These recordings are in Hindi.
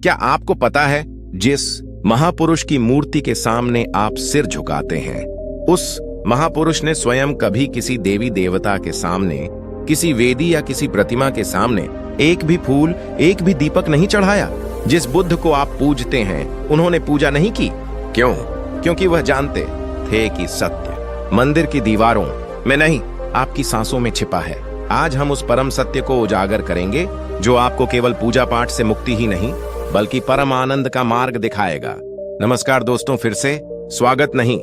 क्या आपको पता है जिस महापुरुष की मूर्ति के सामने आप सिर झुकाते हैं, उस महापुरुष ने स्वयं कभी किसी देवी देवता के सामने, किसी वेदी या किसी प्रतिमा के सामने एक भी फूल, एक भी दीपक नहीं चढ़ाया। जिस बुद्ध को आप पूजते हैं, उन्होंने पूजा नहीं की। क्यों? क्योंकि वह जानते थे कि सत्य मंदिर की दीवारों में नहीं, आपकी सांसों में छिपा है। आज हम उस परम सत्य को उजागर करेंगे जो आपको केवल पूजा पाठ से मुक्ति ही नहीं बल्कि परम आनंद का मार्ग दिखाएगा। नमस्कार दोस्तों, फिर से स्वागत नहीं,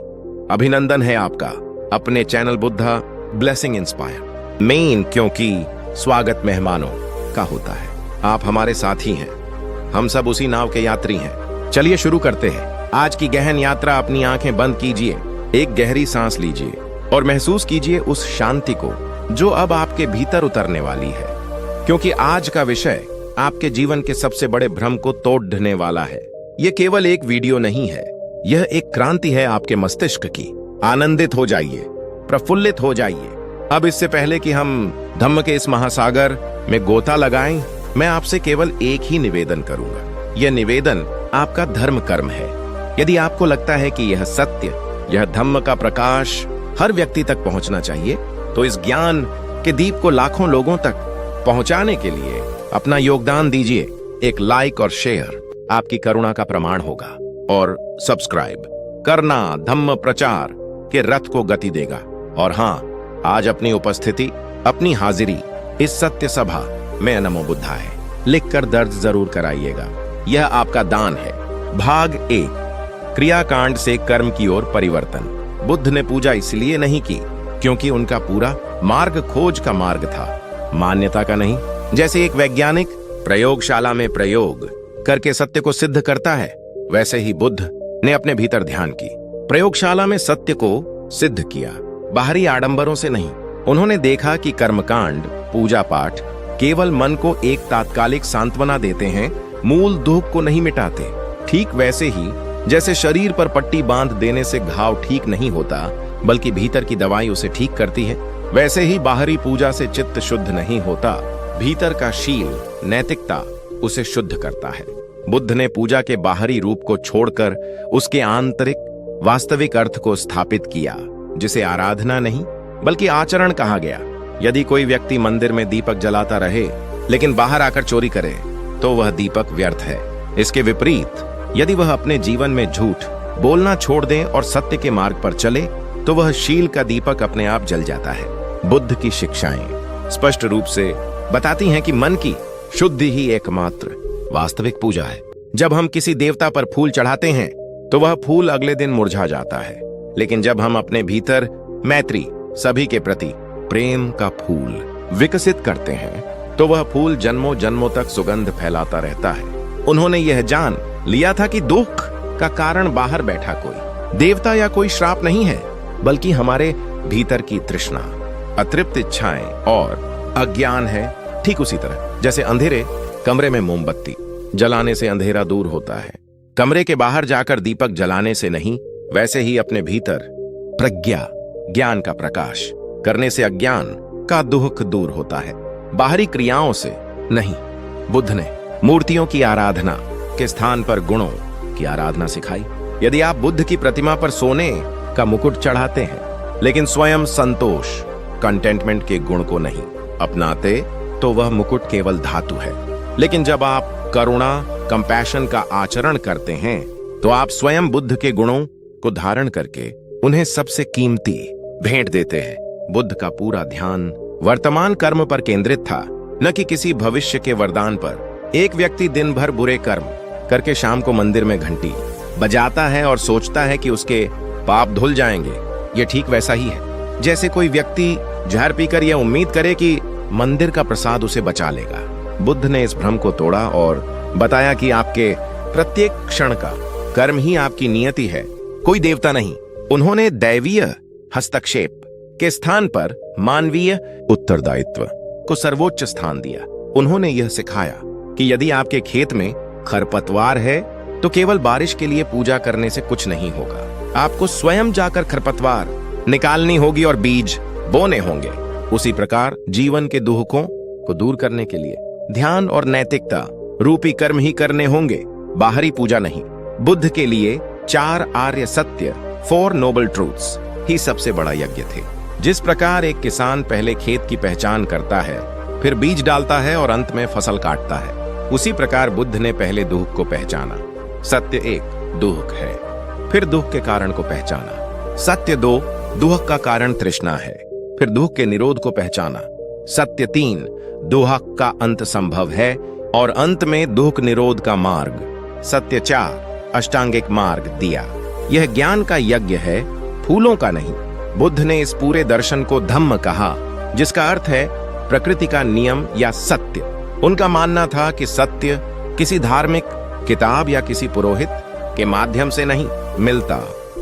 अभिनंदन है आपका अपने channel Buddha blessing inspire main, क्योंकि स्वागत मेहमानों का होता है। आप हमारे साथी हैं, हम सब उसी नाव के यात्री हैं। चलिए शुरू करते हैं आज की गहन यात्रा। अपनी आंखें बंद कीजिए, एक गहरी सांस लीजिए और महसूस कीजिए उस शांति को जो अब आपके भीतर उतरने वाली है, क्योंकि आज का विषय आपके जीवन के सबसे बड़े भ्रम को तोड़ने वाला है। यह केवल एक वीडियो नहीं है, यह एक क्रांति है आपके मस्तिष्क की। आनंदित हो जाइए, प्रफुल्लित हो जाइए। अब इससे पहले कि हम धम्म के इस महासागर में गोता लगाएं, मैं आपसे केवल एक ही निवेदन करूंगा। यह निवेदन आपका धर्म कर्म है। यदि आपको लगता है कि यह सत्य, यह धम्म का प्रकाश हर व्यक्ति तक पहुंचना चाहिए, तो इस ज्ञान के दीप को लाखों लोगों तक पहुंचाने के लिए अपना योगदान दीजिए। एक लाइक और शेयर आपकी करुणा का प्रमाण होगा, और सब्सक्राइब करना धम्म प्रचार के रथ को गति देगा। और हां, आज अपनी उपस्थिति, अपनी हाजिरी इस सत्य सभा में नमो बुद्धा है लिखकर दर्ज जरूर कराइएगा। यह आपका दान है। भाग 1, क्रियाकांड से कर्म की ओर परिवर्तन। बुद्ध ने पूजा इसलिए नहीं की क्योंकि उनका पूरा मार्ग खोज का मार्ग था, मान्यता का नहीं। जैसे एक वैज्ञानिक प्रयोगशाला में प्रयोग करके सत्य को सिद्ध करता है, वैसे ही बुद्ध ने अपने भीतर ध्यान की, प्रयोगशाला में सत्य को सिद्ध किया, बाहरी आडंबरों से नहीं। उन्होंने देखा कि कर्मकांड, पूजा पाठ केवल मन को एक तात्कालिक सांत्वना देते हैं, मूल दुख को नहीं मिटाते। ठीक वैसे ही जैसे शरीर पर पट्टी बांध देने से घाव ठीक नहीं होता, बल्कि भीतर की दवाई उसे ठीक करती है, वैसे ही बाहरी पूजा से चित्त शुद्ध नहीं होता, भीतर का शील, नैतिकता उसे शुद्ध करता है। बुद्ध ने पूजा के बाहरी रूप को छोड़कर उसके आंतरिक वास्तविक अर्थ को स्थापित किया, जिसे आराधना नहीं बल्कि आचरण कहा गया। यदि कोई व्यक्ति मंदिर में दीपक जलाता रहे लेकिन बाहर आकर चोरी करे, तो वह दीपक व्यर्थ है। इसके विपरीत यदि वह अपने जीवन में झूठ बोलना छोड़ दे और सत्य के मार्ग पर चले, तो वह शील का दीपक अपने आप जल जाता है। बुद्ध की शिक्षाएं स्पष्ट रूप से बताती हैं कि मन की शुद्धि ही एकमात्र वास्तविक पूजा है। जब हम किसी देवता पर फूल चढ़ाते हैं तो वह फूल अगले दिन मुरझा जाता है, लेकिन जब हम अपने भीतर मैत्री, सभी के प्रति प्रेम का फूल विकसित करते हैं, तो वह फूल जन्मों जन्मों तक सुगंध फैलाता रहता है। उन्होंने यह जान लिया था कि दुख का कारण बाहर बैठा कोई देवता या कोई श्राप नहीं है, बल्कि हमारे भीतर की तृष्णा, अतृप्त इच्छाएं और अज्ञान है। ठीक उसी तरह जैसे अंधेरे कमरे में मोमबत्ती जलाने से अंधेरा दूर होता है, कमरे के बाहर जाकर दीपक जलाने से नहीं, वैसे ही अपने भीतर प्रज्ञा, ज्ञान का प्रकाश करने से अज्ञान का दुख दूर होता है, बाहरी क्रियाओं से नहीं। बुद्ध ने मूर्तियों की आराधना के स्थान पर गुणों की आराधना सिखाई। यदि आप बुद्ध की प्रतिमा पर सोने का मुकुट चढ़ाते हैं लेकिन स्वयं संतोष, कंटेंटमेंट के गुण को नहीं अपनाते, तो वह मुकुट केवल धातु है। लेकिन जब आप करुणा, कंपैशन का आचरण करते हैं, तो आप स्वयं बुद्ध के गुणों को धारण करके उन्हें सबसे कीमती भेंट देते हैं। बुद्ध का पूरा ध्यान वर्तमान कर्म पर केंद्रित था, न कि किसी भविष्य के वरदान पर। एक व्यक्ति दिन भर बुरे कर्म करके शाम को मंदिर में घंटी बजाता है और सोचता है कि उसके पाप धुल जाएंगे। यह ठीक वैसा ही है जैसे कोई व्यक्ति जहर पीकर यह उम्मीद करे कि मंदिर का प्रसाद उसे बचा लेगा। बुद्ध ने इस भ्रम को तोड़ा और बताया कि आपके प्रत्येक क्षण का कर्म ही आपकी नियति है, कोई देवता नहीं। उन्होंने दैवीय हस्तक्षेप के स्थान पर मानवीय उत्तरदायित्व को सर्वोच्च स्थान दिया। उन्होंने यह सिखाया कि यदि आपके खेत में खरपतवार है, तो केवल बारिश के लिए पूजा करने से कुछ नहीं होगा। आपको स्वयं जाकर खरपतवार निकालनी होगी और बीज बोने होंगे। उसी प्रकार जीवन के दुखों को दूर करने के लिए ध्यान और नैतिकता रूपी कर्म ही करने होंगे, बाहरी पूजा नहीं। बुद्ध के लिए 4 आर्य सत्य, 4 नोबल ट्रूथ्स ही सबसे बड़ा यज्ञ थे। जिस प्रकार एक किसान पहले खेत की पहचान करता है, फिर बीज डालता है और अंत में फसल काटता है, उसी प्रकार बुद्ध ने पहले दुख को पहचाना। सत्य 1 दुख है, फिर दुख के कारण को पहचाना। सत्य 2 दुख का कारण तृष्णा है, फिर दुख के निरोध को पहचाना। सत्य 3 दुख का अंत संभव है और अंत में दुख निरोध का मार्ग। सत्य 4 अष्टांगिक मार्ग दिया। यह ज्ञान का यज्ञ है, फूलों का नहीं। बुद्ध ने इस पूरे दर्शन को धम्म कहा, जिसका अर्थ है प्रकृति का नियम या सत्य। उनका मानना था कि सत्य किसी धार्मिक किताब या किसी पुरोहित के माध्यम से नहीं मिलता,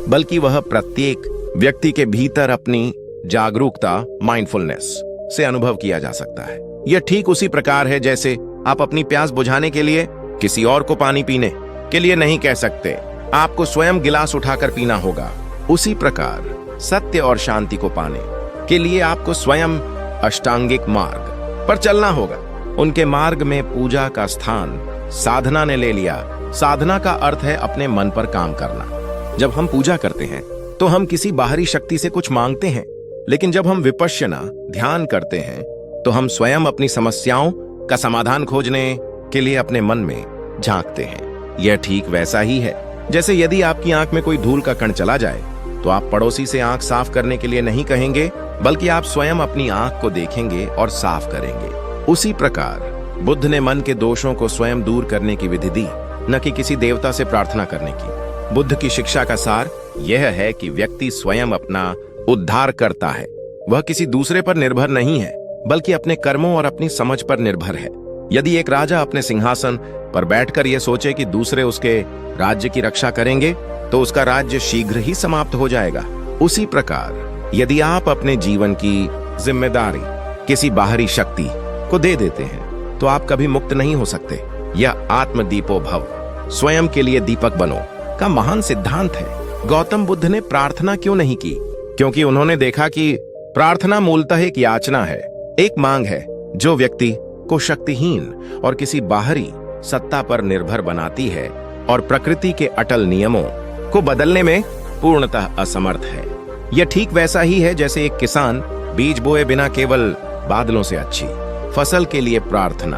बल्कि वह प्रत्येक व्यक्ति के भीतर अपनी जागरूकता, माइंडफुलनेस से अनुभव किया जा सकता है। यह ठीक उसी प्रकार है जैसे आप अपनी प्यास बुझाने के लिए किसी और को पानी पीने के लिए नहीं कह सकते, आपको स्वयं गिलास उठाकर पीना होगा। उसी प्रकार सत्य और शांति को पाने के लिए आपको स्वयं अष्टांगिक मार्ग पर चलना होगा। उनके मार्ग में पूजा का स्थान साधना ने ले लिया। साधना का अर्थ है अपने मन पर काम करना। जब हम पूजा करते हैं तो हम किसी बाहरी शक्ति से कुछ मांगते हैं, लेकिन जब हम विपश्यना ध्यान करते हैं तो हम स्वयं अपनी समस्याओं का समाधान खोजने के लिए अपने मन में झांकते हैं। यह ठीक वैसा ही है जैसे यदि आपकी आंख में कोई धूल का कण चला जाए तो आप पड़ोसी से आंख साफ करने के लिए नहीं कहेंगे, बल्कि आप स्वयं अपनी आंख को देखेंगे और साफ करेंगे। उसी प्रकार बुद्ध ने मन के दोषों को स्वयं दूर करने की विधि दी, न कि किसी देवता से प्रार्थना करने की। बुद्ध की शिक्षा का सार यह है कि व्यक्ति स्वयं अपना उद्धार करता है। वह किसी दूसरे पर निर्भर नहीं है, बल्कि अपने कर्मों और अपनी समझ पर निर्भर है। यदि एक राजा अपने सिंहासन पर बैठकर यह सोचे कि दूसरे उसके राज्य की रक्षा करेंगे, तो उसका राज्य शीघ्र ही समाप्त हो जाएगा। उसी प्रकार यदि आप अपने जीवन की जिम्मेदारी किसी बाहरी शक्ति को दे देते हैं, तो आप कभी मुक्त नहीं हो सकते। यह आत्मदीपो भव, स्वयं के लिए दीपक बनो का महान सिद्धांत है। गौतम बुद्ध ने प्रार्थना क्यों नहीं की? क्योंकि उन्होंने देखा कि प्रार्थना मूलतः एक याचना है, एक मांग है जो व्यक्ति को शक्तिहीन और किसी बाहरी सत्ता पर निर्भर बनाती है और प्रकृति के अटल नियमों को बदलने में पूर्णतः असमर्थ है। यह ठीक वैसा ही है जैसे एक किसान बीज बोए बिना केवल बादलों से अच्छी फसल के लिए प्रार्थना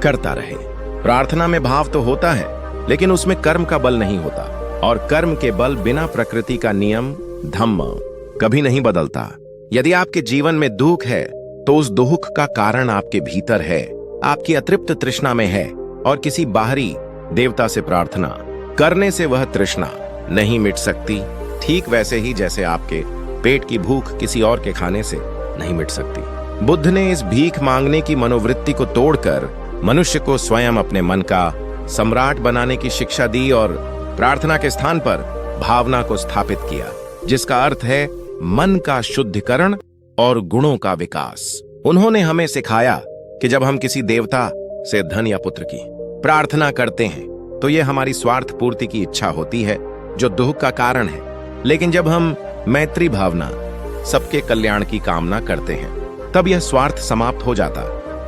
करता रहे। प्रार्थना में भाव तो होता है, लेकिन उसमें कर्म का बल नहीं होता, और कर्म के बल बिना प्रकृति का नियम धम्म कभी नहीं बदलता। यदि आपके जीवन में दुख है, तो उस दुख का कारण आपके भीतर है, आपकी अतृप्त तृष्णा में है, और किसी बाहरी देवता से प्रार्थना करने से वह तृष्णा नहीं मिट सकती। ठीक वैसे ही जैसे आपके पेट की भूख किसी और के खाने से नहीं मिट सकती। बुद्ध ने इस भीख मांगने की मनोवृत्ति को तोड़कर मनुष्य को स्वयं अपने मन का सम्राट बनाने की शिक्षा दी और प्रार्थना के स्थान पर भावना को स्थापित किया, जिसका अर्थ है मन का शुद्धिकरण और गुणों का विकास। उन्होंने हमें सिखाया कि जब हम किसी देवता से धन या पुत्र की प्रार्थना करते हैं तो यह हमारी स्वार्थ पूर्ति की इच्छा होती है, जो दुख का कारण है। लेकिन जब हम मैत्री भावना, सबके कल्याण की कामना करते हैं, तब यह स्वार्थ समाप्त हो जाता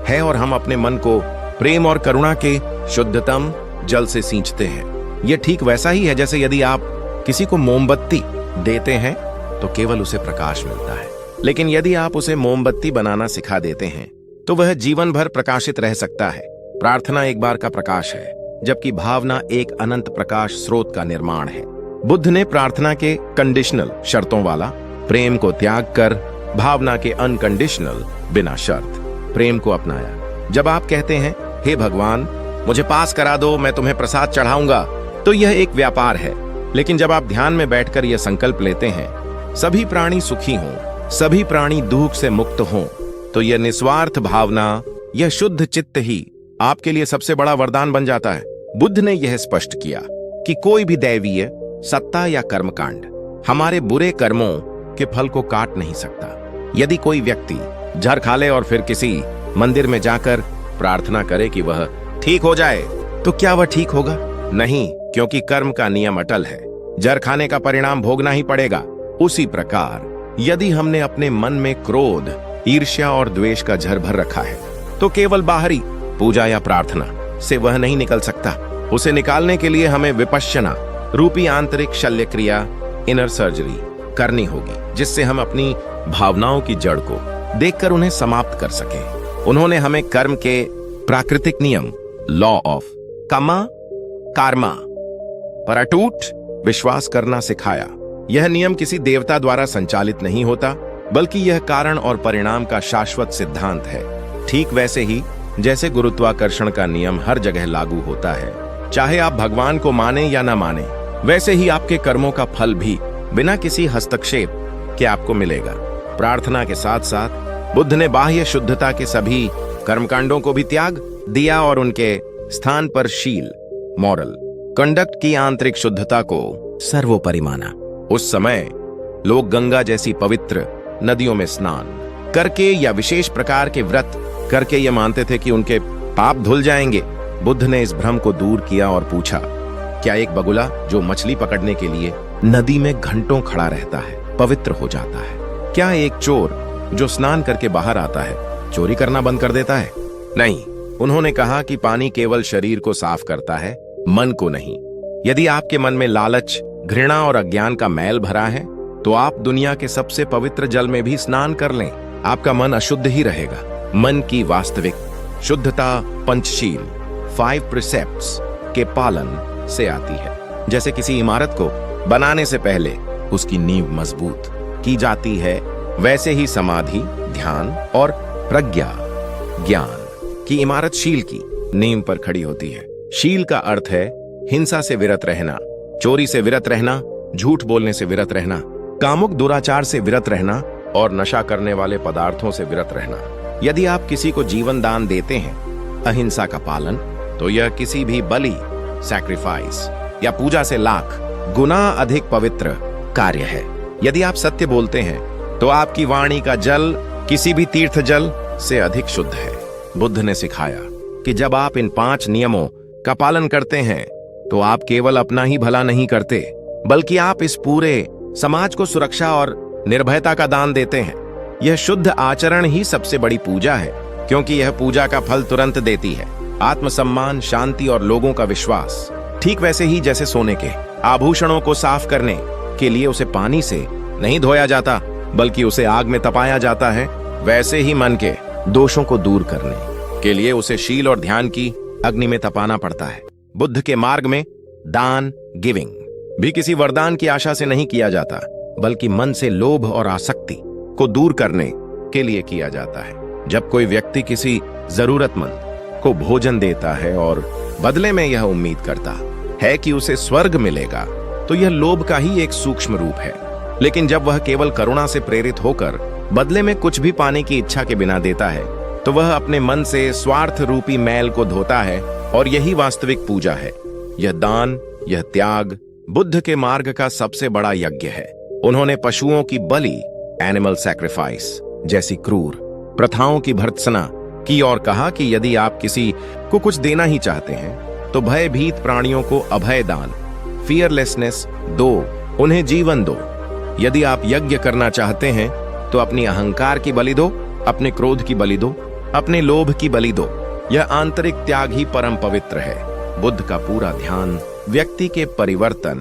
है और हम अपने मन को प्रेम और करुणा के शुद्धतम जल से सींचते हैं। यह ठीक वैसा ही है जैसे यदि आप किसी को मोमबत्ती देते हैं तो केवल उसे प्रकाश मिलता है, लेकिन यदि आप उसे मोमबत्ती बनाना सिखा देते हैं तो वह जीवन भर प्रकाशित रह सकता है। प्रार्थना एक बार का प्रकाश है, जबकि भावना एक अनंत प्रकाश स्रोत का निर्माण है। बुद्ध ने प्रार्थना के कंडीशनल शर्तों वाला प्रेम को त्याग कर भावना के अनकंडीशनल बिना शर्त प्रेम को अपनाया। जब आप कहते हैं, हे भगवान मुझे पास करा दो, मैं तुम्हें प्रसाद चढ़ाऊंगा, तो यह एक व्यापार है। लेकिन जब आप ध्यान में बैठकर यह संकल्प लेते हैं, सभी प्राणी सुखी हों, सभी प्राणी दुख से मुक्त हों, तो यह निस्वार्थ भावना, यह शुद्ध चित्त ही आपके लिए सबसे बड़ा वरदान बन जाता है। बुद्ध ने यह स्पष्ट किया कि कोई भी दैवीय सत्ता या कर्मकांड हमारे बुरे कर्मों के फल को काट नहीं सकता। यदि कोई व्यक्ति जहर खा ले और फिर किसी मंदिर में जाकर प्रार्थना करे कि वह ठीक हो जाए, तो क्या वह ठीक होगा? नहीं, क्योंकि कर्म का नियम अटल है, जहर खाने का परिणाम भोगना ही पड़ेगा। उसी प्रकार यदि हमने अपने मन में क्रोध, ईर्ष्या और द्वेष का जहर भर रखा है, तो केवल बाहरी पूजा या प्रार्थना से वह नहीं निकल सकता। उसे निकालने के लिए हमें विपश्यना रूपी आंतरिक शल्य क्रिया, इनर सर्जरी करनी होगी, जिससे हम अपनी भावनाओं की जड़ को देखकर उन्हें समाप्त कर सके। उन्होंने हमें कर्म के प्राकृतिक नियम, लॉ ऑफ कार्मा पर अटूट विश्वास करना सिखाया। यह नियम किसी देवता द्वारा संचालित नहीं होता, बल्कि यह कारण और परिणाम का शाश्वत सिद्धांत है। ठीक वैसे ही जैसे गुरुत्वाकर्षण का नियम हर जगह लागू होता है, चाहे आप भगवान को माने या न माने, वैसे ही आपके कर्मों का फल भी बिना किसी हस्तक्षेप के आपको मिलेगा। प्रार्थना के साथ साथ बुद्ध ने बाह्य शुद्धता के सभी कर्मकांडों को भी त्याग दिया और उनके स्थान पर शील, मॉरल कंडक्ट की आंतरिक शुद्धता को सर्वोपरि माना। उस समय लोग गंगा जैसी पवित्र नदियों में स्नान करके या विशेष प्रकार के व्रत करके ये मानते थे कि उनके पाप धुल जाएंगे। बुद्ध ने इस भ्रम को दूर किया और पूछा, क्या एक बगुला जो मछली पकड़ने के लिए नदी में घंटों खड़ा रहता है पवित्र हो जाता है? क्या एक चोर जो स्नान करके बाहर आता है चोरी करना बंद कर देता है? नहीं। उन्होंने कहा कि पानी केवल शरीर को साफ करता है, मन को नहीं। यदि आपके मन में लालच, घृणा और अज्ञान का मैल भरा है, तो आप दुनिया के सबसे पवित्र जल में भी स्नान कर लें, आपका मन अशुद्ध ही रहेगा। मन की वास्तविक शुद्धता पंचशील 5 प्रिसेप्ट्स के पालन से आती है। जैसे किसी इमारत को बनाने से पहले उसकी नींव मजबूत की जाती है, वैसे ही समाधि, ध्यान और प्रज्ञा ज्ञान की इमारत शील की नींव पर खड़ी होती है। शील का अर्थ है हिंसा से विरत रहना, चोरी से विरत रहना, झूठ बोलने से विरत रहना, कामुक दुराचार से विरत रहना और नशा करने वाले पदार्थों से विरत रहना। यदि आप किसी को जीवन दान देते हैं, अहिंसा का पालन, तो यह किसी भी बलि, सैक्रिफाइस या पूजा से लाख गुना अधिक पवित्र कार्य है। यदि आप सत्य बोलते हैं, तो आपकी वाणी का जल किसी भी तीर्थ जल से अधिक शुद्ध है। बुद्ध ने सिखाया कि जब आप इन 5 नियमों का पालन करते हैं, तो आप केवल अपना ही भला नहीं करते, बल्कि आप इस पूरे समाज को सुरक्षा और निर्भयता का दान देते हैं। यह शुद्ध आचरण ही सबसे बड़ी पूजा है, क्योंकि यह पूजा का फल तुरंत देती है, आत्मसम्मान, शांति और लोगों का विश्वास। ठीक वैसे ही जैसे सोने के आभूषणों को साफ करने के लिए उसे पानी से नहीं धोया जाता, बल्कि उसे आग में तपाया जाता है, वैसे ही मन के दोषों को दूर करने के लिए उसे शील और ध्यान की अग्नि में तपाना पड़ता है। बुद्ध के मार्ग में दान, गिविंग भी किसी वरदान की आशा से नहीं किया जाता, बल्कि मन से लोभ और आसक्ति को दूर करने के लिए किया जाता है। जब कोई व्यक्ति किसी जरूरतमंद को भोजन देता है और बदले में यह उम्मीद करता है कि उसे स्वर्ग मिलेगा, तो यह लोभ का ही एक सूक्ष्म रूप है। लेकिन जब वह केवल करुणा से प्रेरित होकर बदले में कुछ भी पाने की इच्छा के बिना देता है, तो वह अपने मन से स्वार्थ रूपी मैल को धोता है, और यही वास्तविक पूजा है। यह दान, यह त्याग बुद्ध के मार्ग का सबसे बड़ा यज्ञ है। उन्होंने पशुओं की बलि, एनिमल सैक्रिफाइस जैसी क्रूर प्रथाओं की भर्त्सना की और कहा कि यदि आप किसी को कुछ देना ही चाहते हैं, तो भयभीत प्राणियों को अभय दान, फियरलेसनेस दो, उन्हें जीवन दो। यदि आप यज्ञ करना चाहते हैं, तो अपनी अहंकार की बलि दो, अपने क्रोध की बलि दो, अपने लोभ की बलि दो। यह आंतरिक त्याग ही परम पवित्र है। बुद्ध का पूरा ध्यान व्यक्ति के परिवर्तन,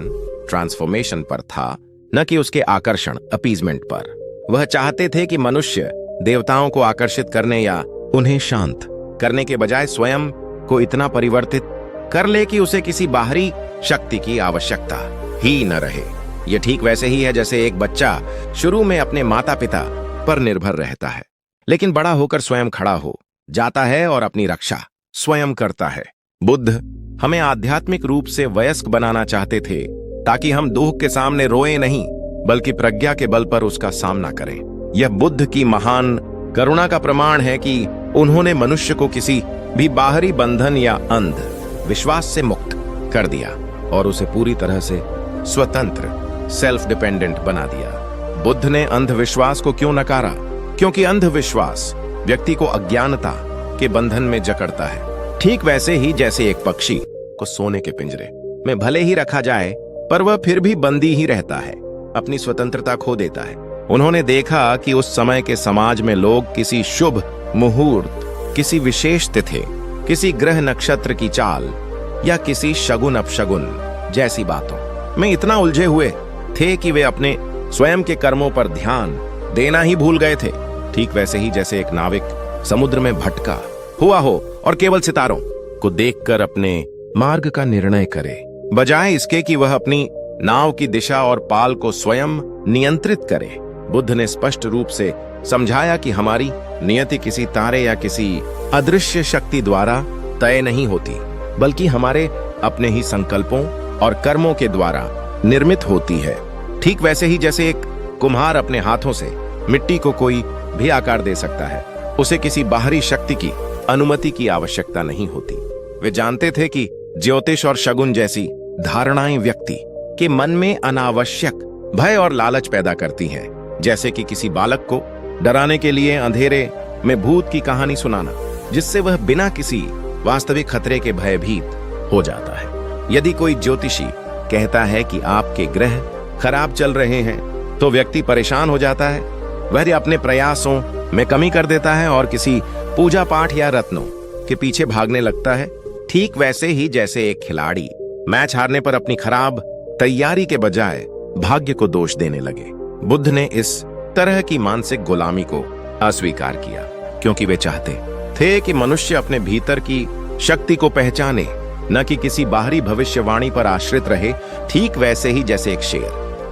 ट्रांसफॉर्मेशन पर था, न कि उसके आकर्षण, अपीजमेंट पर। वह चाहते थे कि मनुष्य देवताओं को आकर्षित करने या उन्हें शांत करने के बजाय स्वयं को इतना परिवर्तित कर ले कि उसे किसी बाहरी शक्ति की आवश्यकता ही न रहे। यह ठीक वैसे ही है जैसे एक बच्चा शुरू में अपने माता पिता पर निर्भर रहता है, लेकिन बड़ा होकर स्वयं खड़ा हो जाता है और अपनी रक्षा स्वयं करता है। बुद्ध हमें आध्यात्मिक रूप से वयस्क बनाना चाहते थे, ताकि हम दुख के सामने रोए नहीं, बल्कि प्रज्ञा के बल पर उसका सामना करें। यह बुद्ध की महान करुणा का प्रमाण है कि उन्होंने मनुष्य को किसी भी बाहरी बंधन या अंध विश्वास से मुक्त कर दिया और उसे पूरी तरह से स्वतंत्र, सेल्फ डिपेंडेंट बना दिया। बुद्ध ने अंधविश्वास को क्यों नकारा? क्योंकि अंधविश्वास व्यक्ति को अज्ञानता के बंधन में जकड़ता है। ठीक वैसे ही जैसे एक पक्षी को सोने के पिंजरे में भले ही रखा जाए, पर वह फिर भी बंदी ही रहता है, अपनी स्वतंत्रता खो देता है। उन्होंने देखा कि उस समय के समाज में लोग किसी शुभ मुहूर्त, किसी विशेष तिथि किसी ग्रह नक्षत्र की चाल या किसी शगुन अपशगुन जैसी बातों में इतना उलझे हुए थे कि वे अपने स्वयं के कर्मों पर ध्यान देना ही भूल गए थे। ठीक वैसे ही जैसे एक नाविक समुद्र में भटका हुआ हो और केवल सितारों को देखकर अपने मार्ग का निर्णय करे, बजाय इसके कि वह अपनी नाव की दिशा और पाल को स्वयं नियंत्रित करे। बुद्ध ने स्पष्ट रूप से समझाया कि हमारी नियति किसी तारे या किसी अदृश्य शक्ति द्वारा तय नहीं होती, बल्कि हमारे अपने ही संकल्पों और कर्मों के द्वारा निर्मित होती है। ठीक वैसे ही जैसे एक कुम्हार अपने हाथों से मिट्टी को कोई भी आकार दे सकता है, उसे किसी बाहरी शक्ति की अनुमति की आवश्यकता नहीं होती। वे जानते थे कि ज्योतिष और शगुन जैसी धारणाएं व्यक्ति के मन में अनावश्यक भय और लालच पैदा करती हैं, जैसे कि किसी बालक को डराने के लिए अंधेरे में भूत की कहानी सुनाना, जिससे वह बिना किसी वास्तविक खतरे के भयभीत हो जाता है। यदि कोई ज्योतिषी कहता है कि आपके ग्रह खराब चल रहे हैं, तो व्यक्ति परेशान हो जाता है। वह अपने प्रयासों में कमी कर देता है और किसी पूजा पाठ या रत्नों के पीछे भागने लगता है। ठीक वैसे ही जैसे एक खिलाड़ी मैच हारने पर अपनी खराब तैयारी के बजाय भाग्य को दोष देने लगे। बुद्ध ने इस तरह की मानसिक गुलामी को अस्वीकार किया, क्योंकि वे चाहते थे कि मनुष्य अपने भीतर की शक्ति को पहचाने, न कि किसी बाहरी भविष्यवाणी पर आश्रित रहे। ठीक वैसे ही जैसे एक शेर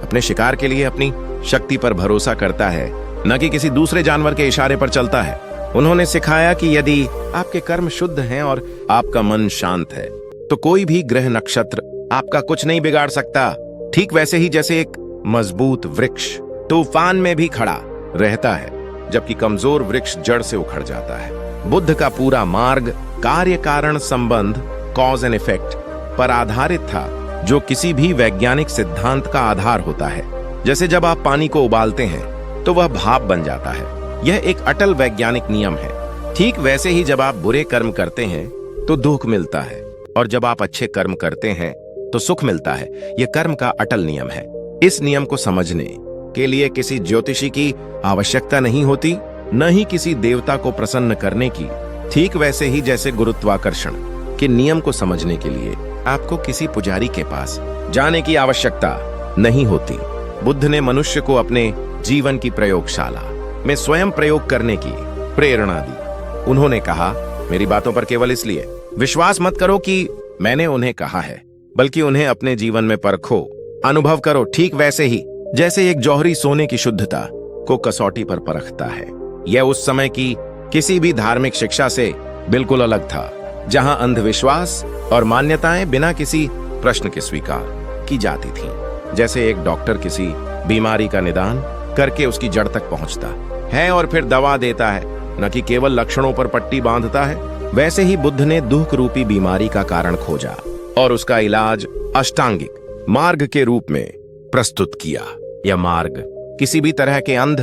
अपने शिकार के लिए अपनी शक्ति पर भरोसा करता है, न कि किसी दूसरे जानवर के इशारे पर चलता है। उन्होंने सिखाया कि यदि आपके कर्म शुद्ध हैं और आपका मन शांत है, तो कोई भी ग्रह नक्षत्र आपका कुछ नहीं बिगाड़ सकता। ठीक वैसे ही जैसे एक मजबूत वृक्ष तूफान में भी खड़ा रहता है, जबकि कमजोर वृक्ष जड़ से उखड़ जाता है। बुद्ध का पूरा मार्ग कार्य कारण संबंध, कॉज एंड इफेक्ट पर आधारित था, जो किसी भी वैज्ञानिक सिद्धांत का आधार होता है। जैसे जब आप पानी को उबालते हैं तो वह भाप बन जाता है, यह एक अटल वैज्ञानिक नियम है। ठीक वैसे ही जब आप बुरे कर्म करते हैं तो दुख मिलता है, और जब आप अच्छे कर्म करते हैं तो सुख मिलता है। यह कर्म का अटल नियम है। इस नियम को समझने के लिए किसी ज्योतिषी की आवश्यकता नहीं होती, न ही किसी देवता को प्रसन्न करने की। ठीक वैसे ही जैसे गुरुत्वाकर्षण के नियम को समझने के लिए आपको किसी पुजारी के पास जाने की आवश्यकता नहीं होती। बुद्ध ने मनुष्य को अपने जीवन की प्रयोगशाला में स्वयं प्रयोग करने की प्रेरणा दी। उन्होंने कहा, मेरी बातों पर केवल इसलिए विश्वास मत करो कि मैंने उन्हें कहा है, बल्कि उन्हें अपने जीवन में परखो, अनुभव करो। ठीक वैसे ही जैसे एक जौहरी सोने की शुद्धता को कसौटी पर परखता है। यह उस समय की किसी भी धार्मिक शिक्षा से बिल्कुल अलग था, जहां अंधविश्वास और मान्यताएं बिना किसी प्रश्न के स्वीकार की जाती थीं। जैसे एक डॉक्टर किसी बीमारी का निदान करके उसकी जड़ तक पहुंचता है और फिर दवा देता है, न कि केवल लक्षणों पर पट्टी बांधता है, वैसे ही बुद्ध ने दुख रूपी बीमारी का कारण खोजा और उसका इलाज अष्टांगिक मार्ग के रूप में प्रस्तुत किया। यह मार्ग किसी भी तरह के अंध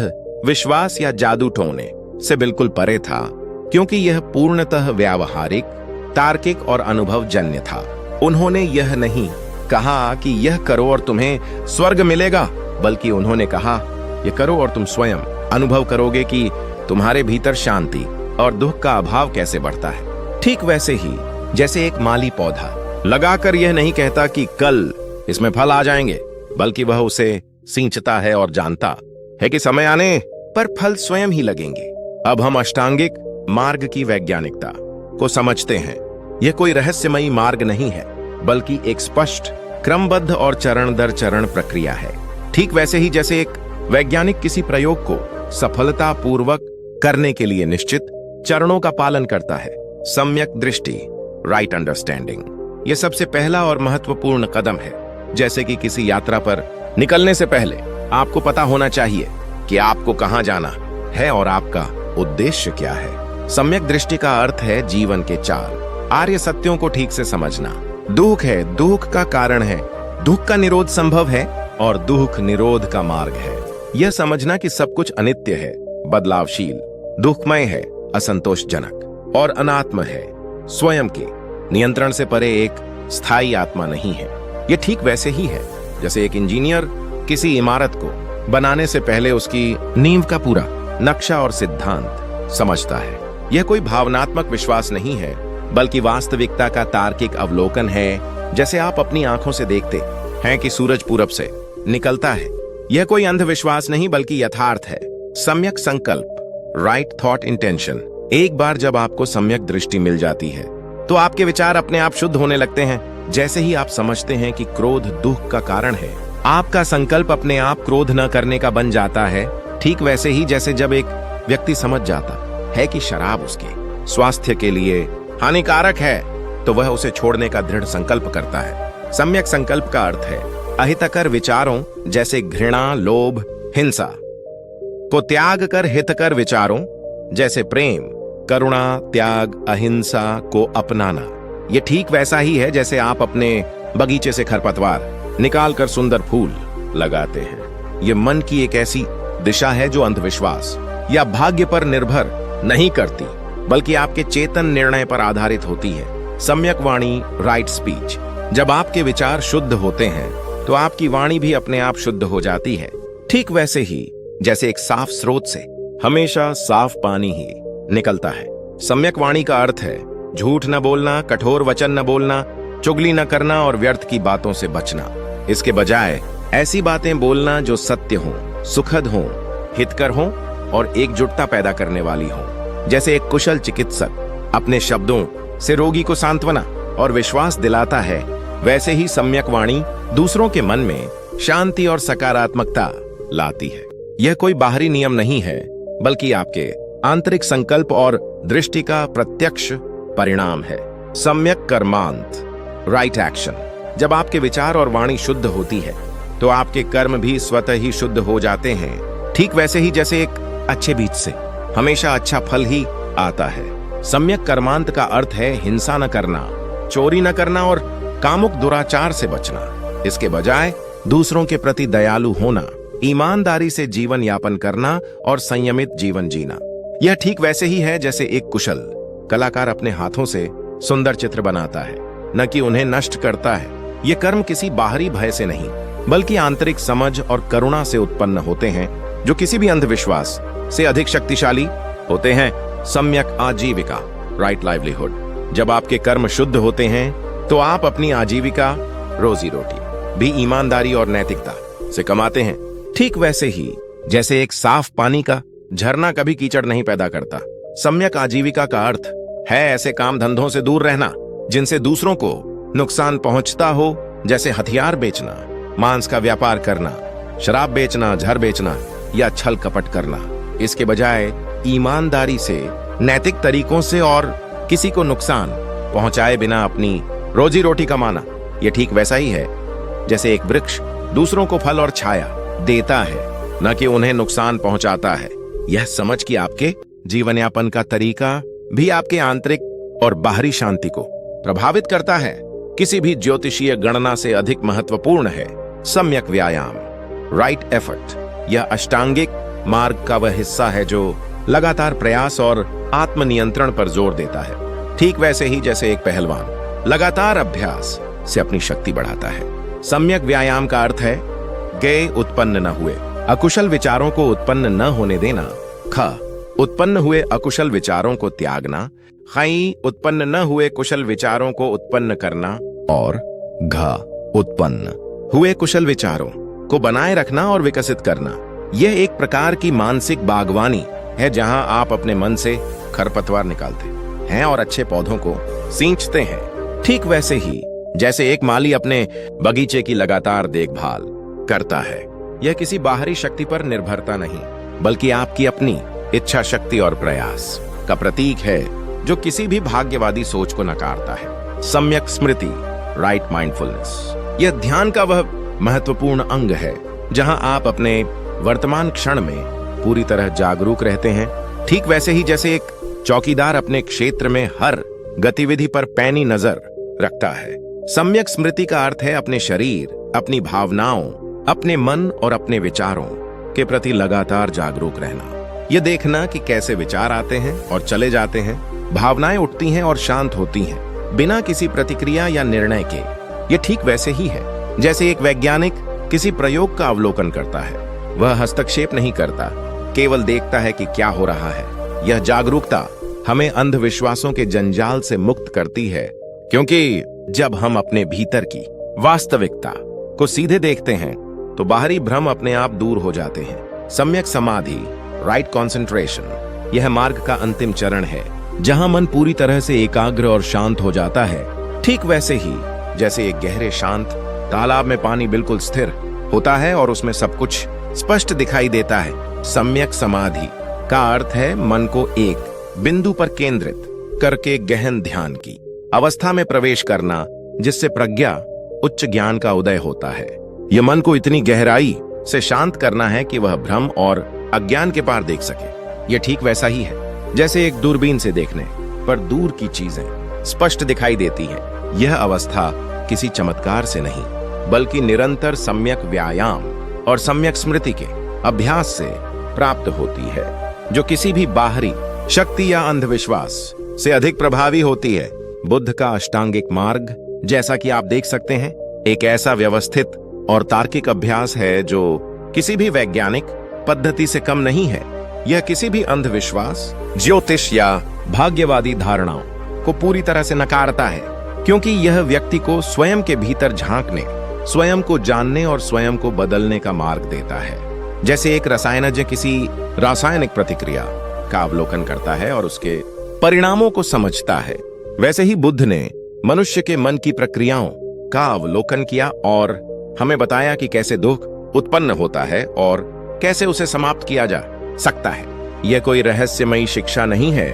विश्वास या जादू टोने से बिल्कुल परे था, क्योंकि यह पूर्णतः व्यावहारिक, तार्किक और अनुभवजन्य था। उन्होंने यह नहीं कहा कि यह करो और तुम्हें स्वर्ग मिलेगा, बल्कि उन्होंने कहा, यह करो और तुम स्वयं अनुभव करोगे कि तुम्हारे भीतर शांति और दुख का अभाव कैसे बढ़ता है। ठीक वैसे ही जैसे एक माली पौधा लगाकर यह नहीं कहता कि कल इसमें फल आ जाएंगे, बल्कि वह उसे सींचता है और जानता है कि समय आने पर फल स्वयं ही लगेंगे। अब हम अष्टांगिक मार्ग की वैज्ञानिकता को समझते हैं। यह कोई रहस्यमयी मार्ग नहीं है, बल्कि एक स्पष्ट, क्रमबद्ध और चरण दर चरण प्रक्रिया है। ठीक वैसे ही जैसे एक वैज्ञानिक किसी प्रयोग को सफलतापूर्वक करने के लिए निश्चित चरणों का पालन करता है। सम्यक दृष्टि, राइट अंडरस्टैंडिंग, यह सबसे पहला और महत्वपूर्ण कदम है। जैसे कि किसी यात्रा पर निकलने से पहले आपको पता होना चाहिए कि आपको कहां जाना है और आपका उद्देश्य क्या है। सम्यक दृष्टि का अर्थ है जीवन के 4 आर्य सत्यों को ठीक से समझना। दुख है, दुख का कारण है, दुख का निरोध संभव है और दुख निरोध का मार्ग है। यह समझना कि सब कुछ अनित्य है, बदलावशील, दुखमय है, असंतोषजनक और अनात्म है, स्वयं के नियंत्रण से परे एक स्थायी आत्मा नहीं है। यह ठीक वैसे ही है जैसे एक इंजीनियर किसी इमारत को बनाने से पहले उसकी नींव का पूरा नक्शा और सिद्धांत समझता है। यह कोई भावनात्मक विश्वास नहीं है, बल्कि वास्तविकता का तार्किक अवलोकन है, जैसे आप अपनी आंखों से देखते हैं कि सूरज पूरब से निकलता है। यह कोई अंधविश्वास नहीं बल्कि यथार्थ है। सम्यक संकल्प, राइट थॉट इंटेंशन। एक बार जब आपको सम्यक दृष्टि मिल जाती है तो आपके विचार अपने आप शुद्ध होने लगते हैं। जैसे ही आप समझते हैं कि क्रोध दुख का कारण है, आपका संकल्प अपने आप क्रोध न करने का बन जाता है। ठीक वैसे ही जैसे जब एक व्यक्ति समझ जाता है कि शराब उसके स्वास्थ्य के लिए हानिकारक है, तो वह उसे छोड़ने का दृढ़ संकल्प करता है। सम्यक संकल्प का अर्थ है अहितकर विचारों जैसे घृणा, लोभ, हिंसा को त्याग कर हितकर विचारों जैसे प्रेम, करुणा, त्याग, अहिंसा को अपनाना। यह ठीक वैसा ही है जैसे आप अपने बगीचे से खरपतवार निकालकर सुंदर फूल लगाते हैं। यह मन की एक ऐसी दिशा है जो अंधविश्वास या भाग्य पर निर्भर नहीं करती, बल्कि आपके चेतन निर्णय पर आधारित होती है। सम्यक वाणी, राइट स्पीच। जब आपके विचार शुद्ध होते हैं तो आपकी वाणी भी अपने आप शुद्ध हो जाती है। ठीक वैसे ही जैसे एक साफ स्रोत से हमेशा साफ पानी ही निकलता है। सम्यक वाणी का अर्थ है झूठ न बोलना, कठोर वचन न बोलना, चुगली न करना और व्यर्थ की बातों से बचना। इसके बजाय ऐसी बातें बोलना जो सत्य हो, सुखद हो, हितकर हो और एकजुटता पैदा करने वाली हो। जैसे एक कुशल चिकित्सक अपने शब्दों से रोगी को सांत्वना और विश्वास दिलाता है, वैसे ही सम्यक वाणी दूसरों के मन में शांति और सकारात्मकता लाती है। यह कोई बाहरी नियम नहीं है, बल्कि आपके आंतरिक संकल्प और दृष्टि का प्रत्यक्ष परिणाम है। सम्यक कर्मांत, राइट एक्शन। जब आपके विचार और वाणी शुद्ध होती है तो आपके कर्म भी स्वतः ही शुद्ध हो जाते हैं। ठीक वैसे ही जैसे एक अच्छे बीज से हमेशा अच्छा फल ही आता है। सम्यक कर्मांत का अर्थ है हिंसा न करना, चोरी न करना और कामुक दुराचार से बचना। इसके बजाय दूसरों के प्रति दयालु होना, ईमानदारी से जीवन यापन करना और संयमित जीवन जीना। यह ठीक वैसे ही है जैसे एक कुशल कलाकार अपने हाथों से सुंदर चित्र बनाता है, न कि उन्हें नष्ट करता है। ये कर्म किसी बाहरी भय से नहीं, बल्कि आंतरिक समझ और करुणा से उत्पन्न होते हैं, जो किसी भी अंधविश्वास से अधिक शक्तिशाली होते हैं। सम्यक आजीविका, राइट लाइवलीहुड। जब आपके कर्म शुद्ध होते हैं तो आप अपनी आजीविका, रोजी रोटी भी ईमानदारी और नैतिकता से कमाते हैं। ठीक वैसे ही जैसे एक साफ पानी का झरना कभी कीचड़ नहीं पैदा करता, सम्यक आजीविका का अर्थ है ऐसे काम धंधों से दूर रहना जिनसे दूसरों को नुकसान पहुंचता हो, जैसे हथियार बेचना, मांस का व्यापार करना, शराब बेचना, जहर बेचना या छल कपट करना। इसके बजाय ईमानदारी से, नैतिक तरीकों से और किसी को नुकसान पहुंचाए बिना अपनी रोजी रोटी कमाना। यह ठीक वैसा ही है जैसे एक वृक्ष दूसरों को फल और छाया देता है, न कि उन्हें नुकसान पहुंचाता है। यह समझ कि आपके जीवन यापन का तरीका भी आपके आंतरिक और बाहरी शांति को प्रभावित करता है, किसी भी ज्योतिषीय गणना से अधिक महत्वपूर्ण है। सम्यक व्यायाम, राइट एफर्ट। यह अष्टांगिक मार्ग का वह हिस्सा है जो लगातार प्रयास और आत्मनियंत्रण पर जोर देता है। ठीक वैसे ही जैसे एक पहलवान लगातार अभ्यास से अपनी शक्ति बढ़ाता है। सम्यक व्यायाम का अर्थ है गे उत्पन्न न हुए अकुशल विचारों को उत्पन्न न होने देना, ख उत्पन्न हुए अकुशल विचारों को त्यागना, खई उत्पन्न न हुए कुशल विचारों को उत्पन्न करना और घ उत्पन्न हुए कुशल विचारों को बनाए रखना और विकसित करना। यह एक प्रकार की मानसिक बागवानी है जहां आप अपने मन से खरपतवार निकालते हैं और अच्छे पौधों को सींचते हैं। ठीक वैसे ही जैसे एक माली अपने बगीचे की लगातार देखभाल करता है। यह किसी बाहरी शक्ति पर निर्भरता नहीं, बल्कि आपकी अपनी इच्छा शक्ति और प्रयास का प्रतीक है, जो किसी भी भाग्यवादी सोच को नकारता है। सम्यक स्मृति, राइट माइंडफुलनेस। यह ध्यान का वह महत्वपूर्ण अंग है जहां आप अपने वर्तमान क्षण में पूरी तरह जागरूक रहते हैं। ठीक वैसे ही जैसे एक चौकीदार अपने क्षेत्र में हर गतिविधि पर पैनी नजर रखता है। सम्यक स्मृति का अर्थ है अपने शरीर, अपनी भावनाओं, अपने मन और अपने विचारों के प्रति लगातार जागरूक रहना। यह देखना कि कैसे विचार आते हैं और चले जाते हैं, भावनाएं उठती हैं और शांत होती हैं, बिना किसी प्रतिक्रिया या निर्णय के। यह ठीक वैसे ही है जैसे एक वैज्ञानिक किसी प्रयोग का अवलोकन करता है। वह हस्तक्षेप नहीं करता, केवल देखता है कि क्या हो रहा है। यह जागरूकता हमें अंधविश्वासों के जंजाल से मुक्त करती है, क्योंकि जब हम अपने भीतर की वास्तविकता को सीधे देखते हैं तो बाहरी भ्रम अपने आप दूर हो जाते हैं। सम्यक समाधि, राइट कंसंट्रेशन, यह मार्ग का अंतिम चरण है जहां मन पूरी तरह से एकाग्र और शांत हो जाता है। ठीक वैसे ही जैसे एक गहरे शांत तालाब में पानी बिल्कुल स्थिर होता है और उसमें सब कुछ स्पष्ट दिखाई देता है। सम्यक समाधि का अर्थ है मन को एक बिंदु पर केंद्रित करके गहन ध्यान की अवस्था में प्रवेश करना, जिससे प्रज्ञा उच्च ज्ञान का उदय होता है। यह मन को इतनी गहराई से शांत करना है कि वह भ्रम और अज्ञान के पार देख सके। यह ठीक वैसा ही है जैसे एक दूरबीन से देखने पर दूर की चीजें स्पष्ट दिखाई देती हैं। यह अवस्था किसी चमत्कार से नहीं, बल्कि निरंतर सम्यक व्यायाम और सम्यक स्मृति के अभ्यास से प्राप्त होती है, जो किसी भी बाहरी शक्ति या अंधविश्वास से अधिक प्रभावी होती है। बुद्ध का अष्टांगिक मार्ग, जैसा कि आप देख सकते हैं, एक ऐसा व्यवस्थित और तार्किक अभ्यास है जो किसी भी वैज्ञानिक पद्धति से कम नहीं है। यह किसी भी अंधविश्वास, ज्योतिष या भाग्यवादी धारणाओं को पूरी तरह से नकारता है, क्योंकि यह व्यक्ति को स्वयं के भीतर झांकने, स्वयं को जानने और स्वयं को बदलने का मार्ग देता है। जैसे एक रसायनज्ञ किसी रासायनिक प्रतिक्रिया का अवलोकन करता है और उसके परिणामों को समझता है, वैसे ही बुद्ध ने मनुष्य के मन की प्रक्रियाओं का अवलोकन किया और हमें बताया कि कैसे दुख उत्पन्न होता है और कैसे उसे समाप्त किया जा सकता है। यह कोई रहस्यमयी शिक्षा नहीं है,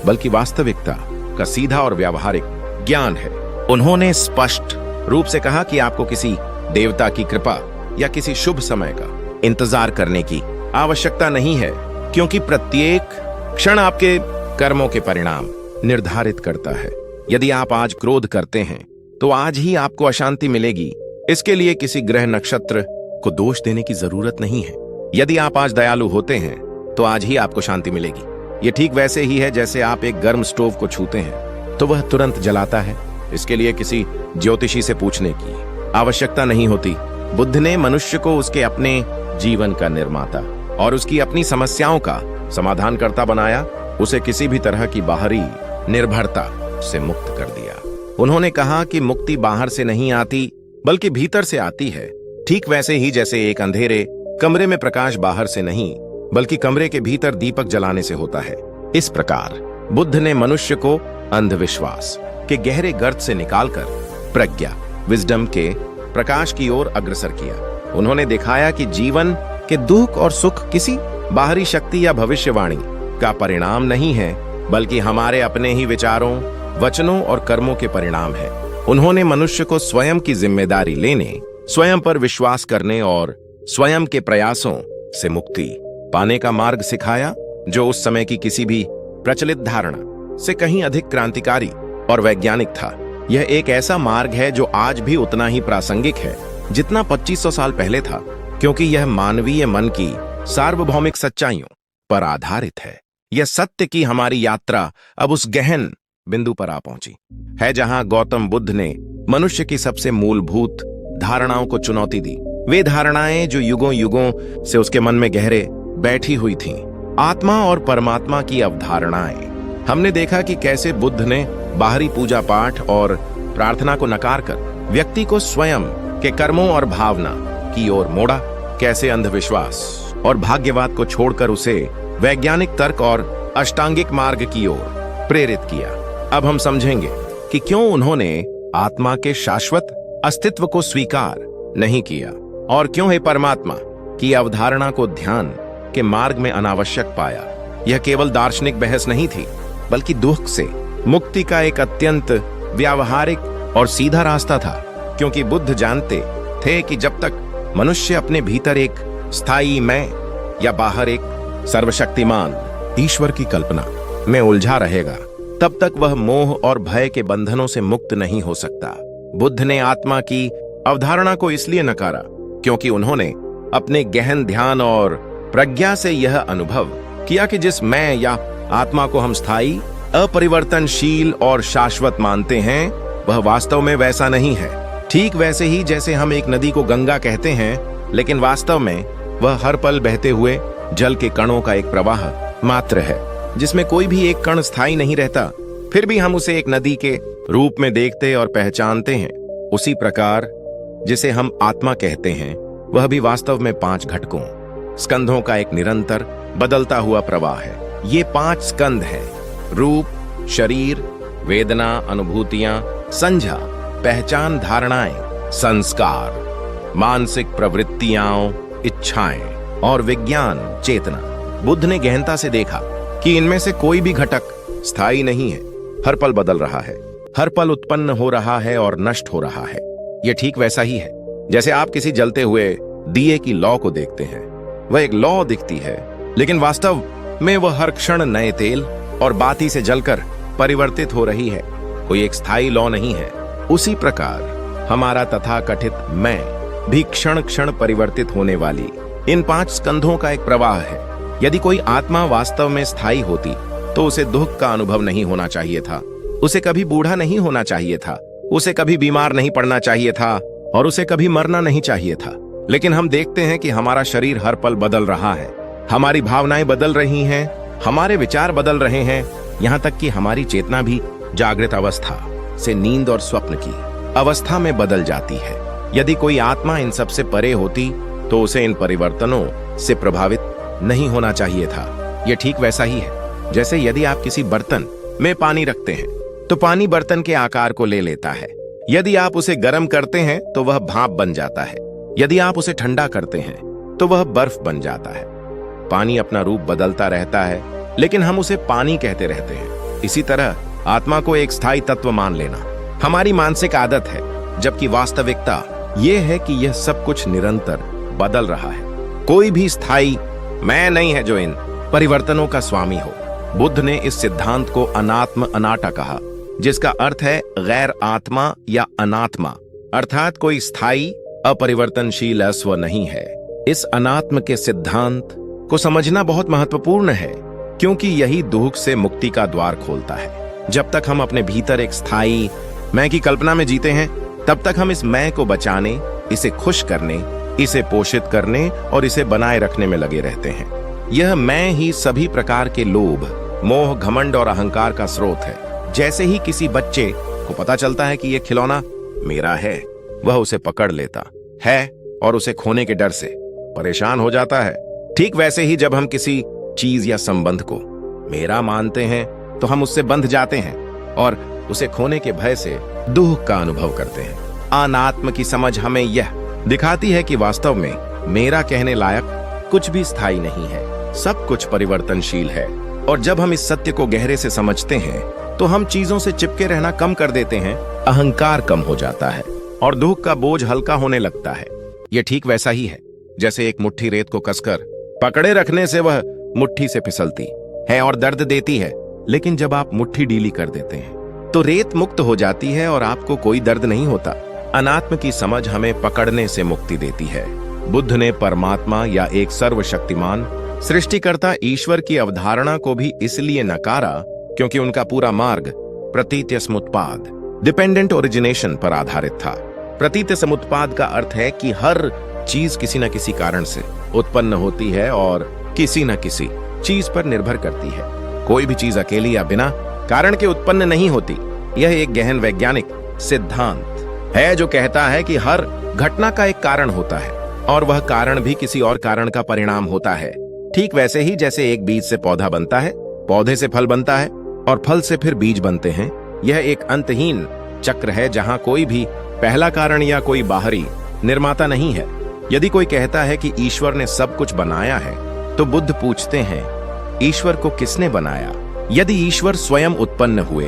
बल्कि वास्तविकता का सीधा और व्यावहारिक ज्ञान है। उन्होंने स्पष्ट रूप से कहा कि आपको किसी देवता की कृपा या किसी शुभ समय का इंतजार करने की आवश्यकता नहीं है, क्योंकि प्रत्येक क्षण आपके कर्मों के परिणाम निर्धारित करता है। यदि आप आज क्रोध करते हैं तो आज ही आपको अशांति मिलेगी। इसके लिए किसी ग्रह नक्षत्र को दोष देने की जरूरत नहीं है। यदि आप आज दयालु होते हैं तो आज ही आपको शांति मिलेगी। यह ठीक वैसे ही है जैसे आप एक गर्म स्टोव को छूते हैं तो वह तुरंत जलाता है। इसके लिए किसी ज्योतिषी से पूछने की आवश्यकता नहीं होती। बुद्ध ने मनुष्य को उसके अपने जीवन का निर्माता और उसकी अपनी समस्याओं का समाधानकर्ता बनाया। उसे किसी भी तरह की बाहरी निर्भरता से मुक्त कर दिया। उन्होंने कहा कि मुक्ति बाहर से नहीं आती, बल्कि भीतर से आती है। ठीक वैसे ही जैसे एक अंधेरे कमरे में प्रकाश बाहर से नहीं, बल्कि कमरे के भीतर दीपक जलाने से होता है। इस प्रकार बुद्ध ने मनुष्य को अंधविश्वास के गहरे गर्त से निकालकर प्रज्ञा, विजडम के प्रकाश की ओर अग्रसर किया। उन्होंने दिखाया कि जीवन के दुख और सुख किसी बाहरी शक्ति या भविष्यवाणी का परिणाम नहीं है, बल्कि हमारे अपने ही विचारों, वचनों और कर्मों के परिणाम है। उन्होंने मनुष्य को स्वयं की जिम्मेदारी लेने, स्वयं पर विश्वास करने और स्वयं के प्रयासों से मुक्ति पाने का मार्ग सिखाया, जो उस समय की किसी भी प्रचलित धारणा से कहीं अधिक क्रांतिकारी और वैज्ञानिक था। यह एक ऐसा मार्ग है जो आज भी उतना ही प्रासंगिक है जितना 2500 साल पहले था, क्योंकि यह मानवीय मन की सार्वभौमिक सच्चाइयों पर आधारित है। यह सत्य की हमारी यात्रा अब उस गहन बिंदु पर आ पहुंची है जहां गौतम बुद्ध ने मनुष्य की सबसे मूलभूत धारणाओं को चुनौती दी। वे धारणाएं जो युगों युगों से उसके मन में गहरे बैठी हुई थीं, आत्मा और परमात्मा की अवधारणाएं। हमने देखा कि कैसे बुद्ध ने बाहरी पूजा पाठ और प्रार्थना को नकार कर व्यक्ति को स्वयं के कर्मों और भावना की ओर मोड़ा, कैसे अंधविश्वास और भाग्यवाद को छोड़कर उसे वैज्ञानिक तर्क और अष्टांगिक मार्ग की ओर प्रेरित किया। अब हम समझेंगे कि क्यों उन्होंने आत्मा के शाश्वत अस्तित्व को स्वीकार नहीं किया और क्यों हे परमात्मा की अवधारणा को ध्यान के मार्ग में अनावश्यक पाया। यह केवल दार्शनिक बहस नहीं थी, बल्कि दुख से मुक्ति का एक अत्यंत व्यावहारिक और सीधा रास्ता था, क्योंकि बुद्ध जानते थे कि जब तक मनुष्य अपने भीतर एक स्थायी मैं या बाहर एक सर्वशक्तिमान ईश्वर की कल्पना में उलझा रहेगा, तब तक वह मोह और भय के बंधनों से मुक्त नहीं हो सकता। बुद्ध ने आत्मा की अवधारणा को इसलिए नकारा क्योंकि उन्होंने अपने गहन ध्यान और प्रज्ञा से यह अनुभव किया कि जिस मैं या आत्मा को हम स्थायी, अपरिवर्तनशील और शाश्वत मानते हैं, वह वास्तव में वैसा नहीं है। ठीक वैसे ही जैसे हम एक नदी को गंगा कहते हैं, लेकिन वास्तव में वह हर पल बहते हुए जल के कणों का एक प्रवाह मात्र है। जिसमें कोई भी एक कण स्थायी नहीं रहता, फिर भी हम उसे एक नदी के रूप में देखते और पहचानते हैं, उसी प्रकार जिसे हम आत्मा कहते हैं वह भी वास्तव में 5 घटकों स्कंधों का एक निरंतर बदलता हुआ प्रवाह है। ये 5 स्कंध हैं: रूप, शरीर, वेदना, अनुभूतियां, संज्ञा, पहचान, धारणाएं, संस्कार, मानसिक प्रवृत्तियां, इच्छाएं और विज्ञान, चेतना। बुद्ध ने गहनता से देखा कि इनमें से कोई भी घटक स्थायी नहीं है, हर पल बदल रहा है, हर पल उत्पन्न हो रहा है और नष्ट हो रहा है। यह ठीक वैसा ही है जैसे आप किसी जलते हुए दिए की लौ को देखते हैं। वह एक लौ दिखती है, लेकिन वास्तव में वह हर क्षण नए तेल और बाती से जलकर परिवर्तित हो रही है, कोई एक स्थायी लौ नहीं है। उसी प्रकार हमारा तथाकथित मैं भी क्षण क्षण परिवर्तित होने वाली इन 5 स्कंधों का एक प्रवाह है। यदि कोई आत्मा वास्तव में स्थायी होती तो उसे दुख का अनुभव नहीं होना चाहिए था, उसे कभी बूढ़ा नहीं होना चाहिए था, उसे कभी बीमार नहीं पड़ना चाहिए था और उसे कभी मरना नहीं चाहिए था। लेकिन हम देखते हैं कि हमारा शरीर हर पल बदल रहा है, हमारी भावनाएं बदल रही हैं, हमारे विचार बदल रहे हैं, यहाँ तक कि हमारी चेतना भी जागृत अवस्था से नींद और स्वप्न की अवस्था में बदल जाती है। यदि कोई आत्मा इन सब से परे होती तो उसे इन परिवर्तनों से प्रभावित नहीं होना चाहिए था। यह ठीक वैसा ही है जैसे यदि आप किसी बर्तन में पानी रखते हैं तो पानी बर्तन के आकार को ले लेता है। यदि आप उसे गर्म करते हैं तो वह भाप बन जाता है, यदि आप उसे ठंडा करते हैं तो वह बर्फ बन जाता है। पानी अपना रूप बदलता रहता है, लेकिन हम उसे पानी कहते रहते हैं। इसी तरह आत्मा को एक स्थायी तत्व मान लेना हमारी मानसिक आदत है, जबकि वास्तविकता यह है कि यह सब कुछ निरंतर बदल रहा है। कोई भी स्थायी मैं नहीं है जो इन परिवर्तनों का स्वामी हो। बुद्ध ने इस सिद्धांत को अनात्म अनाटा कहा, जिसका अर्थ है गैर आत्मा या अनात्मा, अर्थात कोई स्थायी अपरिवर्तनशील अस्व नहीं है। इस अनात्म के सिद्धांत को समझना बहुत महत्वपूर्ण है, क्योंकि यही दुख से मुक्ति का द्वार खोलता है। जब तक हम अपने भीतर एक स्थायी मैं की कल्पना में जीते हैं, तब तक हम इस मैं को बचाने, इसे खुश करने, इसे पोषित करने और इसे बनाए रखने में लगे रहते हैं। यह मैं ही सभी प्रकार के लोभ, मोह, घमंड और अहंकार का स्रोत है। जैसे ही किसी बच्चे को पता चलता है कि यह खिलौना मेरा है, वह उसे पकड़ लेता है और उसे खोने के डर से परेशान हो जाता है। ठीक वैसे ही जब हम किसी चीज या संबंध को मेरा मानते हैं तो हम उससे बंध जाते हैं और उसे खोने के भय से दुख का अनुभव करते हैं। अनात्म की समझ हमें यह दिखाती है कि वास्तव में मेरा कहने लायक कुछ भी स्थायी नहीं है, सब कुछ परिवर्तनशील है। और जब हम इस सत्य को गहरे से समझते हैं तो हम चीजों से चिपके रहना कम कर देते हैं, अहंकार कम हो जाता है और दुख का बोझ हल्का होने लगता है। यह ठीक वैसा ही है जैसे एक मुट्ठी रेत को कसकर पकड़े रखने से वह मुट्ठी से फिसलती है और दर्द देती है, लेकिन जब आप मुट्ठी ढीली कर देते हैं तो रेत मुक्त हो जाती है और आपको कोई दर्द नहीं होता। अनात्म की समझ हमें पकड़ने से मुक्ति देती है। बुद्ध ने परमात्मा या एक सर्वशक्तिमान सृष्टिकर्ता ईश्वर की अवधारणा को भी इसलिए नकारा क्योंकि उनका पूरा मार्ग प्रतीत्य समुत्पाद डिपेंडेंट ओरिजिनेशन पर आधारित था। प्रतीत्य समुत्पाद का अर्थ है कि हर चीज किसी न किसी कारण से उत्पन्न होती है और किसी न किसी चीज पर निर्भर करती है। कोई भी चीज अकेली या बिना कारण के उत्पन्न नहीं होती। यह एक गहन वैज्ञानिक सिद्धांत है जो कहता है कि हर घटना का एक कारण होता है और वह कारण भी किसी और कारण का परिणाम होता है। ठीक वैसे ही जैसे एक बीज से पौधा बनता है, पौधे से फल बनता है और फल से फिर बीज बनते हैं। यह एक अंतहीन चक्र है जहां कोई भी पहला कारण या कोई बाहरी निर्माता नहीं है। यदि कोई कहता है कि ईश्वर ने सब कुछ बनाया है, तो बुद्ध पूछते हैं, ईश्वर को किसने बनाया? यदि ईश्वर स्वयं उत्पन्न हुए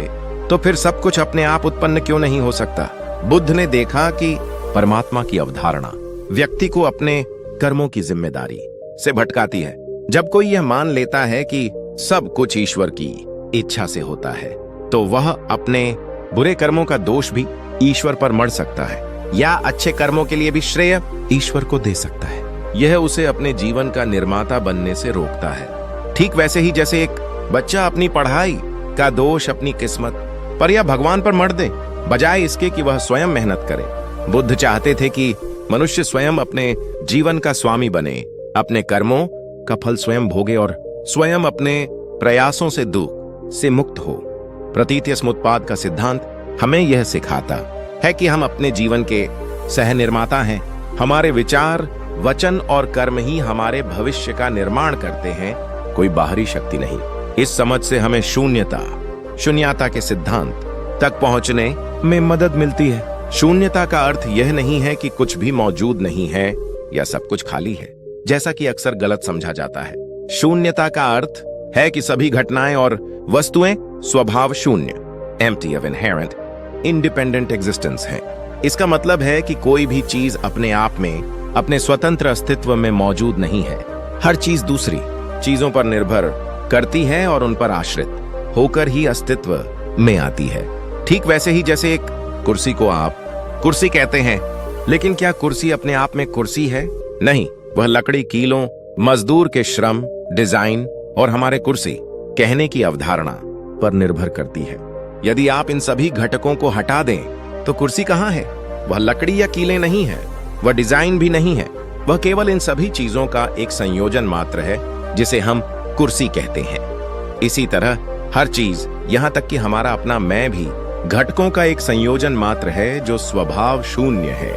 तो फिर सब कुछ अपने आप उत्पन्न क्यों नहीं हो सकता? बुद्ध ने देखा कि परमात्मा की अवधारणा व्यक्ति को अपने कर्मों की जिम्मेदारी से भटकाती है। जब कोई यह मान लेता है कि सब कुछ ईश्वर की इच्छा से होता है, तो वह अपने बुरे कर्मों का दोष भी ईश्वर पर मढ़ सकता है या अच्छे कर्मों के लिए भी श्रेय ईश्वर को दे सकता है। यह उसे अपने जीवन का निर्माता बनने से रोकता है। ठीक वैसे ही जैसे एक बच्चा अपनी पढ़ाई का दोष अपनी किस्मत पर या भगवान पर मढ़ दे, बजाय इसके कि वह स्वयं मेहनत करे। बुद्ध चाहते थे कि मनुष्य स्वयं अपने जीवन का स्वामी बने, अपने कर्मों का फल स्वयं भोगे और स्वयं अपने प्रयासों से दुख से मुक्त हो। प्रतीत समुत्पाद का सिद्धांत हमें यह सिखाता है कि हम अपने जीवन के सह निर्माता हैं। हमारे विचार, वचन और कर्म ही हमारे भविष्य का निर्माण करते हैं, कोई बाहरी शक्ति नहीं। इस समझ से हमें शून्यता के सिद्धांत तक पहुंचने में मदद मिलती है। शून्यता का अर्थ यह नहीं है कि कुछ भी मौजूद नहीं है या सब कुछ खाली है, जैसा कि अक्सर गलत समझा जाता है। शून्यता का अर्थ है कि सभी घटनाएं और वस्तुएं स्वभाव शून्य, empty of inherent independent existence है। इसका मतलब है कि कोई भी चीज अपने आप में अपने स्वतंत्र अस्तित्व में मौजूद नहीं है। हर चीज दूसरी चीजों पर निर्भर करती है और उन पर आश्रित होकर ही अस्तित्व में आती है। ठीक वैसे ही जैसे एक कुर्सी को आप कुर्सी कहते हैं, लेकिन क्या कुर्सी अपने आप में कुर्सी है? नहीं, वह लकड़ी, कीलों, मजदूर के श्रम, डिजाइन और हमारे कुर्सी कहने की अवधारणा पर निर्भर करती है। यदि आप इन सभी घटकों को हटा दें तो कुर्सी कहाँ है? वह लकड़ी या कीलें नहीं है, वह डिजाइन भी नहीं है, वह केवल इन सभी चीजों का एक संयोजन मात्र है जिसे हम कुर्सी कहते हैं। इसी तरह हर चीज, यहां तक कि हमारा अपना मैं भी, घटकों का एक संयोजन मात्र है जो स्वभाव शून्य है।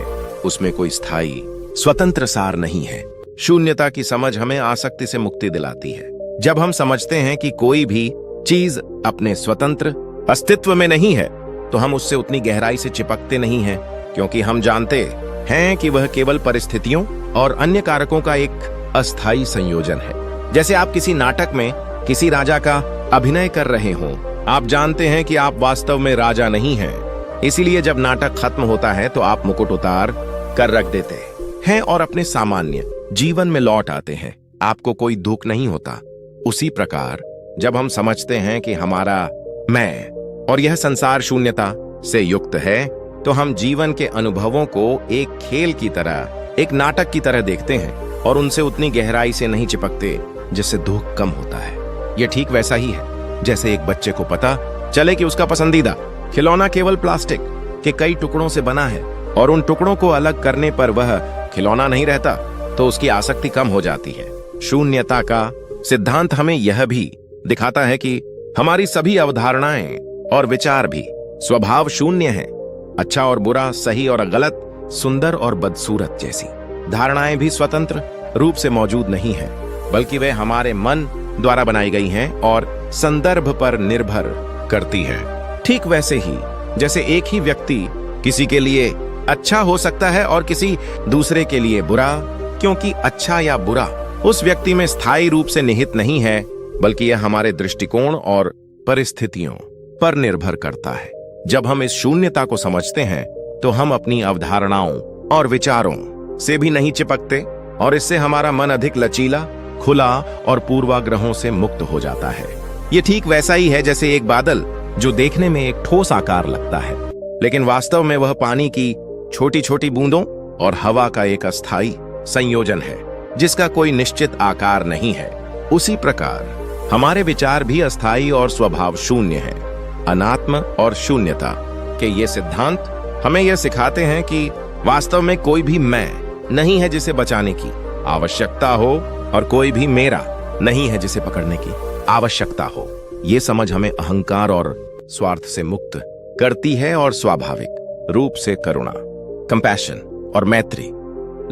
उसमें कोई स्थायी स्वतंत्र सार नहीं है। शून्यता की समझ हमें आसक्ति से मुक्ति दिलाती है। जब हम समझते हैं कि कोई भी चीज अपने स्वतंत्र अस्तित्व में नहीं है तो हम उससे उतनी गहराई से चिपकते नहीं हैं, क्योंकि हम जानते हैं कि वह केवल परिस्थितियों और अन्य कारकों का एक अस्थायी संयोजन है। जैसे आप किसी नाटक में किसी राजा का अभिनय कर रहे हों, आप जानते हैं कि आप वास्तव में राजा नहीं हैं। इसीलिए जब नाटक खत्म होता है तो आप मुकुट उतार कर रख देते हैं और अपने सामान्य जीवन में लौट आते हैं। आपको कोई दुख नहीं होता। उसी प्रकार जब हम समझते हैं कि हमारा मैं और यह संसार शून्यता से युक्त है, तो हम जीवन के अनुभवों को एक खेल की तरह, एक नाटक की तरह देखते हैं और उनसे उतनी गहराई से नहीं चिपकते जिससे दुख कम होता है। यह ठीक वैसा ही है जैसे एक बच्चे को पता चले कि उसका पसंदीदा खिलौना केवल प्लास्टिक के कई टुकड़ों से बना है और उन टुकड़ों को अलग करने पर वह खिलौना नहीं रहता, तो उसकी आसक्ति कम हो जाती है। शून्यता का सिद्धांत हमें यह भी दिखाता है कि हमारी सभी अवधारणाएं और विचार भी स्वभाव शून्य हैं। अच्छा और बुरा, सही और गलत, सुंदर और बदसूरत जैसी धारणाएं भी स्वतंत्र रूप से मौजूद नहीं है, बल्कि वे हमारे मन द्वारा बनाई गई हैं और संदर्भ पर निर्भर करती है। ठीक वैसे ही जैसे एक ही व्यक्ति किसी के लिए अच्छा हो सकता है और किसी दूसरे के लिए बुरा, क्योंकि अच्छा या बुरा उस व्यक्ति में स्थायी रूप से निहित नहीं है, बल्कि यह हमारे दृष्टिकोण और परिस्थितियों पर निर्भर करता है। जब हम इस शून्यता को समझते हैं तो हम अपनी अवधारणाओं और विचारों से भी नहीं चिपकते और इससे हमारा मन अधिक लचीला, खुला और पूर्वाग्रहों से मुक्त हो जाता है। ये ठीक वैसा ही है जैसे एक बादल जो देखने में एक ठोस आकार लगता है, लेकिन वास्तव में वह पानी की छोटी छोटी बूंदों और हवा का एक अस्थायी संयोजन है जिसका कोई निश्चित आकार नहीं है। उसी प्रकार हमारे विचार भी अस्थायी और स्वभाव शून्य है। अनात्म और शून्यता के ये सिद्धांत हमें यह सिखाते हैं कि वास्तव में कोई भी मैं नहीं है जिसे बचाने की आवश्यकता हो और कोई भी मेरा नहीं है जिसे पकड़ने की आवश्यकता हो। ये समझ हमें अहंकार और स्वार्थ से मुक्त करती है और स्वाभाविक रूप से करुणा, कंपैशन और मैत्री,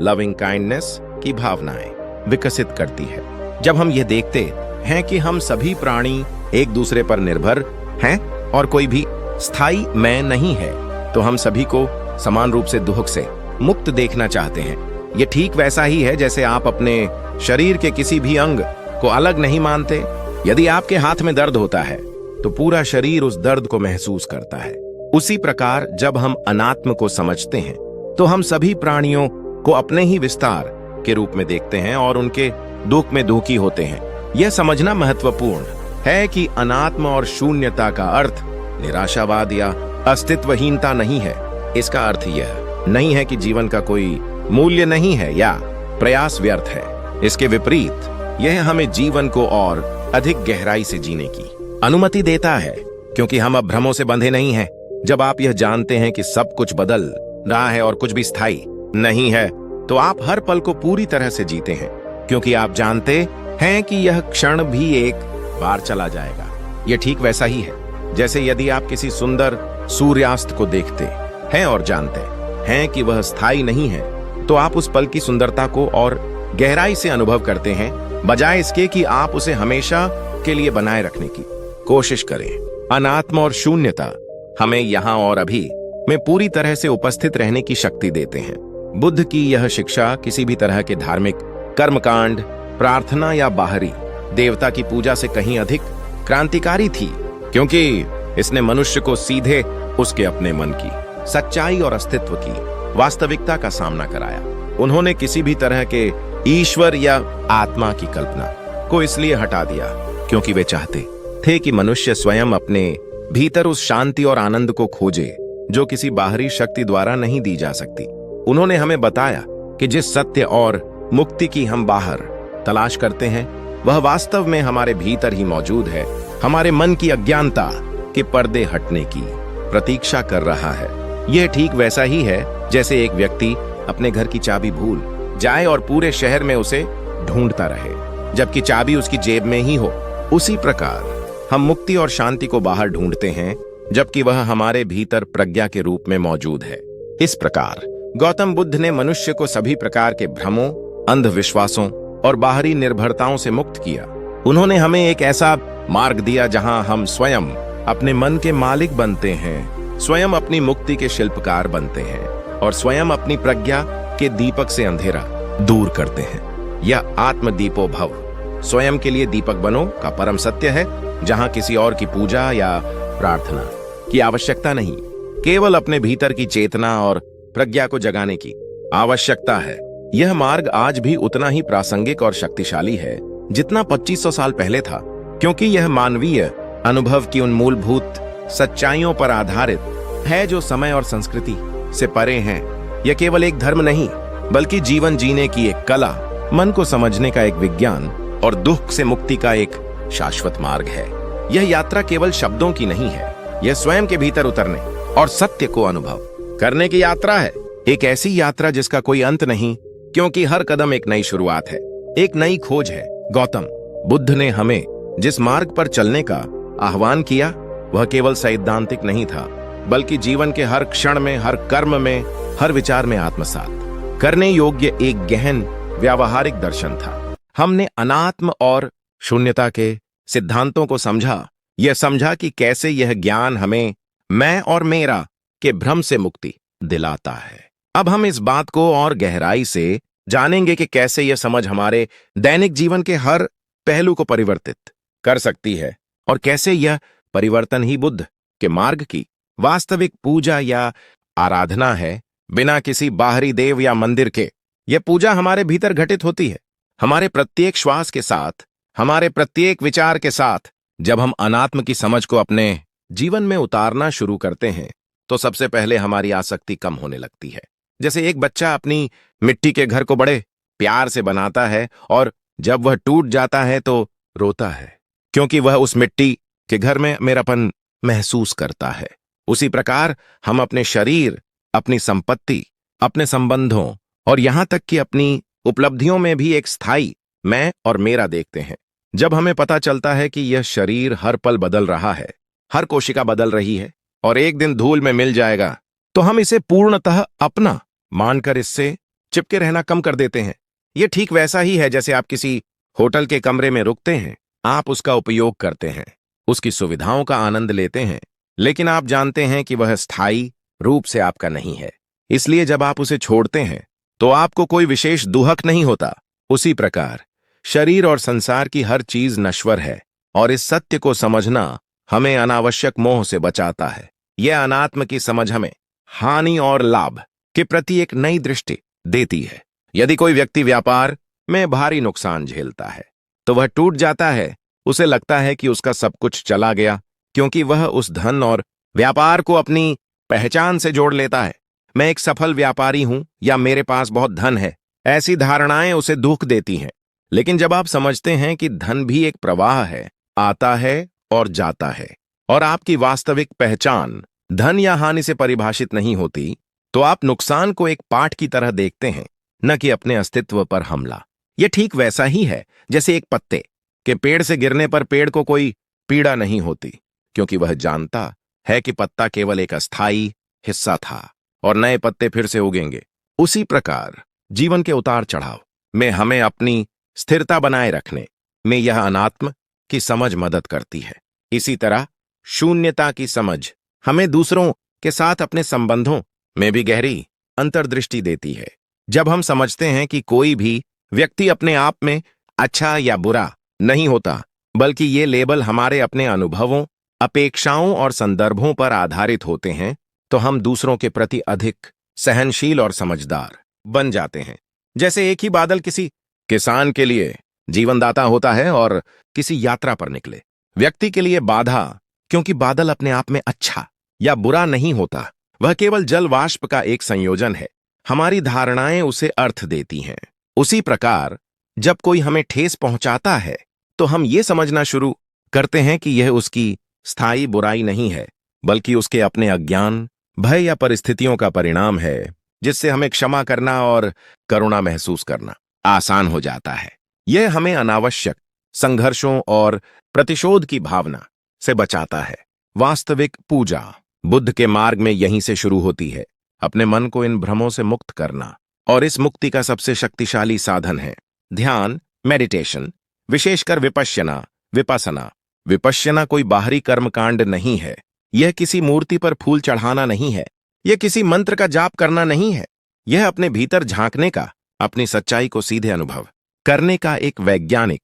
लविंग काइंडनेस की भावनाएं विकसित करती है। जब हम ये देखते हैं कि हम सभी प्राणी एक दूसरे पर निर्भर हैं और कोई भी स्थायी मैं नहीं है, तो हम सभी को समान रूप से दुख से मुक्त देखना चाहते हैं। ये ठीक वैसा ही है जैसे आप अपने शरीर के किसी भी अंग को अलग नहीं मानते। यदि आपके हाथ में दर्द होता है तो पूरा शरीर उस दर्द को महसूस करता है। उसी प्रकार जब हम अनात्म को समझते हैं तो हम सभी प्राणियों को अपने ही विस्तार के रूप में देखते हैं और उनके दुख में दुखी होते हैं। यह समझना महत्वपूर्ण है कि अनात्म और शून्यता का अर्थ निराशावाद या अस्तित्वहीनता नहीं है। इसका अर्थ यह नहीं है कि जीवन का कोई मूल्य नहीं है या प्रयास व्यर्थ है। इसके विपरीत यह हमें जीवन को और अधिक गहराई से जीने की अनुमति देता है, क्योंकि हम अब भ्रमों से बंधे नहीं हैं। जब आप यह जानते हैं कि सब कुछ बदल रहा है और कुछ भी स्थायी नहीं है, तो आप हर पल को पूरी तरह से जीते हैं, क्योंकि आप जानते हैं कि यह क्षण भी एक बार चला जाएगा। यह ठीक वैसा ही है जैसे यदि आप किसी सुंदर सूर्यास्त को देखते हैं और जानते हैं कि वह स्थायी नहीं है, तो आप उस पल की सुंदरता को और गहराई से अनुभव करते हैं, बजाय इसके कि आप उसे हमेशा के लिए बनाए रखने की कोशिश करें। अनात्म और शून्यता हमें यहाँ और अभी में पूरी तरह से उपस्थित रहने की शक्ति देते हैं। बुद्ध की यह शिक्षा किसी भी तरह के धार्मिक कर्मकांड, प्रार्थना या बाहरी देवता की पूजा से कहीं अधिक क्रांतिकारी थी, क्योंकि इसने मनुष्य को सीधे उसके अपने मन की सच्चाई और अस्तित्व की वास्तविकता का सामना कराया। उन्होंने किसी भी तरह के ईश्वर या आत्मा की कल्पना को इसलिए हटा दिया क्योंकि वे चाहते थे कि मनुष्य स्वयं अपने भीतर उस शांति और आनंद को खोजे जो किसी बाहरी शक्ति द्वारा नहीं दी जा सकती। उन्होंने हमें बताया कि जिस सत्य और मुक्ति की हम बाहर तलाश करते हैं, वह वास्तव में हमारे भीतर ही मौजूद है। हमारे मन की अज्ञानता के पर्दे हटने की प्रतीक्षा कर रहा है। यह ठीक वैसा ही है जैसे एक व्यक्ति अपने घर की चाबी भूल जाए और पूरे शहर में उसे ढूंढता रहे, जबकि चाबी उसकी जेब में ही हो। उसी प्रकार हम मुक्ति और शांति को बाहर ढूंढते हैं, जबकि वह हमारे भीतर प्रज्ञा के रूप में मौजूद है। इस प्रकार गौतम बुद्ध ने मनुष्य को सभी प्रकार के भ्रमों, अंधविश्वासों और बाहरी निर्भरताओं से मुक्त किया। उन्होंने हमें एक ऐसा मार्ग दिया जहां हम स्वयं अपने मन के मालिक बनते हैं, स्वयं अपनी मुक्ति के शिल्पकार बनते हैं और स्वयं अपनी प्रज्ञा के दीपक से अंधेरा दूर करते हैं। यह आत्मदीपो भव, स्वयं के लिए दीपक बनो का परम सत्य है, जहां किसी और की पूजा या प्रार्थना की आवश्यकता नहीं, केवल अपने भीतर की चेतना और प्रज्ञा को जगाने की आवश्यकता है। यह मार्ग आज भी उतना ही प्रासंगिक और शक्तिशाली है जितना 2500 साल पहले था, क्योंकि यह मानवीय अनुभव की उन मूलभूत सच्चाइयों पर आधारित है जो समय और संस्कृति से परे हैं। यह केवल एक धर्म नहीं, बल्कि जीवन जीने की एक कला, मन को समझने का एक विज्ञान और दुख से मुक्ति का एक शाश्वत मार्ग है। यह यात्रा केवल शब्दों की नहीं है, यह स्वयं के भीतर उतरने और सत्य को अनुभव करने की यात्रा है। एक ऐसी यात्रा जिसका कोई अंत नहीं, क्योंकि हर कदम एक नई शुरुआत है, एक नई खोज है। गौतम बुद्ध ने हमें जिस मार्ग पर चलने का आह्वान किया, वह केवल सैद्धांतिक नहीं था, बल्कि जीवन के हर क्षण में, हर कर्म में, हर विचार में आत्मसात करने योग्य एक गहन व्यावहारिक दर्शन था। हमने अनात्म और शून्यता के सिद्धांतों को समझा, यह समझा कि कैसे यह ज्ञान हमें मैं और मेरा के भ्रम से मुक्ति दिलाता है। अब हम इस बात को और गहराई से जानेंगे कि कैसे यह समझ हमारे दैनिक जीवन के हर पहलू को परिवर्तित कर सकती है और कैसे यह परिवर्तन ही बुद्ध के मार्ग की वास्तविक पूजा या आराधना है, बिना किसी बाहरी देव या मंदिर के। यह पूजा हमारे भीतर घटित होती है, हमारे प्रत्येक श्वास के साथ, हमारे प्रत्येक विचार के साथ। जब हम अनात्म की समझ को अपने जीवन में उतारना शुरू करते हैं, तो सबसे पहले हमारी आसक्ति कम होने लगती है। जैसे एक बच्चा अपनी मिट्टी के घर को बड़े प्यार से बनाता है और जब वह टूट जाता है तो रोता है, क्योंकि वह उस मिट्टी के घर में मेरापन महसूस करता है। उसी प्रकार हम अपने शरीर, अपनी संपत्ति, अपने संबंधों और यहां तक कि अपनी उपलब्धियों में भी एक स्थायी मैं और मेरा देखते हैं। जब हमें पता चलता है कि यह शरीर हर पल बदल रहा है, हर कोशिका बदल रही है और एक दिन धूल में मिल जाएगा, तो हम इसे पूर्णतः अपना मानकर इससे चिपके रहना कम कर देते हैं। यह ठीक वैसा ही है जैसे आप किसी होटल के कमरे में रुकते हैं, आप उसका उपयोग करते हैं, उसकी सुविधाओं का आनंद लेते हैं, लेकिन आप जानते हैं कि वह स्थायी रूप से आपका नहीं है। इसलिए जब आप उसे छोड़ते हैं तो आपको कोई विशेष दुहक नहीं होता। उसी प्रकार शरीर और संसार की हर चीज नश्वर है और इस सत्य को समझना हमें अनावश्यक मोह से बचाता है। यह अनात्म की समझ हमें हानि और लाभ के प्रति एक नई दृष्टि देती है। यदि कोई व्यक्ति व्यापार में भारी नुकसान झेलता है तो वह टूट जाता है, उसे लगता है कि उसका सब कुछ चला गया, क्योंकि वह उस धन और व्यापार को अपनी पहचान से जोड़ लेता है। मैं एक सफल व्यापारी हूं या मेरे पास बहुत धन है, ऐसी धारणाएं उसे दुख देती हैं। लेकिन जब आप समझते हैं कि धन भी एक प्रवाह है, आता है और जाता है, और आपकी वास्तविक पहचान धन या हानि से परिभाषित नहीं होती, तो आप नुकसान को एक पाठ की तरह देखते हैं, न कि अपने अस्तित्व पर हमला। यह ठीक वैसा ही है जैसे एक पत्ते कि पेड़ से गिरने पर पेड़ को कोई पीड़ा नहीं होती, क्योंकि वह जानता है कि पत्ता केवल एक अस्थाई हिस्सा था और नए पत्ते फिर से उगेंगे। उसी प्रकार जीवन के उतार चढ़ाव में हमें अपनी स्थिरता बनाए रखने में यह अनात्म की समझ मदद करती है। इसी तरह शून्यता की समझ हमें दूसरों के साथ अपने संबंधों में भी गहरी अंतर्दृष्टि देती है। जब हम समझते हैं कि कोई भी व्यक्ति अपने आप में अच्छा या बुरा नहीं होता, बल्कि ये लेबल हमारे अपने अनुभवों, अपेक्षाओं और संदर्भों पर आधारित होते हैं, तो हम दूसरों के प्रति अधिक सहनशील और समझदार बन जाते हैं। जैसे एक ही बादल किसी किसान के लिए जीवनदाता होता है और किसी यात्रा पर निकले व्यक्ति के लिए बाधा, क्योंकि बादल अपने आप में अच्छा या बुरा नहीं होता, वह केवल जल वाष्प का एक संयोजन है। हमारी धारणाएं उसे अर्थ देती हैं। उसी प्रकार जब कोई हमें ठेस पहुंचाता है, तो हम ये समझना शुरू करते हैं कि यह उसकी स्थायी बुराई नहीं है, बल्कि उसके अपने अज्ञान, भय या परिस्थितियों का परिणाम है, जिससे हमें क्षमा करना और करुणा महसूस करना आसान हो जाता है। यह हमें अनावश्यक संघर्षों और प्रतिशोध की भावना से बचाता है। वास्तविक पूजा बुद्ध के मार्ग में यहीं से शुरू होती है। अपने मन को इन भ्रमों से मुक्त करना, और इस मुक्ति का सबसे शक्तिशाली साधन है ध्यान, मेडिटेशन, विशेषकर विपश्यना। विपश्यना कोई बाहरी कर्मकांड नहीं है। यह किसी मूर्ति पर फूल चढ़ाना नहीं है। यह किसी मंत्र का जाप करना नहीं है। यह अपने भीतर झांकने का, अपनी सच्चाई को सीधे अनुभव करने का एक वैज्ञानिक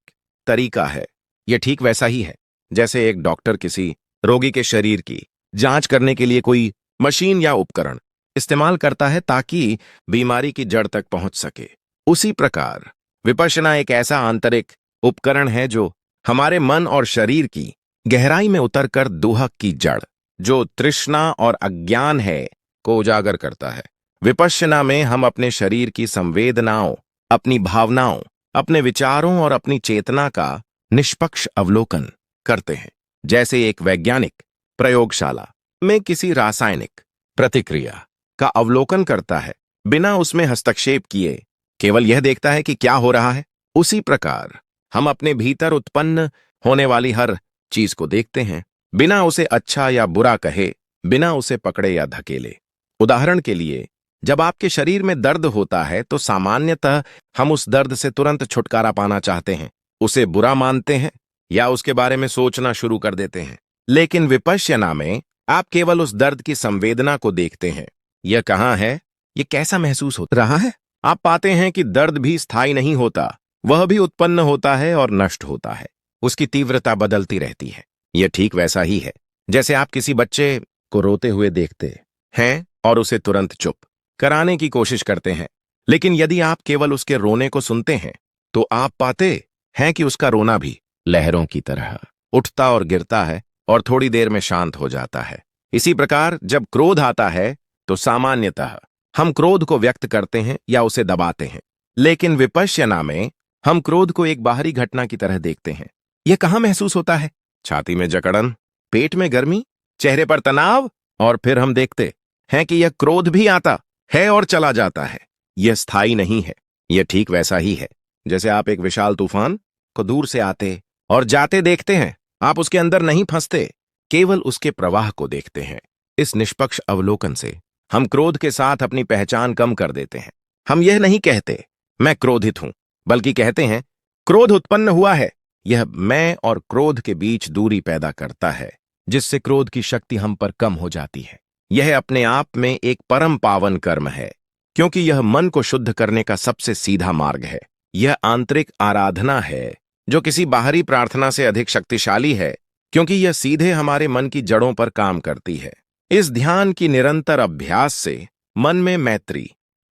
तरीका है। यह ठीक वैसा ही है जैसे एक डॉक्टर किसी रोगी के शरीर की जांच करने के लिए कोई मशीन या उपकरण इस्तेमाल करता है ताकि बीमारी की जड़ तक पहुंच सके। उसी प्रकार विपश्यना एक ऐसा आंतरिक उपकरण है जो हमारे मन और शरीर की गहराई में उतरकर दुहक की जड़, जो तृष्णा और अज्ञान है, को उजागर करता है। विपश्यना में हम अपने शरीर की संवेदनाओं, अपनी भावनाओं, अपने विचारों और अपनी चेतना का निष्पक्ष अवलोकन करते हैं, जैसे एक वैज्ञानिक प्रयोगशाला में किसी रासायनिक प्रतिक्रिया का अवलोकन करता है, बिना उसमें हस्तक्षेप किए, केवल यह देखता है कि क्या हो रहा है। उसी प्रकार हम अपने भीतर उत्पन्न होने वाली हर चीज को देखते हैं, बिना उसे अच्छा या बुरा कहे, बिना उसे पकड़े या धकेले। उदाहरण के लिए, जब आपके शरीर में दर्द होता है तो सामान्यतः हम उस दर्द से तुरंत छुटकारा पाना चाहते हैं, उसे बुरा मानते हैं या उसके बारे में सोचना शुरू कर देते हैं। लेकिन विपश्यना में आप केवल उस दर्द की संवेदना को देखते हैं। यह कहाँ है, यह कैसा महसूस हो रहा है। आप पाते हैं कि दर्द भी स्थायी नहीं होता, वह भी उत्पन्न होता है और नष्ट होता है। उसकी तीव्रता बदलती रहती है। यह ठीक वैसा ही है जैसे आप किसी बच्चे को रोते हुए देखते हैं और उसे तुरंत चुप कराने की कोशिश करते हैं। लेकिन यदि आप केवल उसके रोने को सुनते हैं, तो आप पाते हैं कि उसका रोना भी लहरों की तरह उठता और गिरता है और थोड़ी देर में शांत हो जाता है। इसी प्रकार जब क्रोध आता है, तो सामान्यतः हम क्रोध को व्यक्त करते हैं या उसे दबाते हैं। लेकिन विपश्यना में हम क्रोध को एक बाहरी घटना की तरह देखते हैं। यह कहाँ महसूस होता है? छाती में जकड़न, पेट में गर्मी, चेहरे पर तनाव, और फिर हम देखते हैं कि यह क्रोध भी आता है और चला जाता है। यह स्थायी नहीं है। यह ठीक वैसा ही है जैसे आप एक विशाल तूफान को दूर से आते और जाते देखते हैं। आप उसके अंदर नहीं फंसते, केवल उसके प्रवाह को देखते हैं। इस निष्पक्ष अवलोकन से हम क्रोध के साथ अपनी पहचान कम कर देते हैं। हम यह नहीं कहते मैं क्रोधित हूं, बल्कि कहते हैं क्रोध उत्पन्न हुआ है। यह मैं और क्रोध के बीच दूरी पैदा करता है, जिससे क्रोध की शक्ति हम पर कम हो जाती है। यह अपने आप में एक परम पावन कर्म है, क्योंकि यह मन को शुद्ध करने का सबसे सीधा मार्ग है। यह आंतरिक आराधना है जो किसी बाहरी प्रार्थना से अधिक शक्तिशाली है, क्योंकि यह सीधे हमारे मन की जड़ों पर काम करती है। इस ध्यान की निरंतर अभ्यास से मन में मैत्री,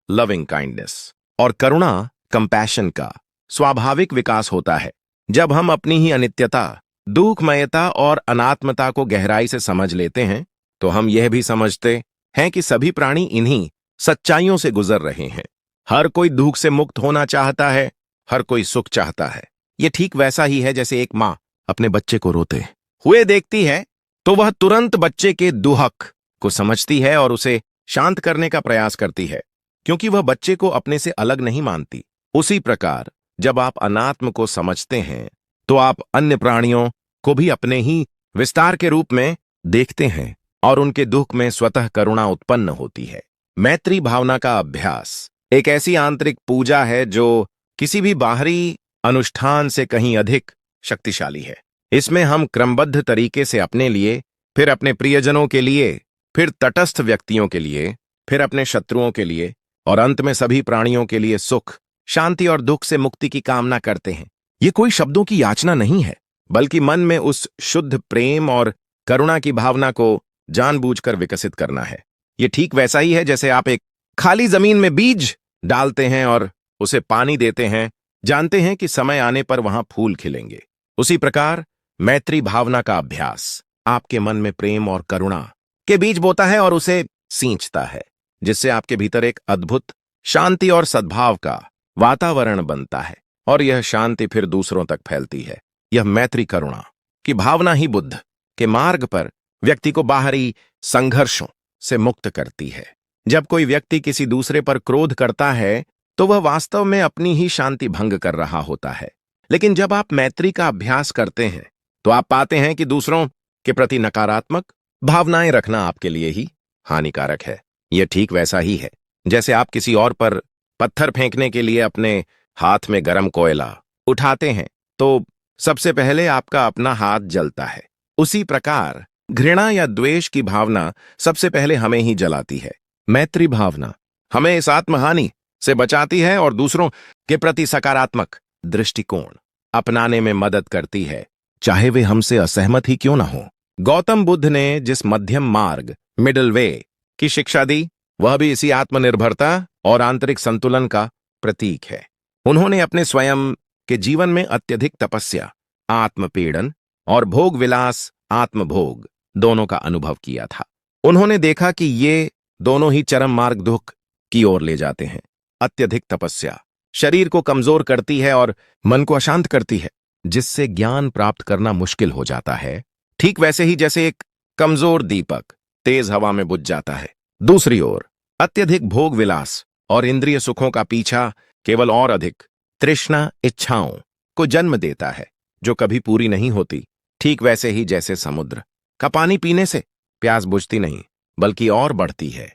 लविंग काइंडनेस और करुणा, कंपैशन का स्वाभाविक विकास होता है। जब हम अपनी ही अनित्यता, दुखमयता और अनात्मता को गहराई से समझ लेते हैं, तो हम यह भी समझते हैं कि सभी प्राणी इन्हीं सच्चाइयों से गुजर रहे हैं। हर कोई दुख से मुक्त होना चाहता है, हर कोई सुख चाहता है। यह ठीक वैसा ही है जैसे एक माँ अपने बच्चे को रोते हुए देखती है, तो वह तुरंत बच्चे के दुहक को समझती है और उसे शांत करने का प्रयास करती है, क्योंकि वह बच्चे को अपने से अलग नहीं मानती। उसी प्रकार जब आप अनात्म को समझते हैं, तो आप अन्य प्राणियों को भी अपने ही विस्तार के रूप में देखते हैं और उनके दुख में स्वतः करुणा उत्पन्न होती है। मैत्री भावना का अभ्यास एक ऐसी आंतरिक पूजा है जो किसी भी बाहरी अनुष्ठान से कहीं अधिक शक्तिशाली है। इसमें हम क्रमबद्ध तरीके से अपने लिए, फिर अपने प्रियजनों के लिए, फिर तटस्थ व्यक्तियों के लिए, फिर अपने शत्रुओं के लिए और अंत में सभी प्राणियों के लिए सुख, शांति और दुख से मुक्ति की कामना करते हैं। ये कोई शब्दों की याचना नहीं है, बल्कि मन में उस शुद्ध प्रेम और करुणा की भावना को जानबूझकर विकसित करना है। ये ठीक वैसा ही है जैसे आप एक खाली जमीन में बीज डालते हैं और उसे पानी देते हैं, जानते हैं कि समय आने पर वहां फूल खिलेंगे। उसी प्रकार मैत्री भावना का अभ्यास आपके मन में प्रेम और करुणा के बीज बोता है और उसे सींचता है, जिससे आपके भीतर एक अद्भुत शांति और सद्भाव का वातावरण बनता है और यह शांति फिर दूसरों तक फैलती है। यह मैत्री करुणा की भावना ही बुद्ध के मार्ग पर व्यक्ति को बाहरी संघर्षों से मुक्त करती है। जब कोई व्यक्ति किसी दूसरे पर क्रोध करता है तो वह वास्तव में अपनी ही शांति भंग कर रहा होता है। लेकिन जब आप मैत्री का अभ्यास करते हैं तो आप पाते हैं कि दूसरों के प्रति नकारात्मक भावनाएं रखना आपके लिए ही हानिकारक है। यह ठीक वैसा ही है जैसे आप किसी और पर पत्थर फेंकने के लिए अपने हाथ में गर्म कोयला उठाते हैं तो सबसे पहले आपका अपना हाथ जलता है। उसी प्रकार घृणा या द्वेष की भावना सबसे पहले हमें ही जलाती है। मैत्री भावना हमें इस आत्महानि से बचाती है और दूसरों के प्रति सकारात्मक दृष्टिकोण अपनाने में मदद करती है, चाहे वे हमसे असहमत ही क्यों ना हो। गौतम बुद्ध ने जिस मध्यम मार्ग मिडिल वे की शिक्षा दी, वह भी इसी आत्मनिर्भरता और आंतरिक संतुलन का प्रतीक है। उन्होंने अपने स्वयं के जीवन में अत्यधिक तपस्या, आत्मपीड़न और भोग विलास, आत्मभोग दोनों का अनुभव किया था। उन्होंने देखा कि ये दोनों ही चरम मार्ग दुख की ओर ले जाते हैं। अत्यधिक तपस्या शरीर को कमजोर करती है और मन को अशांत करती है, जिससे ज्ञान प्राप्त करना मुश्किल हो जाता है। ठीक वैसे ही जैसे एक कमजोर दीपक तेज हवा में बुझ जाता है। दूसरी ओर अत्यधिक भोग विलास और इंद्रिय सुखों का पीछा केवल और अधिक तृष्णा इच्छाओं को जन्म देता है, जो कभी पूरी नहीं होती। ठीक वैसे ही जैसे समुद्र का पानी पीने से प्यास बुझती नहीं बल्कि और बढ़ती है।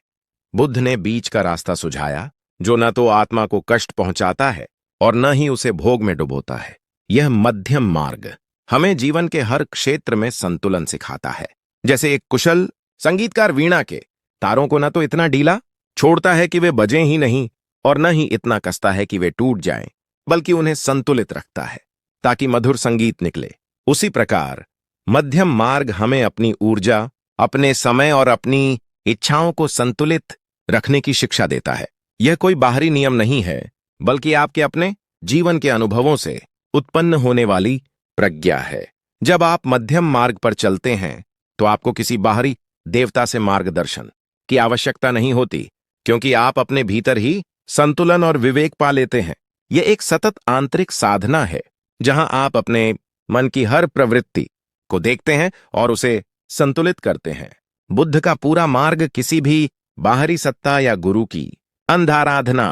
बुद्ध ने बीच का रास्ता सुझाया, जो न तो आत्मा को कष्ट पहुंचाता है और न ही उसे भोग में डुबोता है। यह मध्यम मार्ग हमें जीवन के हर क्षेत्र में संतुलन सिखाता है। जैसे एक कुशल संगीतकार वीणा के तारों को न तो इतना ढीला छोड़ता है कि वे बजें ही नहीं और न ही इतना कसता है कि वे टूट जाएं, बल्कि उन्हें संतुलित रखता है ताकि मधुर संगीत निकले। उसी प्रकार मध्यम मार्ग हमें अपनी ऊर्जा, अपने समय और अपनी इच्छाओं को संतुलित रखने की शिक्षा देता है। यह कोई बाहरी नियम नहीं है, बल्कि आपके अपने जीवन के अनुभवों से उत्पन्न होने वाली प्रज्ञा है। जब आप मध्यम मार्ग पर चलते हैं तो आपको किसी बाहरी देवता से मार्गदर्शन की आवश्यकता नहीं होती, क्योंकि आप अपने भीतर ही संतुलन और विवेक पा लेते हैं। यह एक सतत आंतरिक साधना है, जहां आप अपने मन की हर प्रवृत्ति को देखते हैं और उसे संतुलित करते हैं। बुद्ध का पूरा मार्ग किसी भी बाहरी सत्ता या गुरु की अंधाराधना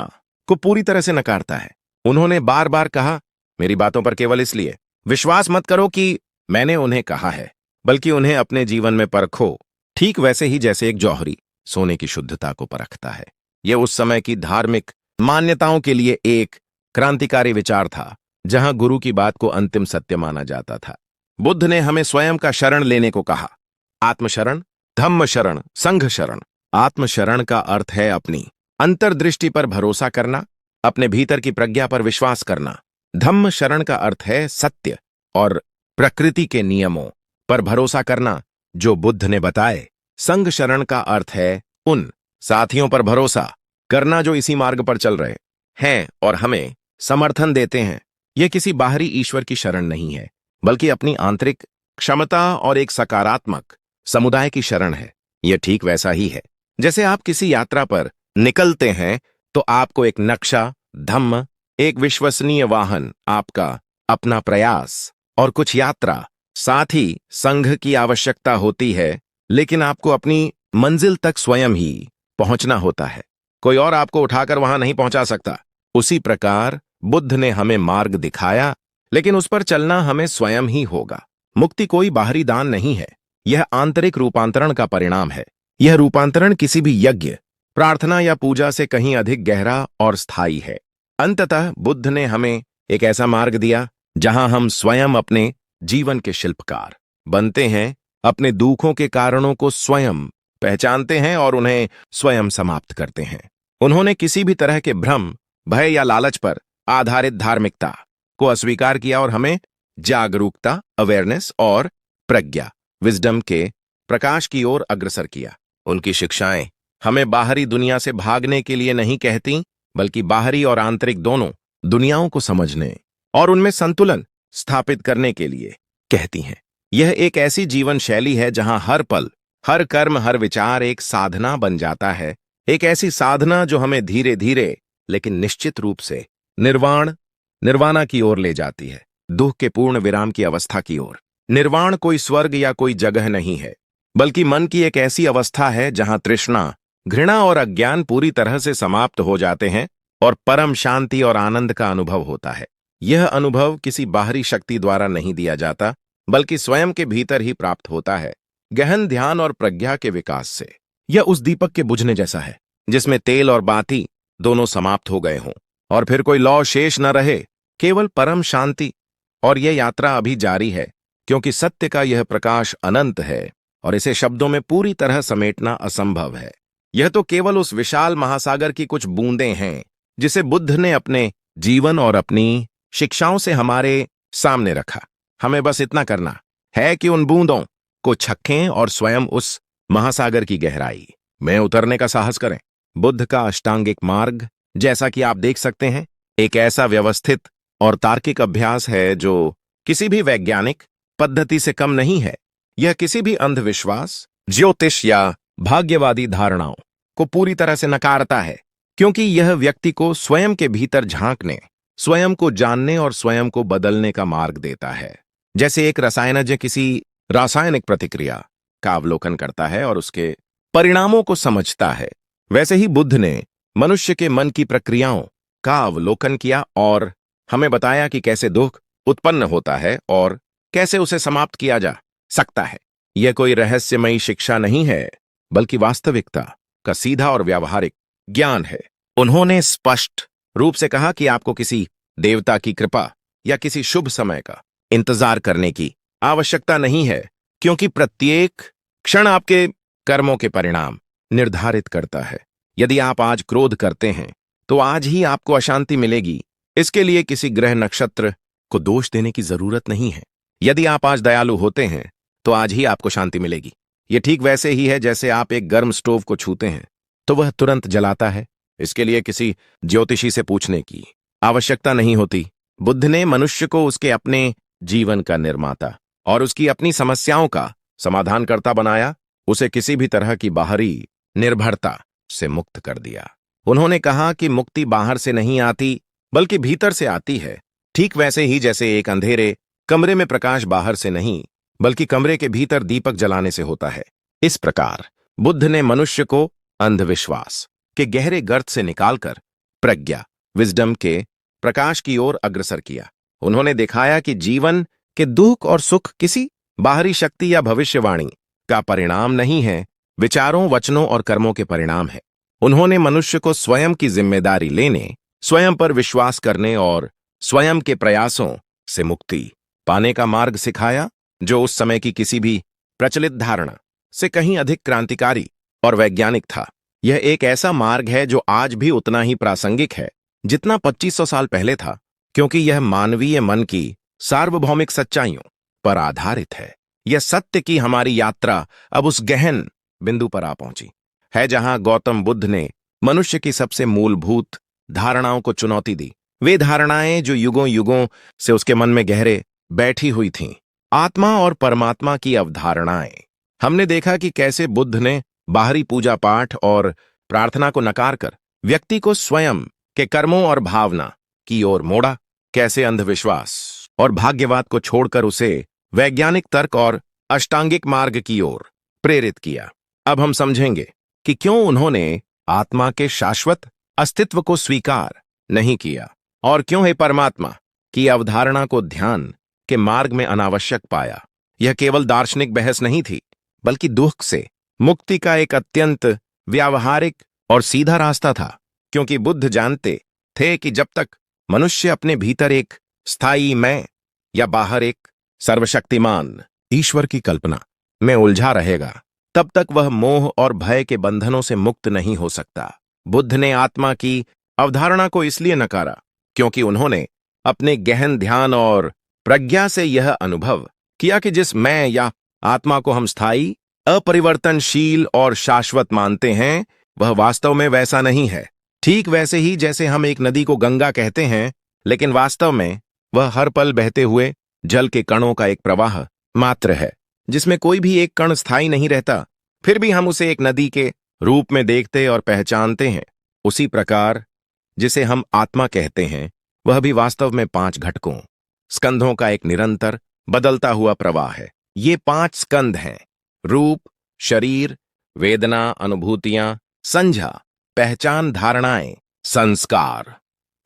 को पूरी तरह से नकारता है। उन्होंने बार बार कहा, मेरी बातों पर केवल इसलिए विश्वास मत करो कि मैंने उन्हें कहा है, बल्कि उन्हें अपने जीवन में परखो। ठीक वैसे ही जैसे एक जौहरी सोने की शुद्धता को परखता है। यह उस समय की धार्मिक मान्यताओं के लिए एक क्रांतिकारी विचार था, जहां गुरु की बात को अंतिम सत्य माना जाता था। बुद्ध ने हमें स्वयं का शरण लेने को कहा। आत्मशरण, धम्म शरण, संघ शरण। आत्मशरण का अर्थ है अपनी अंतर्दृष्टि पर भरोसा करना, अपने भीतर की प्रज्ञा पर विश्वास करना। धम्म शरण का अर्थ है सत्य और प्रकृति के नियमों पर भरोसा करना जो बुद्ध ने बताए। संघ शरण का अर्थ है उन साथियों पर भरोसा करना जो इसी मार्ग पर चल रहे हैं और हमें समर्थन देते हैं। यह किसी बाहरी ईश्वर की शरण नहीं है, बल्कि अपनी आंतरिक क्षमता और एक सकारात्मक समुदाय की शरण है। यह ठीक वैसा ही है जैसे आप किसी यात्रा पर निकलते हैं तो आपको एक नक्शा, धम्म, एक विश्वसनीय वाहन, आपका अपना प्रयास और कुछ यात्रा, साथ ही संघ की आवश्यकता होती है, लेकिन आपको अपनी मंजिल तक स्वयं ही पहुंचना होता है। कोई और आपको उठाकर वहां नहीं पहुंचा सकता। उसी प्रकार बुद्ध ने हमें मार्ग दिखाया, लेकिन उस पर चलना हमें स्वयं ही होगा। मुक्ति कोई बाहरी दान नहीं है, यह आंतरिक रूपांतरण का परिणाम है। यह रूपांतरण किसी भी यज्ञ, प्रार्थना या पूजा से कहीं अधिक गहरा और स्थायी है। अंततः बुद्ध ने हमें एक ऐसा मार्ग दिया जहां हम स्वयं अपने जीवन के शिल्पकार बनते हैं, अपने दुखों के कारणों को स्वयं पहचानते हैं और उन्हें स्वयं समाप्त करते हैं। उन्होंने किसी भी तरह के भ्रम, भय या लालच पर आधारित धार्मिकता को अस्वीकार किया और हमें जागरूकता, अवेयरनेस और प्रज्ञा, विजडम के प्रकाश की ओर अग्रसर किया। उनकी शिक्षाएं हमें बाहरी दुनिया से भागने के लिए नहीं कहती, बल्कि बाहरी और आंतरिक दोनों दुनियाओं को समझने और उनमें संतुलन स्थापित करने के लिए कहती हैं। यह एक ऐसी जीवन शैली है जहां हर पल, हर कर्म, हर विचार एक साधना बन जाता है। एक ऐसी साधना जो हमें धीरे धीरे लेकिन निश्चित रूप से निर्वाणा की ओर ले जाती है, दुख के पूर्ण विराम की अवस्था की ओर। निर्वाण कोई स्वर्ग या कोई जगह नहीं है, बल्कि मन की एक ऐसी अवस्था है जहां तृष्णा, घृणा और अज्ञान पूरी तरह से समाप्त हो जाते हैं और परम शांति और आनंद का अनुभव होता है। यह अनुभव किसी बाहरी शक्ति द्वारा नहीं दिया जाता, बल्कि स्वयं के भीतर ही प्राप्त होता है, गहन ध्यान और प्रज्ञा के विकास से। यह उस दीपक के बुझने जैसा है जिसमें तेल और बाती दोनों समाप्त हो गए हों और फिर कोई लौ शेष न रहे, केवल परम शांति। और यह यात्रा अभी जारी है, क्योंकि सत्य का यह प्रकाश अनंत है और इसे शब्दों में पूरी तरह समेटना असंभव है। यह तो केवल उस विशाल महासागर की कुछ बूंदें हैं जिसे बुद्ध ने अपने जीवन और अपनी शिक्षाओं से हमारे सामने रखा। हमें बस इतना करना है कि उन बूंदों को छकें और स्वयं उस महासागर की गहराई में उतरने का साहस करें। बुद्ध का अष्टांगिक मार्ग, जैसा कि आप देख सकते हैं, एक ऐसा व्यवस्थित और तार्किक अभ्यास है जो किसी भी वैज्ञानिक पद्धति से कम नहीं है। यह किसी भी अंधविश्वास, ज्योतिष या भाग्यवादी धारणाओं को पूरी तरह से नकारता है, क्योंकि यह व्यक्ति को स्वयं के भीतर झांकने, स्वयं को जानने और स्वयं को बदलने का मार्ग देता है। जैसे एक रसायनज्ञ किसी रासायनिक प्रतिक्रिया का अवलोकन करता है और उसके परिणामों को समझता है, वैसे ही बुद्ध ने मनुष्य के मन की प्रक्रियाओं का अवलोकन किया और हमें बताया कि कैसे दुख उत्पन्न होता है और कैसे उसे समाप्त किया जा सकता है। यह कोई रहस्यमयी शिक्षा नहीं है, बल्कि वास्तविकता का सीधा और व्यावहारिक ज्ञान है। उन्होंने स्पष्ट रूप से कहा कि आपको किसी देवता की कृपा या किसी शुभ समय का इंतजार करने की आवश्यकता नहीं है, क्योंकि प्रत्येक क्षण आपके कर्मों के परिणाम निर्धारित करता है। यदि आप आज क्रोध करते हैं तो आज ही आपको अशांति मिलेगी। इसके लिए किसी ग्रह नक्षत्र को दोष देने की जरूरत नहीं है। यदि आप आज दयालु होते हैं तो आज ही आपको शांति मिलेगी। यह ठीक वैसे ही है जैसे आप एक गर्म स्टोव को छूते हैं तो वह तुरंत जलाता है। इसके लिए किसी ज्योतिषी से पूछने की आवश्यकता नहीं होती। बुद्ध ने मनुष्य को उसके अपने जीवन का निर्माता और उसकी अपनी समस्याओं का समाधानकर्ता बनाया। उसे किसी भी तरह की बाहरी निर्भरता से मुक्त कर दिया। उन्होंने कहा कि मुक्ति बाहर से नहीं आती, बल्कि भीतर से आती है। ठीक वैसे ही जैसे एक अंधेरे कमरे में प्रकाश बाहर से नहीं, बल्कि कमरे के भीतर दीपक जलाने से होता है। इस प्रकार बुद्ध ने मनुष्य को अंधविश्वास के गहरे गर्त से निकालकर प्रज्ञा, विजडम के प्रकाश की ओर अग्रसर किया। उन्होंने दिखाया कि जीवन के दुख और सुख किसी बाहरी शक्ति या भविष्यवाणी का परिणाम नहीं है, विचारों, वचनों और कर्मों के परिणाम है। उन्होंने मनुष्य को स्वयं की जिम्मेदारी लेने, स्वयं पर विश्वास करने और स्वयं के प्रयासों से मुक्ति पाने का मार्ग सिखाया, जो उस समय की किसी भी प्रचलित धारणा से कहीं अधिक क्रांतिकारी और वैज्ञानिक था। यह एक ऐसा मार्ग है जो आज भी उतना ही प्रासंगिक है जितना 2500 साल पहले था, क्योंकि यह मानवीय मन की सार्वभौमिक सच्चाइयों पर आधारित है। यह सत्य की हमारी यात्रा अब उस गहन बिंदु पर आ पहुंची है जहां गौतम बुद्ध ने मनुष्य की सबसे मूलभूत धारणाओं को चुनौती दी। वे धारणाएं जो युगों युगों से उसके मन में गहरे बैठी हुई थीं, आत्मा और परमात्मा की अवधारणाएं। हमने देखा कि कैसे बुद्ध ने बाहरी पूजा पाठ और प्रार्थना को नकार कर व्यक्ति को स्वयं के कर्मों और भावना की ओर मोड़ा, कैसे अंधविश्वास और भाग्यवाद को छोड़कर उसे वैज्ञानिक तर्क और अष्टांगिक मार्ग की ओर प्रेरित किया। अब हम समझेंगे कि क्यों उन्होंने आत्मा के शाश्वत अस्तित्व को स्वीकार नहीं किया और क्यों हे परमात्मा की अवधारणा को ध्यान के मार्ग में अनावश्यक पाया। यह केवल दार्शनिक बहस नहीं थी, बल्कि दुख से मुक्ति का एक अत्यंत व्यावहारिक और सीधा रास्ता था, क्योंकि बुद्ध जानते थे कि जब तक मनुष्य अपने भीतर एक स्थायी मैं या बाहर एक सर्वशक्तिमान ईश्वर की कल्पना में उलझा रहेगा, तब तक वह मोह और भय के बंधनों से मुक्त नहीं हो सकता। बुद्ध ने आत्मा की अवधारणा को इसलिए नकारा क्योंकि उन्होंने अपने गहन ध्यान और प्रज्ञा से यह अनुभव किया कि जिस मैं या आत्मा को हम स्थायी, अपरिवर्तनशील और शाश्वत मानते हैं, वह वास्तव में वैसा नहीं है। ठीक वैसे ही जैसे हम एक नदी को गंगा कहते हैं, लेकिन वास्तव में वह हर पल बहते हुए जल के कणों का एक प्रवाह मात्र है, जिसमें कोई भी एक कण स्थायी नहीं रहता। फिर भी हम उसे एक नदी के रूप में देखते और पहचानते हैं। उसी प्रकार जिसे हम आत्मा कहते हैं, वह भी वास्तव में 5 घटकों, स्कंधों का एक निरंतर बदलता हुआ प्रवाह है। ये 5 स्कंध हैं: रूप, शरीर, वेदना, अनुभूतियां, संज्ञा, पहचान, धारणाएं, संस्कार,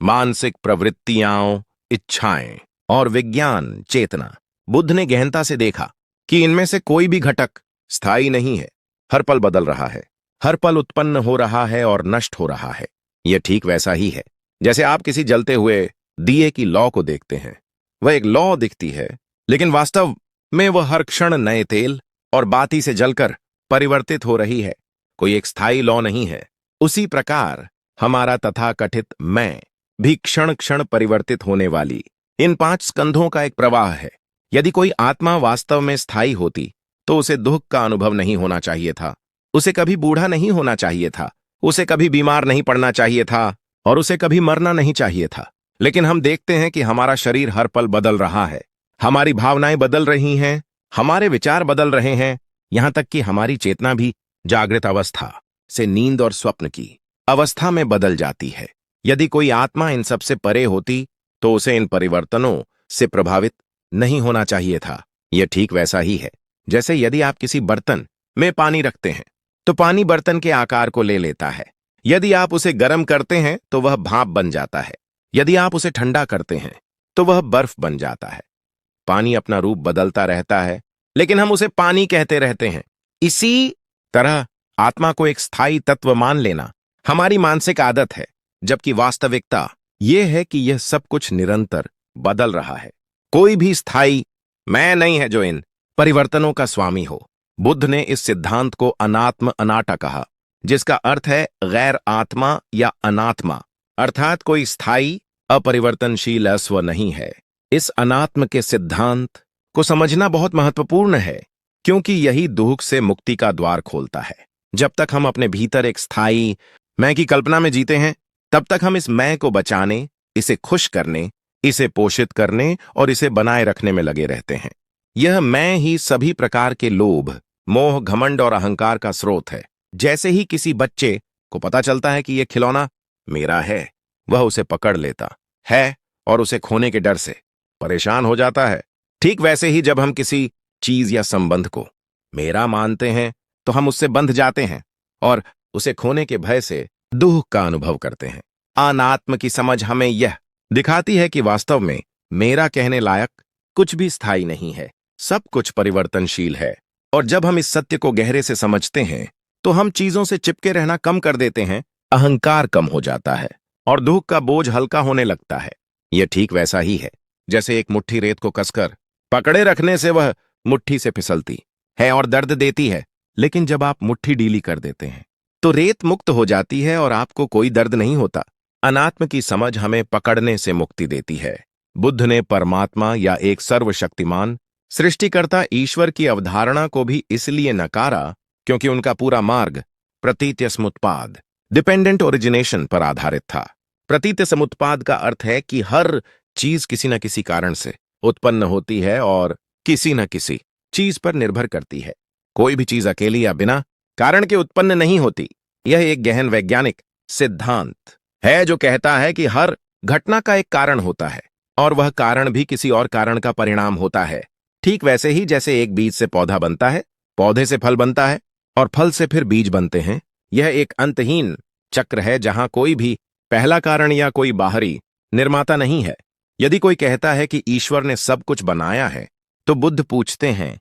मानसिक प्रवृत्तियां, इच्छाएं और विज्ञान, चेतना। बुद्ध ने गहनता से देखा कि इनमें से कोई भी घटक स्थायी नहीं है, हर पल बदल रहा है, हर पल उत्पन्न हो रहा है और नष्ट हो रहा है। यह ठीक वैसा ही है जैसे आप किसी जलते हुए दिए की लौ को देखते हैं। वह एक लौ दिखती है, लेकिन वास्तव में वह हर क्षण नए तेल और बाती से जलकर परिवर्तित हो रही है। कोई एक स्थायी लौ नहीं है। उसी प्रकार हमारा तथाकथित मैं भी क्षण क्षण परिवर्तित होने वाली इन 5 स्कंधों का एक प्रवाह है। यदि कोई आत्मा वास्तव में स्थायी होती तो उसे दुख का अनुभव नहीं होना चाहिए था, उसे कभी बूढ़ा नहीं होना चाहिए था, उसे कभी बीमार नहीं पड़ना चाहिए था और उसे कभी मरना नहीं चाहिए था। लेकिन हम देखते हैं कि हमारा शरीर हर पल बदल रहा है, हमारी भावनाएं बदल रही हैं, हमारे विचार बदल रहे हैं, यहां तक कि हमारी चेतना भी जागृत अवस्था से नींद और स्वप्न की अवस्था में बदल जाती है। यदि कोई आत्मा इन सबसे परे होती तो उसे इन परिवर्तनों से प्रभावित नहीं होना चाहिए था। यह ठीक वैसा ही है जैसे यदि आप किसी बर्तन में पानी रखते हैं तो पानी बर्तन के आकार को ले लेता है। यदि आप उसे गर्म करते हैं तो वह भाप बन जाता है, यदि आप उसे ठंडा करते हैं तो वह बर्फ बन जाता है। पानी अपना रूप बदलता रहता है, लेकिन हम उसे पानी कहते रहते हैं। इसी तरह आत्मा को एक स्थायी तत्व मान लेना हमारी मानसिक आदत है, जबकि वास्तविकता यह है कि यह सब कुछ निरंतर बदल रहा है। कोई भी स्थायी मैं नहीं है जो इन परिवर्तनों का स्वामी हो। बुद्ध ने इस सिद्धांत को अनात्म अनाटा कहा, जिसका अर्थ है गैर आत्मा या अनात्मा, अर्थात कोई स्थायी अपरिवर्तनशील अस्व नहीं है। इस अनात्म के सिद्धांत को समझना बहुत महत्वपूर्ण है, क्योंकि यही दुख से मुक्ति का द्वार खोलता है। जब तक हम अपने भीतर एक स्थायी मैं की कल्पना में जीते हैं, तब तक हम इस मैं को बचाने, इसे खुश करने, इसे पोषित करने और इसे बनाए रखने में लगे रहते हैं। यह मैं ही सभी प्रकार के लोभ, मोह, घमंड और अहंकार का स्रोत है। जैसे ही किसी बच्चे को पता चलता है कि यह खिलौना मेरा है, वह उसे पकड़ लेता है और उसे खोने के डर से परेशान हो जाता है। ठीक वैसे ही जब हम किसी चीज या संबंध को मेरा मानते हैं तो हम उससे बंध जाते हैं और उसे खोने के भय से दुख का अनुभव करते हैं। अनात्म की समझ हमें यह दिखाती है कि वास्तव में मेरा कहने लायक कुछ भी स्थायी नहीं है, सब कुछ परिवर्तनशील है। और जब हम इस सत्य को गहरे से समझते हैं तो हम चीजों से चिपके रहना कम कर देते हैं, अहंकार कम हो जाता है और दुख का बोझ हल्का होने लगता है। यह ठीक वैसा ही है जैसे एक मुट्ठी रेत को कसकर पकड़े रखने से वह मुट्ठी से फिसलती है और दर्द देती है, लेकिन जब आप मुट्ठी ढीली कर देते हैं तो रेत मुक्त हो जाती है और आपको कोई दर्द नहीं होता। अनात्म की समझ हमें पकड़ने से मुक्ति देती है। बुद्ध ने परमात्मा या एक सर्वशक्तिमान सृष्टिकर्ता ईश्वर की अवधारणा को भी इसलिए नकारा क्योंकि उनका पूरा मार्ग प्रतीत्य समुत्पाद, डिपेंडेंट ओरिजिनेशन पर आधारित था। प्रतीत्य समुत्पाद का अर्थ है कि हर चीज किसी न किसी कारण से उत्पन्न होती है और किसी न किसी चीज पर निर्भर करती है। कोई भी चीज अकेली या बिना कारण के उत्पन्न नहीं होती। यह एक गहन वैज्ञानिक सिद्धांत है जो कहता है कि हर घटना का एक कारण होता है और वह कारण भी किसी और कारण का परिणाम होता है। ठीक वैसे ही जैसे एक बीज से पौधा बनता है, पौधे से फल बनता है और फल से फिर बीज बनते हैं। यह एक अंतहीन चक्र है जहां कोई भी पहला कारण या कोई बाहरी निर्माता नहीं है। यदि कोई कहता है कि ईश्वर ने सब कुछ बनाया है, तो बुद्ध पूछते हैं,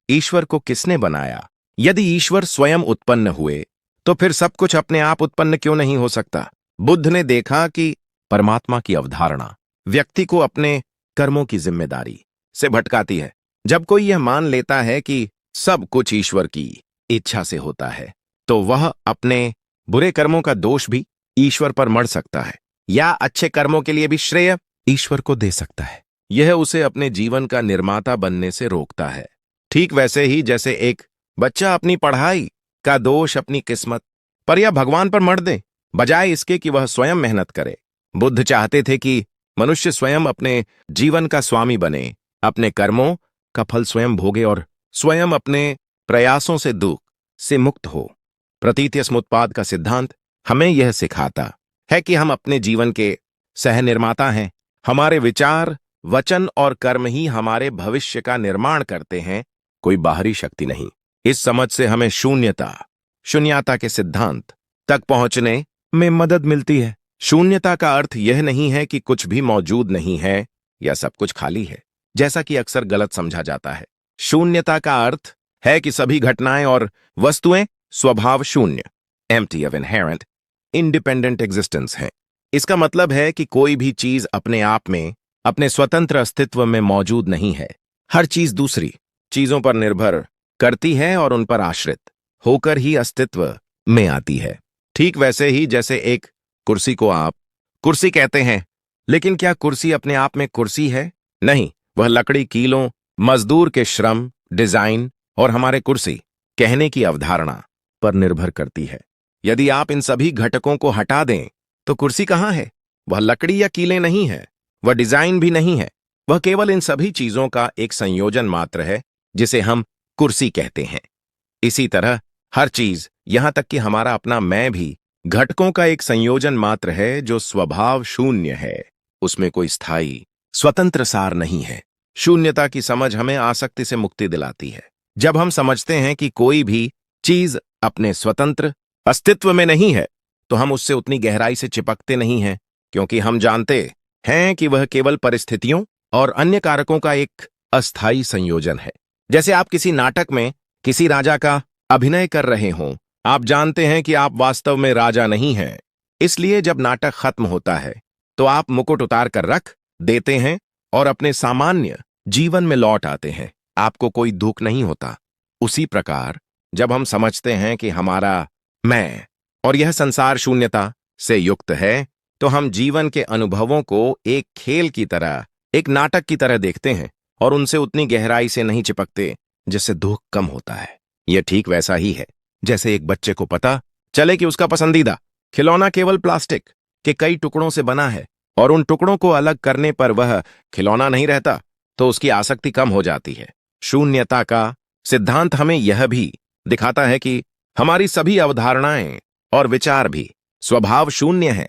ईश्वर को किसने बनाया? यदि ईश्वर स्वयं उत्पन्न हुए, तो फिर सब कुछ अपने आप उत्पन्न क्यों नहीं हो सकता? बुद्ध ने देखा कि परमात्मा की अवधारणा व्यक्ति को अपने कर्मों की जिम्मेदारी से भटकाती है। जब कोई यह मान लेता है कि सब कुछ ईश्वर की इच्छा से होता है, तो वह अपने बुरे कर्मों का दोष भी ईश्वर पर मढ़ सकता है या अच्छे कर्मों के लिए भी श्रेय ईश्वर को दे सकता है। यह उसे अपने जीवन का निर्माता बनने से रोकता है। ठीक वैसे ही जैसे एक बच्चा अपनी पढ़ाई का दोष अपनी किस्मत पर या भगवान पर मढ़ दे, बजाय इसके कि वह स्वयं मेहनत करे। बुद्ध चाहते थे कि मनुष्य स्वयं अपने जीवन का स्वामी बने, अपने कर्मों का फल स्वयं भोगे और स्वयं अपने प्रयासों से दुख से मुक्त हो। प्रतीत्य समुत्पाद का सिद्धांत हमें यह सिखाता है कि हम अपने जीवन के सह निर्माता हैं। हमारे विचार, वचन और कर्म ही हमारे भविष्य का निर्माण करते हैं, कोई बाहरी शक्ति नहीं। इस समझ से हमें शून्यता के सिद्धांत तक पहुंचने में मदद मिलती है। शून्यता का अर्थ यह नहीं है कि कुछ भी मौजूद नहीं है या सब कुछ खाली है, जैसा कि अक्सर गलत समझा जाता है। शून्यता का अर्थ है कि सभी घटनाएं और वस्तुएं स्वभाव शून्य, empty of inherent independent existence हैं। इसका मतलब है कि कोई भी चीज अपने आप में अपने स्वतंत्र अस्तित्व में मौजूद नहीं है। हर चीज दूसरी चीजों पर निर्भर करती है और उन पर आश्रित होकर ही अस्तित्व में आती है। ठीक वैसे ही जैसे एक कुर्सी को आप कुर्सी कहते हैं, लेकिन क्या कुर्सी अपने आप में कुर्सी है? नहीं, वह लकड़ी, कीलों, मजदूर के श्रम, डिजाइन और हमारे कुर्सी कहने की अवधारणा पर निर्भर करती है। यदि आप इन सभी घटकों को हटा दें, तो कुर्सी कहाँ है? वह लकड़ी या कीलें नहीं है, वह डिजाइन भी नहीं है, वह केवल इन सभी चीजों का एक संयोजन मात्र है जिसे हम कुर्सी कहते हैं। इसी तरह हर चीज, यहां तक कि हमारा अपना मैं भी, घटकों का एक संयोजन मात्र है जो स्वभाव शून्य है। उसमें कोई स्थायी स्वतंत्र सार नहीं है। शून्यता की समझ हमें आसक्ति से मुक्ति दिलाती है। जब हम समझते हैं कि कोई भी चीज अपने स्वतंत्र अस्तित्व में नहीं है, तो हम उससे उतनी गहराई से चिपकते नहीं हैं, क्योंकि हम जानते हैं कि वह केवल परिस्थितियों और अन्य कारकों का एक अस्थायी संयोजन है। जैसे आप किसी नाटक में किसी राजा का अभिनय कर रहे हों, आप जानते हैं कि आप वास्तव में राजा नहीं हैं। इसलिए जब नाटक खत्म होता है, तो आप मुकुट उतार कर रख देते हैं और अपने सामान्य जीवन में लौट आते हैं। आपको कोई दुख नहीं होता। उसी प्रकार जब हम समझते हैं कि हमारा मैं और यह संसार शून्यता से युक्त है, तो हम जीवन के अनुभवों को एक खेल की तरह, एक नाटक की तरह देखते हैं और उनसे उतनी गहराई से नहीं चिपकते जिससे दुख कम होता है। यह ठीक वैसा ही है जैसे एक बच्चे को पता चले कि उसका पसंदीदा खिलौना केवल प्लास्टिक के कई टुकड़ों से बना है और उन टुकड़ों को अलग करने पर वह खिलौना नहीं रहता, तो उसकी आसक्ति कम हो जाती है। शून्यता का सिद्धांत हमें यह भी दिखाता है कि हमारी सभी अवधारणाएं और विचार भी स्वभाव शून्य हैं।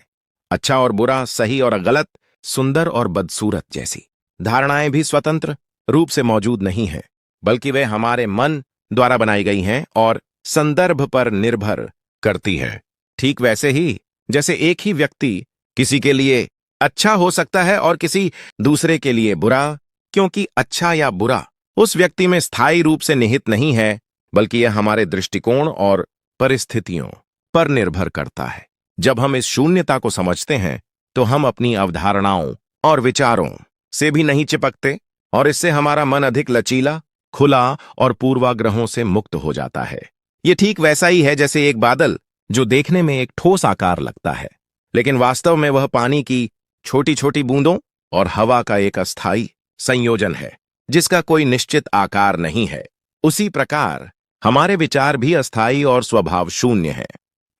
अच्छा और बुरा, सही और गलत, सुंदर और बदसूरत जैसी धारणाएं भी स्वतंत्र रूप से मौजूद नहीं हैं, बल्कि वे हमारे मन द्वारा बनाई गई हैं और संदर्भ पर निर्भर करती है। ठीक वैसे ही जैसे एक ही व्यक्ति किसी के लिए अच्छा हो सकता है और किसी दूसरे के लिए बुरा, क्योंकि अच्छा या बुरा उस व्यक्ति में स्थायी रूप से निहित नहीं है, बल्कि यह हमारे दृष्टिकोण और परिस्थितियों पर निर्भर करता है। जब हम इस शून्यता को समझते हैं, तो हम अपनी अवधारणाओं और विचारों से भी नहीं चिपकते और इससे हमारा मन अधिक लचीला, खुला और पूर्वाग्रहों से मुक्त हो जाता है। यह ठीक वैसा ही है जैसे एक बादल जो देखने में एक ठोस आकार लगता है, लेकिन वास्तव में वह पानी की छोटी छोटी बूंदों और हवा का एक अस्थायी संयोजन है जिसका कोई निश्चित आकार नहीं है। उसी प्रकार हमारे विचार भी अस्थायी और स्वभाव शून्य हैं।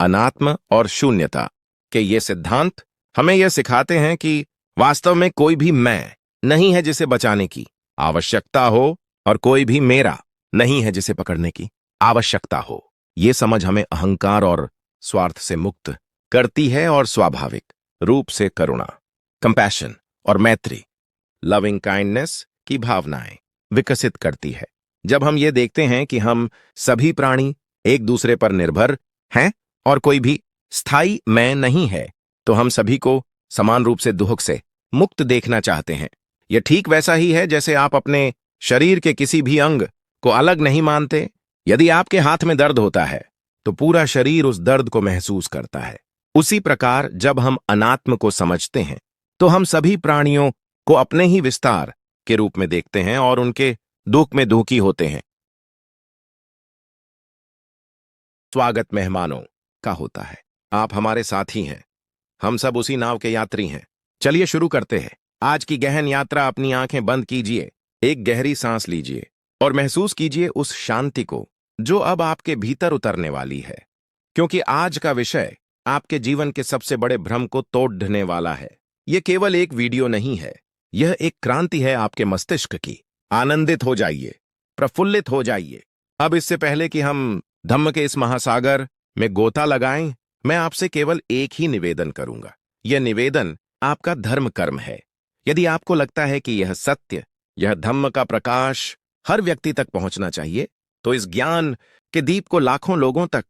अनात्म और शून्यता के ये सिद्धांत हमें यह सिखाते हैं कि वास्तव में कोई भी मैं नहीं है जिसे बचाने की आवश्यकता हो और कोई भी मेरा नहीं है जिसे पकड़ने की आवश्यकता हो। ये समझ हमें अहंकार और स्वार्थ से मुक्त करती है और स्वाभाविक रूप से करुणा, कंपैशन और मैत्री, लविंग काइंडनेस की भावनाएं विकसित करती है। जब हम ये देखते हैं कि हम सभी प्राणी एक दूसरे पर निर्भर हैं और कोई भी स्थायी मैं नहीं है, तो हम सभी को समान रूप से दुख से मुक्त देखना चाहते हैं। यह ठीक वैसा ही है जैसे आप अपने शरीर के किसी भी अंग को अलग नहीं मानते। यदि आपके हाथ में दर्द होता है तो पूरा शरीर उस दर्द को महसूस करता है। उसी प्रकार जब हम अनात्म को समझते हैं तो हम सभी प्राणियों को अपने ही विस्तार के रूप में देखते हैं और उनके दुख में दुखी होते हैं। स्वागत मेहमानों का होता है। आप हमारे साथी हैं। हम सब उसी नाव के यात्री हैं। चलिए शुरू करते हैं आज की गहन यात्रा। अपनी आंखें बंद कीजिए, एक गहरी सांस लीजिए और महसूस कीजिए उस शांति को जो अब आपके भीतर उतरने वाली है, क्योंकि आज का विषय आपके जीवन के सबसे बड़े भ्रम को तोड़ने वाला है। यह केवल एक वीडियो नहीं है, यह एक क्रांति है आपके मस्तिष्क की। आनंदित हो जाइए, प्रफुल्लित हो जाइए। अब इससे पहले कि हम धम्म के इस महासागर में गोता लगाएं, मैं आपसे केवल एक ही निवेदन करूंगा। यह निवेदन आपका धर्म कर्म है। यदि आपको लगता है कि यह सत्य, यह धम्म का प्रकाश हर व्यक्ति तक पहुंचना चाहिए, तो इस ज्ञान के दीप को लाखों लोगों तक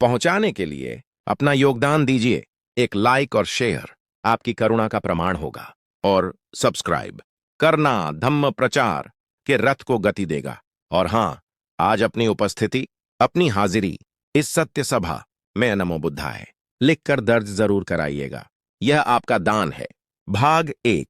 पहुंचाने के लिए अपना योगदान दीजिए। एक लाइक और शेयर आपकी करुणा का प्रमाण होगा, और सब्सक्राइब करना धम्म प्रचार के रथ को गति देगा। और हां, आज अपनी उपस्थिति, अपनी हाजिरी इस सत्य सभा में नमो बुद्धाय लिखकर दर्ज जरूर कराइएगा। यह आपका दान है। भाग 1,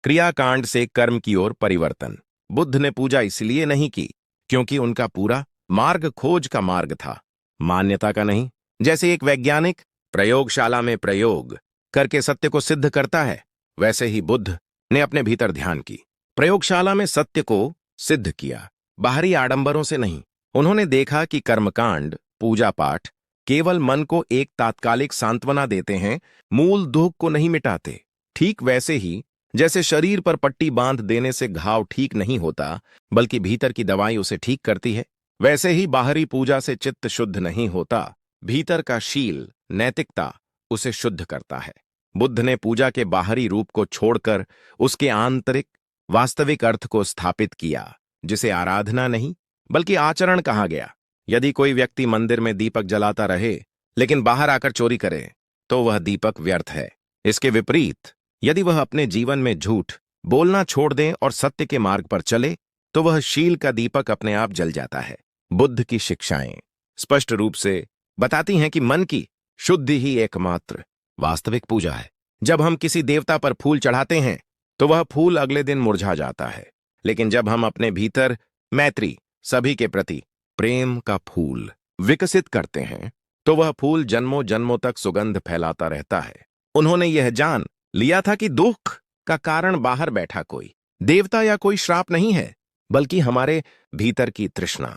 क्रियाकांड से कर्म की ओर परिवर्तन। बुद्ध ने पूजा इसलिए नहीं की क्योंकि उनका पूरा मार्ग खोज का मार्ग था, मान्यता का नहीं। जैसे एक वैज्ञानिक प्रयोगशाला में प्रयोग करके सत्य को सिद्ध करता है, वैसे ही बुद्ध ने अपने भीतर ध्यान की, प्रयोगशाला में सत्य को सिद्ध किया, बाहरी आडंबरों से नहीं। उन्होंने देखा कि कर्मकांड, पूजा पाठ केवल मन को एक तात्कालिक सांत्वना देते हैं, मूल दुख को नहीं मिटाते। ठीक वैसे ही जैसे शरीर पर पट्टी बांध देने से घाव ठीक नहीं होता, बल्कि भीतर की दवाई उसे ठीक करती है, वैसे ही बाहरी पूजा से चित्त शुद्ध नहीं होता, भीतर का शील, नैतिकता उसे शुद्ध करता है। बुद्ध ने पूजा के बाहरी रूप को छोड़कर उसके आंतरिक वास्तविक अर्थ को स्थापित किया, जिसे आराधना नहीं बल्कि आचरण कहा गया। यदि कोई व्यक्ति मंदिर में दीपक जलाता रहे लेकिन बाहर आकर चोरी करे, तो वह दीपक व्यर्थ है। इसके विपरीत यदि वह अपने जीवन में झूठ बोलना छोड़ दे और सत्य के मार्ग पर चले, तो वह शील का दीपक अपने आप जल जाता है। बुद्ध की शिक्षाएं स्पष्ट रूप से बताती हैं कि मन की शुद्धि ही एकमात्र वास्तविक पूजा है। जब हम किसी देवता पर फूल चढ़ाते हैं तो वह फूल अगले दिन मुरझा जाता है, लेकिन जब हम अपने भीतर मैत्री, सभी के प्रति प्रेम का फूल विकसित करते हैं, तो वह फूल जन्मों जन्मों तक सुगंध फैलाता रहता है। उन्होंने यह जान लिया था कि दुख का कारण बाहर बैठा कोई देवता या कोई श्राप नहीं है, बल्कि हमारे भीतर की तृष्णा,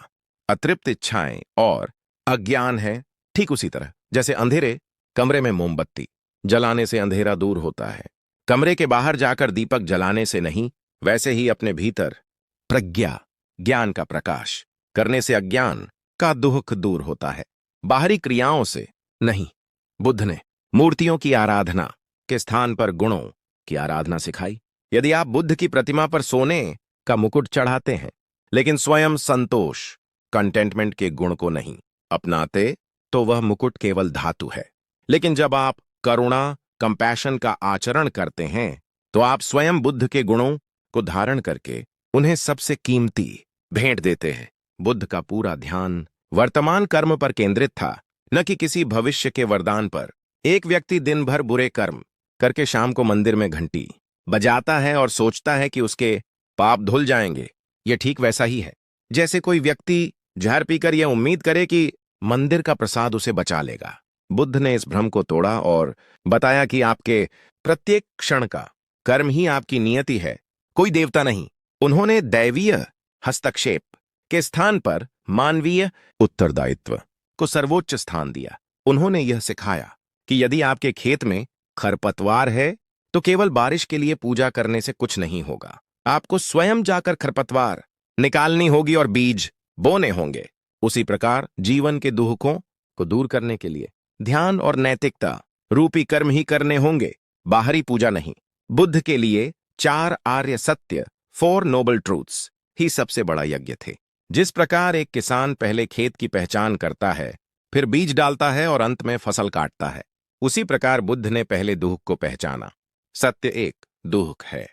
अतृप्त इच्छाएं और अज्ञान है। ठीक उसी तरह जैसे अंधेरे कमरे में मोमबत्ती जलाने से अंधेरा दूर होता है, कमरे के बाहर जाकर दीपक जलाने से नहीं, वैसे ही अपने भीतर प्रज्ञा, ज्ञान का प्रकाश करने से अज्ञान का दुख दूर होता है, बाहरी क्रियाओं से नहीं। बुद्ध ने मूर्तियों की आराधना के स्थान पर गुणों की आराधना सिखाई। यदि आप बुद्ध की प्रतिमा पर सोने का मुकुट चढ़ाते हैं लेकिन स्वयं संतोष, कंटेंटमेंट के गुण को नहीं अपनाते, तो वह मुकुट केवल धातु है। लेकिन जब आप करुणा, कंपैशन का आचरण करते हैं, तो आप स्वयं बुद्ध के गुणों को धारण करके उन्हें सबसे कीमती भेंट देते हैं। बुद्ध का पूरा ध्यान वर्तमान कर्म पर केंद्रित था, न कि किसी भविष्य के वरदान पर। एक व्यक्ति दिन भर बुरे कर्म करके शाम को मंदिर में घंटी बजाता है और सोचता है कि उसके पाप धुल जाएंगे। यह ठीक वैसा ही है जैसे कोई व्यक्ति जहर पीकर यह उम्मीद करे कि मंदिर का प्रसाद उसे बचा लेगा। बुद्ध ने इस भ्रम को तोड़ा और बताया कि आपके प्रत्येक क्षण का कर्म ही आपकी नियति है, कोई देवता नहीं। उन्होंने दैवीय हस्तक्षेप के स्थान पर मानवीय उत्तरदायित्व को सर्वोच्च स्थान दिया। उन्होंने यह सिखाया कि यदि आपके खेत में खरपतवार है तो केवल बारिश के लिए पूजा करने से कुछ नहीं होगा, आपको स्वयं जाकर खरपतवार निकालनी होगी और बीज बोने होंगे। उसी प्रकार जीवन के दुखों को दूर करने के लिए ध्यान और नैतिकता रूपी कर्म ही करने होंगे, बाहरी पूजा नहीं। बुद्ध के लिए 4 आर्य सत्य, 4 नोबल ट्रूथ्स ही सबसे बड़ा यज्ञ थे। जिस प्रकार एक किसान पहले खेत की पहचान करता है, फिर बीज डालता है और अंत में फसल काटता है, उसी प्रकार बुद्ध ने पहले दुख को पहचाना। सत्य 1, दुख है।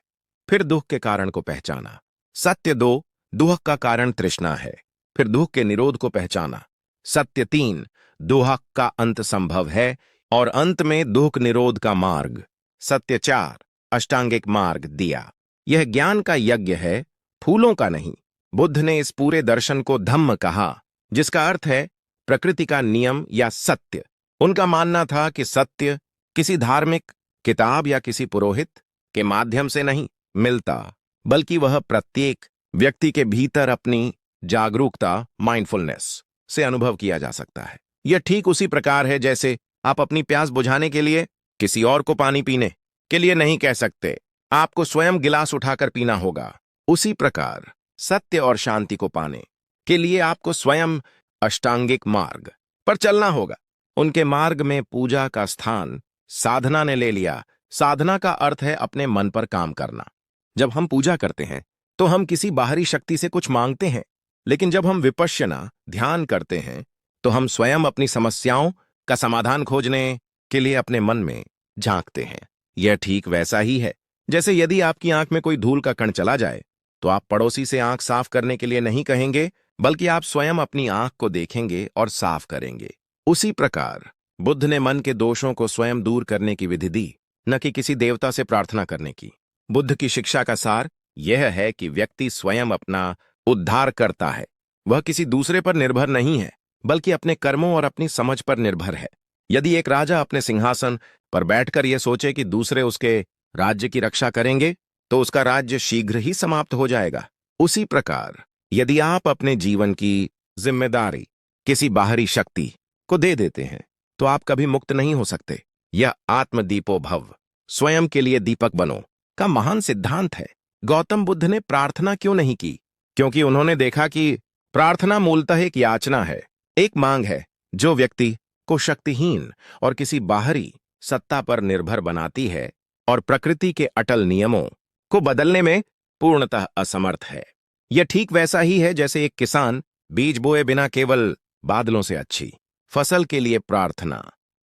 फिर दुख के कारण को पहचाना। सत्य 2, दुख का कारण तृष्णा है। फिर दुख के निरोध को पहचाना। सत्य 3, दुख का अंत संभव है और अंत में दुख निरोध का मार्ग। सत्य 4, अष्टांगिक मार्ग दिया। यह ज्ञान का यज्ञ है, फूलों का नहीं। बुद्ध ने इस पूरे दर्शन को धम्म कहा, जिसका अर्थ है प्रकृति का नियम या सत्य। उनका मानना था कि सत्य किसी धार्मिक किताब या किसी पुरोहित के माध्यम से नहीं मिलता, बल्कि वह प्रत्येक व्यक्ति के भीतर अपनी जागरूकता, माइंडफुलनेस से अनुभव किया जा सकता है। यह ठीक उसी प्रकार है जैसे आप अपनी प्यास बुझाने के लिए किसी और को पानी पीने के लिए नहीं कह सकते, आपको स्वयं गिलास उठाकर पीना होगा। उसी प्रकार सत्य और शांति को पाने के लिए आपको स्वयं अष्टांगिक मार्ग पर चलना होगा। उनके मार्ग में पूजा का स्थान साधना ने ले लिया। साधना का अर्थ है अपने मन पर काम करना। जब हम पूजा करते हैं तो हम किसी बाहरी शक्ति से कुछ मांगते हैं, लेकिन जब हम विपश्यना ध्यान करते हैं तो हम स्वयं अपनी समस्याओं का समाधान खोजने के लिए अपने मन में झांकते हैं। यह ठीक वैसा ही है जैसे यदि आपकी आंख में कोई धूल का कण चला जाए तो आप पड़ोसी से आंख साफ करने के लिए नहीं कहेंगे, बल्कि आप स्वयं अपनी आंख को देखेंगे और साफ करेंगे। उसी प्रकार बुद्ध ने मन के दोषों को स्वयं दूर करने की विधि दी, न कि किसी देवता से प्रार्थना करने की। बुद्ध की शिक्षा का सार यह है कि व्यक्ति स्वयं अपना उद्धार करता है। वह किसी दूसरे पर निर्भर नहीं है, बल्कि अपने कर्मों और अपनी समझ पर निर्भर है। यदि एक राजा अपने सिंहासन पर बैठकर यह सोचे कि दूसरे उसके राज्य की रक्षा करेंगे, तो उसका राज्य शीघ्र ही समाप्त हो जाएगा। उसी प्रकार यदि आप अपने जीवन की जिम्मेदारी किसी बाहरी शक्ति को दे देते हैं, तो आप कभी मुक्त नहीं हो सकते। यह आत्मदीपो भव, स्वयं के लिए दीपक बनो का महान सिद्धांत है। गौतम बुद्ध ने प्रार्थना क्यों नहीं की? क्योंकि उन्होंने देखा कि प्रार्थना मूलतः एक याचना है, एक मांग है जो व्यक्ति को शक्तिहीन और किसी बाहरी सत्ता पर निर्भर बनाती है और प्रकृति के अटल नियमों को बदलने में पूर्णतः असमर्थ है। यह ठीक वैसा ही है जैसे एक किसान बीज बोए बिना केवल बादलों से अच्छी फसल के लिए प्रार्थना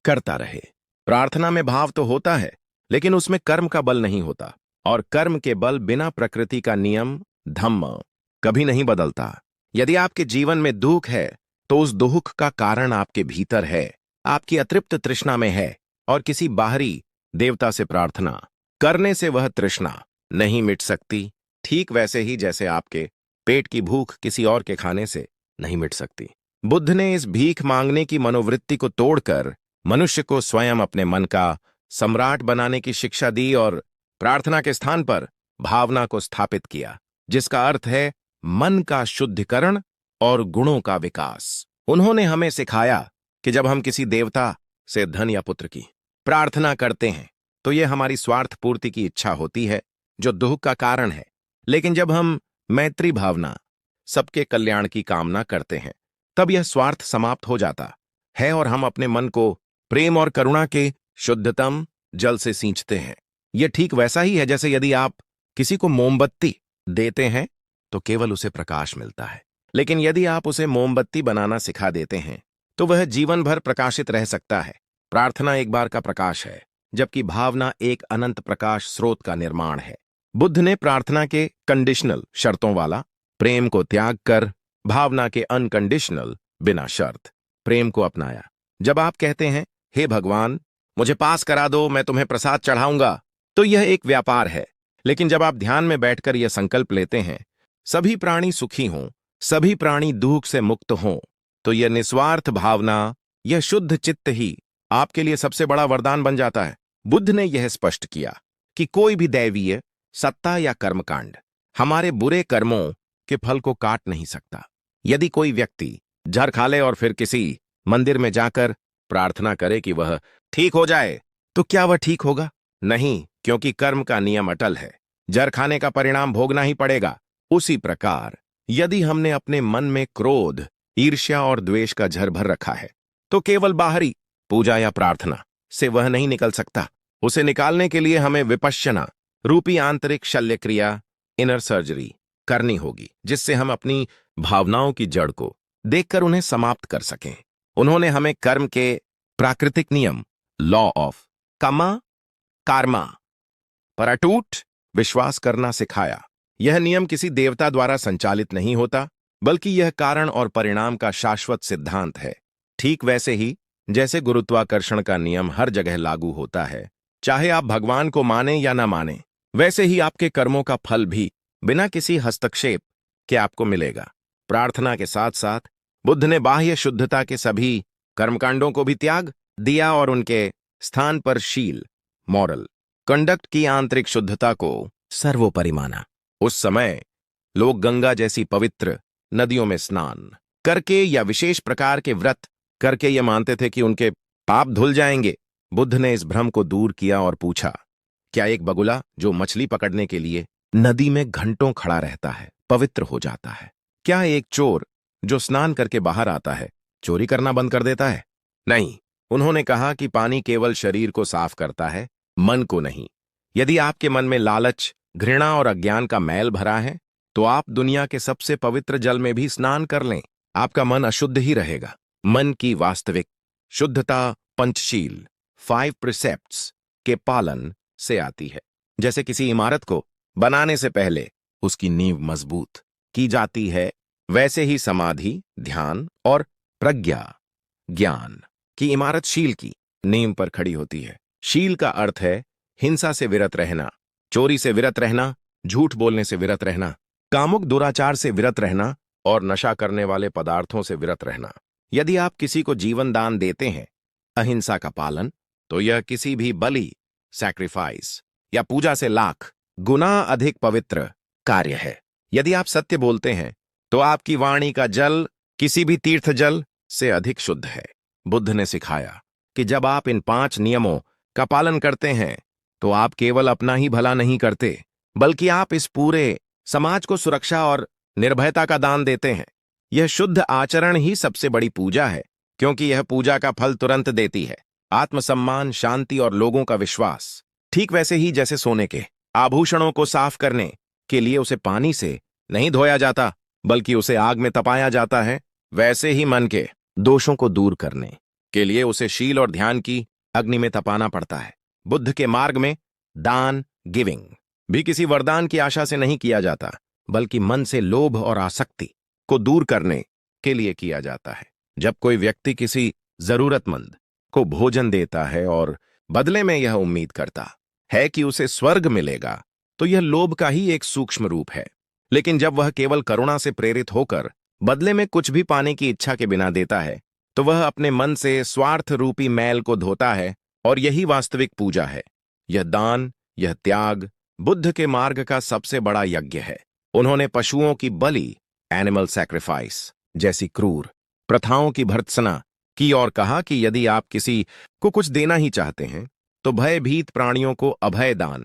करता रहे। प्रार्थना में भाव तो होता है, लेकिन उसमें कर्म का बल नहीं होता, और कर्म के बल बिना प्रकृति का नियम धम्म कभी नहीं बदलता। यदि आपके जीवन में दुख है तो उस दुख का कारण आपके भीतर है, आपकी अतृप्त तृष्णा में है, और किसी बाहरी देवता से प्रार्थना करने से वह तृष्णा नहीं मिट सकती। ठीक वैसे ही जैसे आपके पेट की भूख किसी और के खाने से नहीं मिट सकती। बुद्ध ने इस भीख मांगने की मनोवृत्ति को तोड़कर मनुष्य को स्वयं अपने मन का सम्राट बनाने की शिक्षा दी और प्रार्थना के स्थान पर भावना को स्थापित किया, जिसका अर्थ है मन का शुद्धिकरण और गुणों का विकास। उन्होंने हमें सिखाया कि जब हम किसी देवता से धन या पुत्र की प्रार्थना करते हैं तो यह हमारी स्वार्थ पूर्ति की इच्छा होती है, जो दुख का कारण है। लेकिन जब हम मैत्री भावना, सबके कल्याण की कामना करते हैं, तब यह स्वार्थ समाप्त हो जाता है और हम अपने मन को प्रेम और करुणा के शुद्धतम जल से सींचते हैं। यह ठीक वैसा ही है जैसे यदि आप किसी को मोमबत्ती देते हैं तो केवल उसे प्रकाश मिलता है, लेकिन यदि आप उसे मोमबत्ती बनाना सिखा देते हैं तो वह जीवन भर प्रकाशित रह सकता है। प्रार्थना एक बार का प्रकाश है, जबकि भावना एक अनंत प्रकाश स्रोत का निर्माण है। बुद्ध ने प्रार्थना के कंडीशनल शर्तों वाला प्रेम को त्याग कर भावना के अनकंडीशनल बिना शर्त प्रेम को अपनाया। जब आप कहते हैं, हे भगवान मुझे पास करा दो, मैं तुम्हें प्रसाद चढ़ाऊंगा, तो यह एक व्यापार है। लेकिन जब आप ध्यान में बैठकर यह संकल्प लेते हैं, सभी प्राणी सुखी हों, सभी प्राणी दुख से मुक्त हों, तो यह निस्वार्थ भावना, यह शुद्ध चित्त ही आपके लिए सबसे बड़ा वरदान बन जाता है। बुद्ध ने यह स्पष्ट किया कि कोई भी दैवीय सत्ता या कर्मकांड हमारे बुरे कर्मों के फल को काट नहीं सकता। यदि कोई व्यक्ति जहर खा ले और फिर किसी मंदिर में जाकर प्रार्थना करे कि वह ठीक हो जाए, तो क्या वह ठीक होगा? नहीं, क्योंकि कर्म का नियम अटल है, जहर खाने का परिणाम भोगना ही पड़ेगा। उसी प्रकार यदि हमने अपने मन में क्रोध, ईर्ष्या और द्वेष का जहर भर रखा है, तो केवल बाहरी पूजा या प्रार्थना से वह नहीं निकल सकता। उसे निकालने के लिए हमें विपश्यना रूपी आंतरिक शल्य क्रिया, इनर सर्जरी करनी होगी, जिससे हम अपनी भावनाओं की जड़ को देखकर उन्हें समाप्त कर सकें। उन्होंने हमें कर्म के प्राकृतिक नियम, लॉ ऑफ कर्मा पर अटूट विश्वास करना सिखाया। यह नियम किसी देवता द्वारा संचालित नहीं होता, बल्कि यह कारण और परिणाम का शाश्वत सिद्धांत है। ठीक वैसे ही जैसे गुरुत्वाकर्षण का नियम हर जगह लागू होता है, चाहे आप भगवान को माने या ना माने, वैसे ही आपके कर्मों का फल भी बिना किसी हस्तक्षेप के आपको मिलेगा। प्रार्थना के साथ साथ बुद्ध ने बाह्य शुद्धता के सभी कर्मकांडों को भी त्याग दिया और उनके स्थान पर शील, मॉरल कंडक्ट की आंतरिक शुद्धता को सर्वोपरि माना। उस समय लोग गंगा जैसी पवित्र नदियों में स्नान करके या विशेष प्रकार के व्रत करके ये मानते थे कि उनके पाप धुल जाएंगे। बुद्ध ने इस भ्रम को दूर किया और पूछा, क्या एक बगुला जो मछली पकड़ने के लिए नदी में घंटों खड़ा रहता है पवित्र हो जाता है? क्या एक चोर जो स्नान करके बाहर आता है चोरी करना बंद कर देता है? नहीं। उन्होंने कहा कि पानी केवल शरीर को साफ करता है, मन को नहीं। यदि आपके मन में लालच, घृणा और अज्ञान का मैल भरा है, तो आप दुनिया के सबसे पवित्र जल में भी स्नान कर लें, आपका मन अशुद्ध ही रहेगा। मन की वास्तविक शुद्धता पंचशील 5 प्रिसेप्ट्स के पालन से आती है। जैसे किसी इमारत को बनाने से पहले उसकी नींव मजबूत की जाती है, वैसे ही समाधि, ध्यान और प्रज्ञा ज्ञान की इमारत शील की नींव पर खड़ी होती है। शील का अर्थ है हिंसा से विरत रहना, चोरी से विरत रहना, झूठ बोलने से विरत रहना, कामुक दुराचार से विरत रहना और नशा करने वाले पदार्थों से विरत रहना। यदि आप किसी को जीवन दान देते हैं, अहिंसा का पालन, तो यह किसी भी बलि, सैक्रिफाइस या पूजा से लाख गुना अधिक पवित्र कार्य है। यदि आप सत्य बोलते हैं, तो आपकी वाणी का जल किसी भी तीर्थ जल से अधिक शुद्ध है। बुद्ध ने सिखाया कि जब आप इन 5 नियमों का पालन करते हैं, तो आप केवल अपना ही भला नहीं करते, बल्कि आप इस पूरे समाज को सुरक्षा और निर्भयता का दान देते हैं। यह शुद्ध आचरण ही सबसे बड़ी पूजा है, क्योंकि यह पूजा का फल तुरंत देती है, आत्मसम्मान, शांति और लोगों का विश्वास। ठीक वैसे ही जैसे सोने के आभूषणों को साफ करने के लिए उसे पानी से नहीं धोया जाता, बल्कि उसे आग में तपाया जाता है, वैसे ही मन के दोषों को दूर करने के लिए उसे शील और ध्यान की अग्नि में तपाना पड़ता है। बुद्ध के मार्ग में दान, गिविंग भी किसी वरदान की आशा से नहीं किया जाता, बल्कि मन से लोभ और आसक्ति को दूर करने के लिए किया जाता है। जब कोई व्यक्ति किसी जरूरतमंद को भोजन देता है और बदले में यह उम्मीद करता है कि उसे स्वर्ग मिलेगा, तो यह लोभ का ही एक सूक्ष्म रूप है। लेकिन जब वह केवल करुणा से प्रेरित होकर बदले में कुछ भी पाने की इच्छा के बिना देता है, तो वह अपने मन से स्वार्थ रूपी मैल को धोता है, और यही वास्तविक पूजा है। यह दान, यह त्याग बुद्ध के मार्ग का सबसे बड़ा यज्ञ है। उन्होंने पशुओं की बलि, एनिमल सैक्रिफाइस जैसी क्रूर प्रथाओं की भर्त्सना की और कहा कि यदि आप किसी को कुछ देना ही चाहते हैं, तो भयभीत प्राणियों को अभय दान,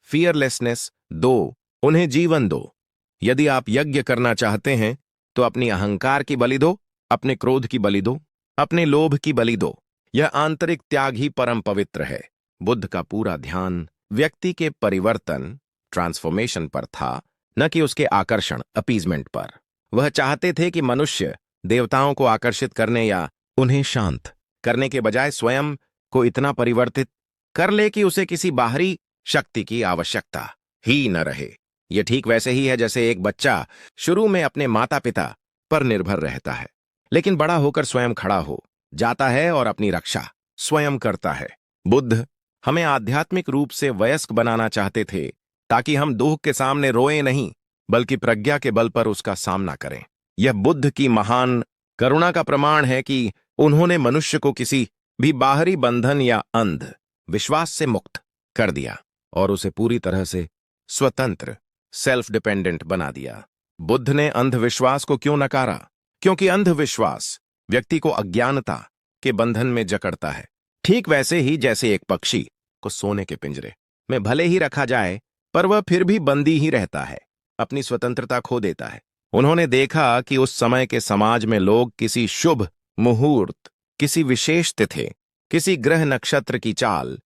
फियरलेसनेस दो, उन्हें जीवन दो। यदि आप यज्ञ करना चाहते हैं, तो अपनी अहंकार की बलि दो, अपने क्रोध की बलि दो, अपने लोभ की बलि दो। यह आंतरिक त्याग ही परम पवित्र है। बुद्ध का पूरा ध्यान व्यक्ति के परिवर्तन, ट्रांसफॉर्मेशन पर था, न कि उसके आकर्षण, अपीजमेंट पर। वह चाहते थे कि मनुष्य देवताओं को आकर्षित करने या उन्हें शांत करने के बजाय स्वयं को इतना परिवर्तित कर ले कि उसे किसी बाहरी शक्ति की आवश्यकता ही न रहे। यह ठीक वैसे ही है जैसे एक बच्चा शुरू में अपने माता पिता पर निर्भर रहता है, लेकिन बड़ा होकर स्वयं खड़ा हो जाता है और अपनी रक्षा स्वयं करता है। बुद्ध हमें आध्यात्मिक रूप से वयस्क बनाना चाहते थे, ताकि हम दुख के सामने रोएं नहीं, बल्कि प्रज्ञा के बल पर उसका सामना करें। यह बुद्ध की महान करुणा का प्रमाण है कि उन्होंने मनुष्य को किसी भी बाहरी बंधन या अंध विश्वास से मुक्त कर दिया और उसे पूरी तरह से स्वतंत्र, सेल्फ डिपेंडेंट बना दिया। बुद्ध ने अंधविश्वास को क्यों नकारा? क्योंकि अंधविश्वास व्यक्ति को अज्ञानता के बंधन में जकड़ता है। ठीक वैसे ही जैसे एक पक्षी को सोने के पिंजरे में भले ही रखा जाए, पर वह फिर भी बंदी ही रहता है, अपनी स्वतंत्रता खो देता है। उन्होंने देखा कि उस समय के समाज में लोग किसी शुभ मुहूर्त, किसी विशेष तिथि, किसी ग्रह नक्षत्र की चाल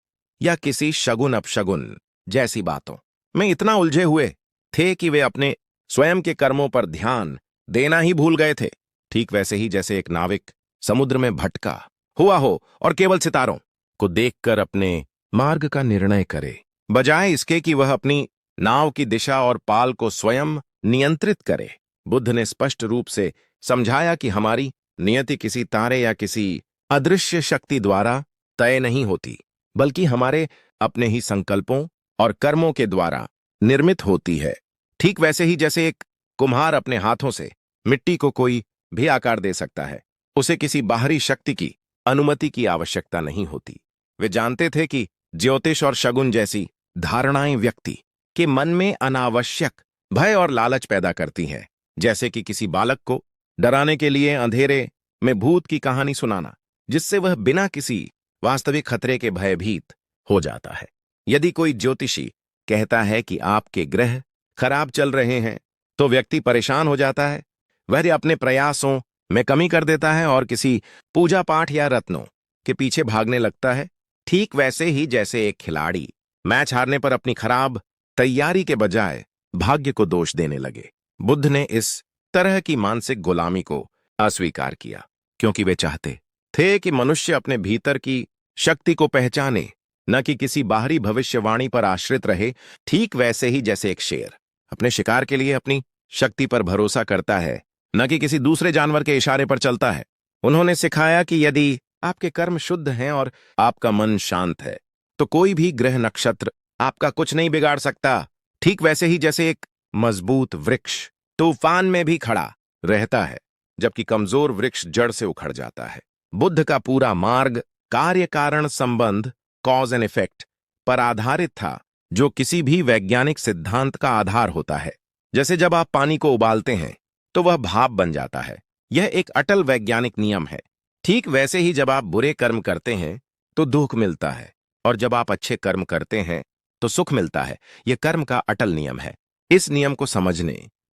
या किसी शगुन अपशगुन जैसी बातों में इतना उलझे हुए थे कि वे अपने स्वयं के कर्मों पर ध्यान देना ही भूल गए थे। ठीक वैसे ही जैसे एक नाविक समुद्र में भटका हुआ हो और केवल सितारों को देखकर अपने मार्ग का निर्णय करे। बजाय इसके कि वह अपनी नाव की दिशा और पाल को स्वयं नियंत्रित करे। बुद्ध ने स्पष्ट रूप से समझाया कि हमारी नियति किसी तारे या किसी अदृश्य शक्ति द्वारा तय नहीं होती, बल्कि हमारे अपने ही संकल्पों और कर्मों के द्वारा निर्मित होती है। ठीक वैसे ही जैसे एक कुम्हार अपने हाथों से मिट्टी को कोई भी आकार दे सकता है, उसे किसी बाहरी शक्ति की अनुमति की आवश्यकता नहीं होती। वे जानते थे कि ज्योतिष और शगुन जैसी धारणाएं व्यक्ति के मन में अनावश्यक भय और लालच पैदा करती हैं, जैसे कि किसी बालक को डराने के लिए अंधेरे में भूत की कहानी सुनाना, जिससे वह बिना किसी वास्तविक खतरे के भयभीत हो जाता है। यदि कोई ज्योतिषी कहता है कि आपके ग्रह खराब चल रहे हैं, तो व्यक्ति परेशान हो जाता है। वह अपने प्रयासों में कमी कर देता है और किसी पूजा पाठ या रत्नों के पीछे भागने लगता है। ठीक वैसे ही जैसे एक खिलाड़ी मैच हारने पर अपनी खराब तैयारी के बजाय भाग्य को दोष देने लगे। बुद्ध ने इस तरह की मानसिक गुलामी को अस्वीकार किया, क्योंकि वे चाहते थे कि मनुष्य अपने भीतर की शक्ति को पहचाने, न कि किसी बाहरी भविष्यवाणी पर आश्रित रहे। ठीक वैसे ही जैसे एक शेर अपने शिकार के लिए अपनी शक्ति पर भरोसा करता है, न कि किसी दूसरे जानवर के इशारे पर चलता है। उन्होंने सिखाया कि यदि आपके कर्म शुद्ध हैं और आपका मन शांत है, तो कोई भी ग्रह नक्षत्र आपका कुछ नहीं बिगाड़ सकता। ठीक वैसे ही जैसे एक मजबूत वृक्ष तूफान में भी खड़ा रहता है, जबकि कमजोर वृक्ष जड़ से उखड़ जाता है। बुद्ध का पूरा मार्ग कार्य कारण संबंध, कॉज एंड इफेक्ट, पर आधारित था, जो किसी भी वैज्ञानिक सिद्धांत का आधार होता है। जैसे जब आप पानी को उबालते हैं तो वह भाप बन जाता है, यह एक अटल वैज्ञानिक नियम है। ठीक वैसे ही जब आप बुरे कर्म करते हैं तो दुख मिलता है, और जब आप अच्छे कर्म करते हैं तो सुख मिलता है। यह कर्म का अटल नियम है। इस नियम को समझने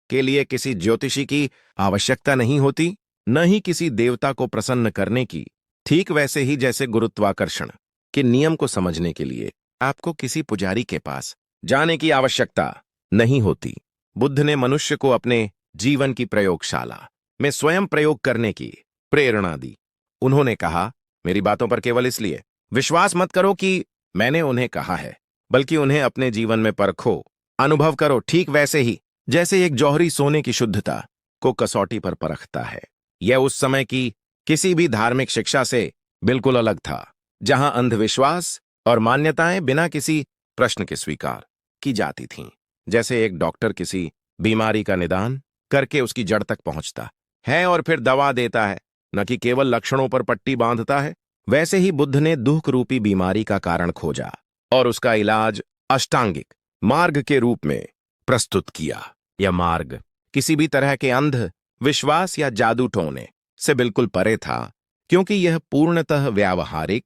के लिए किसी ज्योतिषी की आवश्यकता नहीं होती, न ही किसी देवता को प्रसन्न करने की। ठीक वैसे ही जैसे गुरुत्वाकर्षण के नियम को समझने के लिए आपको किसी पुजारी के पास जाने की आवश्यकता नहीं होती। बुद्ध ने मनुष्य को अपने जीवन की प्रयोगशाला में स्वयं प्रयोग करने की प्रेरणा दी। उन्होंने कहा, मेरी बातों पर केवल इसलिए विश्वास मत करो कि मैंने उन्हें कहा है, बल्कि उन्हें अपने जीवन में परखो, अनुभव करो। ठीक वैसे ही जैसे एक जौहरी सोने की शुद्धता को कसौटी पर परखता है। यह उस समय की किसी भी धार्मिक शिक्षा से बिल्कुल अलग था, जहां अंधविश्वास और मान्यताएं बिना किसी प्रश्न के स्वीकार की जाती थीं। जैसे एक डॉक्टर किसी बीमारी का निदान करके उसकी जड़ तक पहुंचता है और फिर दवा देता है, न कि केवल लक्षणों पर पट्टी बांधता है, वैसे ही बुद्ध ने दुख रूपी बीमारी का कारण खोजा और उसका इलाज अष्टांगिक मार्ग के रूप में प्रस्तुत किया। यह मार्ग किसी भी तरह के अंध विश्वास या जादू टोने से बिल्कुल परे था, क्योंकि यह पूर्णतः व्यावहारिक,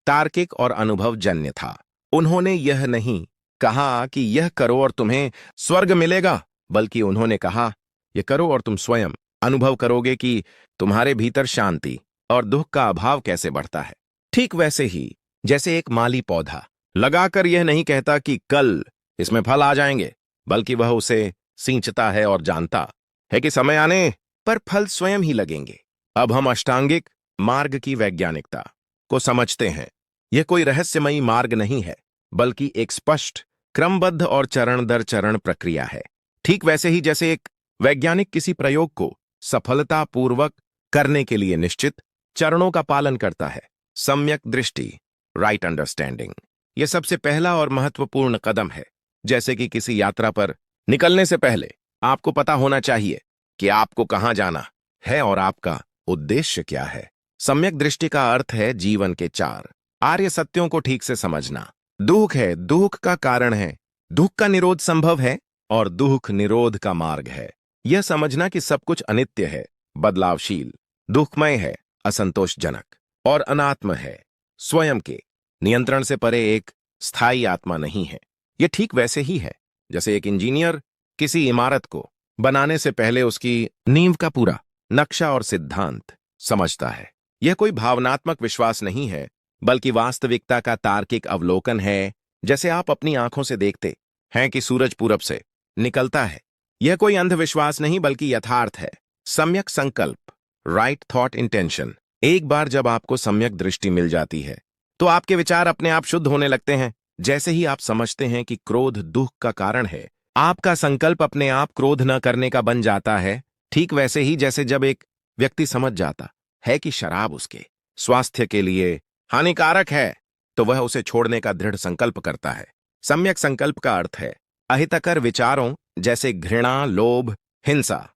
तार्किक और अनुभवजन्य था। उन्होंने यह नहीं कहा कि यह करो और तुम्हें स्वर्ग मिलेगा, बल्कि उन्होंने कहा, यह करो और तुम स्वयं अनुभव करोगे कि तुम्हारे भीतर शांति और दुख का अभाव कैसे बढ़ता है। ठीक वैसे ही जैसे एक माली पौधा लगाकर यह नहीं कहता कि कल इसमें फल आ जाएंगे, बल्कि वह उसे सींचता है और जानता है कि समय आने पर फल स्वयं ही लगेंगे। अब हम अष्टांगिक मार्ग की वैज्ञानिकता को समझते हैं। यह कोई रहस्यमयी मार्ग नहीं है, बल्कि एक स्पष्ट, क्रमबद्ध और चरण दर चरण प्रक्रिया है। ठीक वैसे ही जैसे एक वैज्ञानिक किसी प्रयोग को सफलतापूर्वक करने के लिए निश्चित चरणों का पालन करता है। सम्यक दृष्टि, राइट अंडरस्टैंडिंग, यह सबसे पहला और महत्वपूर्ण कदम है। जैसे कि किसी यात्रा पर निकलने से पहले आपको पता होना चाहिए कि आपको कहां जाना है और आपका उद्देश्य क्या है। सम्यक दृष्टि का अर्थ है जीवन के 4 आर्य सत्यों को ठीक से समझना। दुख है, दुख का कारण है, दुख का निरोध संभव है और दुख निरोध का मार्ग है। यह समझना कि सब कुछ अनित्य है, बदलावशील, दुखमय है, असंतोषजनक और अनात्म है, स्वयं के नियंत्रण से परे एक स्थायी आत्मा नहीं है। यह ठीक वैसे ही है जैसे एक इंजीनियर किसी इमारत को बनाने से पहले उसकी नींव का पूरा नक्शा और सिद्धांत समझता है। यह कोई भावनात्मक विश्वास नहीं है, बल्कि वास्तविकता का तार्किक अवलोकन है। जैसे आप अपनी आंखों से देखते हैं कि सूरज पूरब से निकलता है। यह कोई अंधविश्वास नहीं, बल्कि यथार्थ है। सम्यक संकल्प, राइट थॉट इंटेंशन। एक बार जब आपको सम्यक दृष्टि मिल जाती है तो आपके विचार अपने आप शुद्ध होने लगते हैं। जैसे ही आप समझते हैं कि क्रोध दुख का कारण है, आपका संकल्प अपने आप क्रोध न करने का बन जाता है। ठीक वैसे ही जैसे जब एक व्यक्ति समझ जाता है कि शराब उसके स्वास्थ्य के लिए हानिकारक है, तो वह उसे छोड़ने का दृढ़ संकल्प करता है। सम्यक संकल्प का अर्थ है अहितकर विचारों जैसे घृणा, लोभ, हिंसा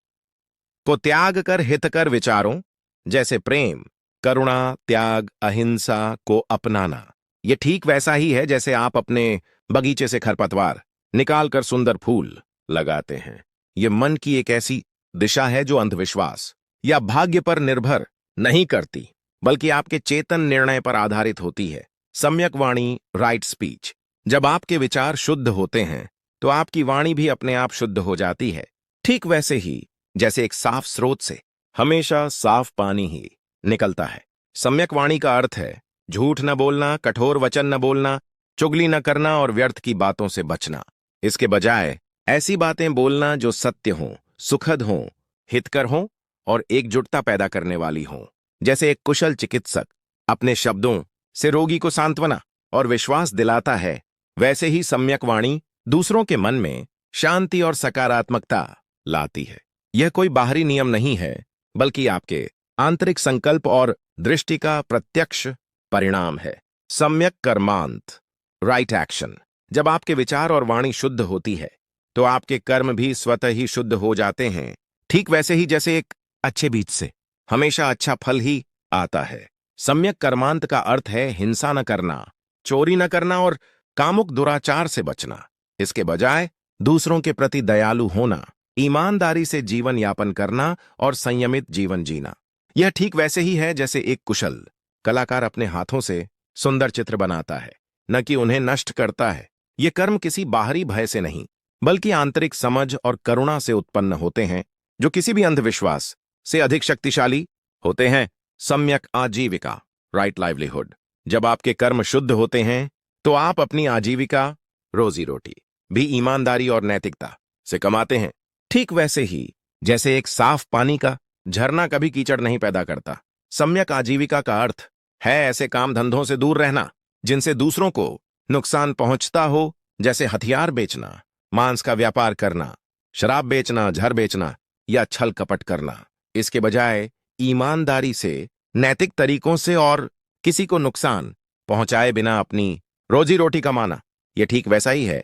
को त्याग कर हितकर विचारों जैसे प्रेम, करुणा, त्याग, अहिंसा को अपनाना। यह ठीक वैसा ही है जैसे आप अपने बगीचे से खरपतवार निकालकर सुंदर फूल लगाते हैं। यह मन की एक ऐसी दिशा है जो अंधविश्वास या भाग्य पर निर्भर नहीं करती, बल्कि आपके चेतन निर्णय पर आधारित होती है। सम्यक वाणी, राइट स्पीच। जब आपके विचार शुद्ध होते हैं तो आपकी वाणी भी अपने आप शुद्ध हो जाती है। ठीक वैसे ही जैसे एक साफ स्रोत से हमेशा साफ पानी ही निकलता है। सम्यक वाणी का अर्थ है झूठ न बोलना, कठोर वचन न बोलना, चुगली न करना और व्यर्थ की बातों से बचना। इसके बजाय ऐसी बातें बोलना जो सत्य हों, सुखद हों, हितकर हों और एकजुटता पैदा करने वाली हों। जैसे एक कुशल चिकित्सक अपने शब्दों से रोगी को सांत्वना और विश्वास दिलाता है, वैसे ही सम्यक वाणी दूसरों के मन में शांति और सकारात्मकता लाती है। यह कोई बाहरी नियम नहीं है, बल्कि आपके आंतरिक संकल्प और दृष्टि का प्रत्यक्ष परिणाम है। सम्यक कर्मांत, राइट एक्शन। जब आपके विचार और वाणी शुद्ध होती है तो आपके कर्म भी स्वतः ही शुद्ध हो जाते हैं। ठीक वैसे ही जैसे एक अच्छे बीज से हमेशा अच्छा फल ही आता है। सम्यक कर्मांत का अर्थ है हिंसा न करना, चोरी न करना और कामुक दुराचार से बचना। इसके बजाय दूसरों के प्रति दयालु होना, ईमानदारी से जीवन यापन करना और संयमित जीवन जीना। यह ठीक वैसे ही है जैसे एक कुशल कलाकार अपने हाथों से सुंदर चित्र बनाता है, न कि उन्हें नष्ट करता है। ये कर्म किसी बाहरी भय से नहीं, बल्कि आंतरिक समझ और करुणा से उत्पन्न होते हैं, जो किसी भी अंधविश्वास से अधिक शक्तिशाली होते हैं। सम्यक आजीविका, राइट लाइवलीहुड। जब आपके कर्म शुद्ध होते हैं तो आप अपनी आजीविका, रोजी रोटी भी ईमानदारी और नैतिकता से कमाते हैं। ठीक वैसे ही जैसे एक साफ पानी का झरना कभी कीचड़ नहीं पैदा करता, सम्यक आजीविका का अर्थ है ऐसे काम धंधों से दूर रहना जिनसे दूसरों को नुकसान पहुंचता हो, जैसे हथियार बेचना, मांस का व्यापार करना, शराब बेचना, जहर बेचना या छल कपट करना। इसके बजाय ईमानदारी से, नैतिक तरीकों से और किसी को नुकसान पहुंचाए बिना अपनी रोजी रोटी कमाना। यह ठीक वैसा ही है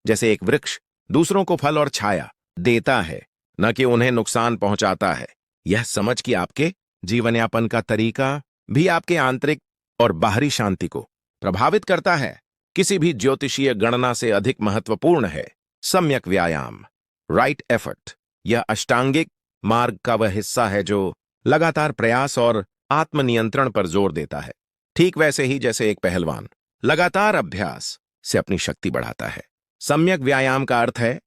जैसे एक वृक्ष दूसरों को फल और छाया देता है, न कि उन्हें नुकसान पहुंचाता है। यह समझ कि आपके जीवन यापन का तरीका भी आपके आंतरिक और बाहरी शांति को प्रभावित करता है, किसी भी ज्योतिषीय गणना से अधिक महत्वपूर्ण है। सम्यक व्यायाम, राइट एफर्ट। यह अष्टांगिक मार्ग का वह हिस्सा है जो लगातार प्रयास और आत्मनियंत्रण पर जोर देता है। ठीक वैसे ही जैसे एक पहलवान लगातार अभ्यास से अपनी शक्ति बढ़ाता है। सम्यक व्यायाम का अर्थ है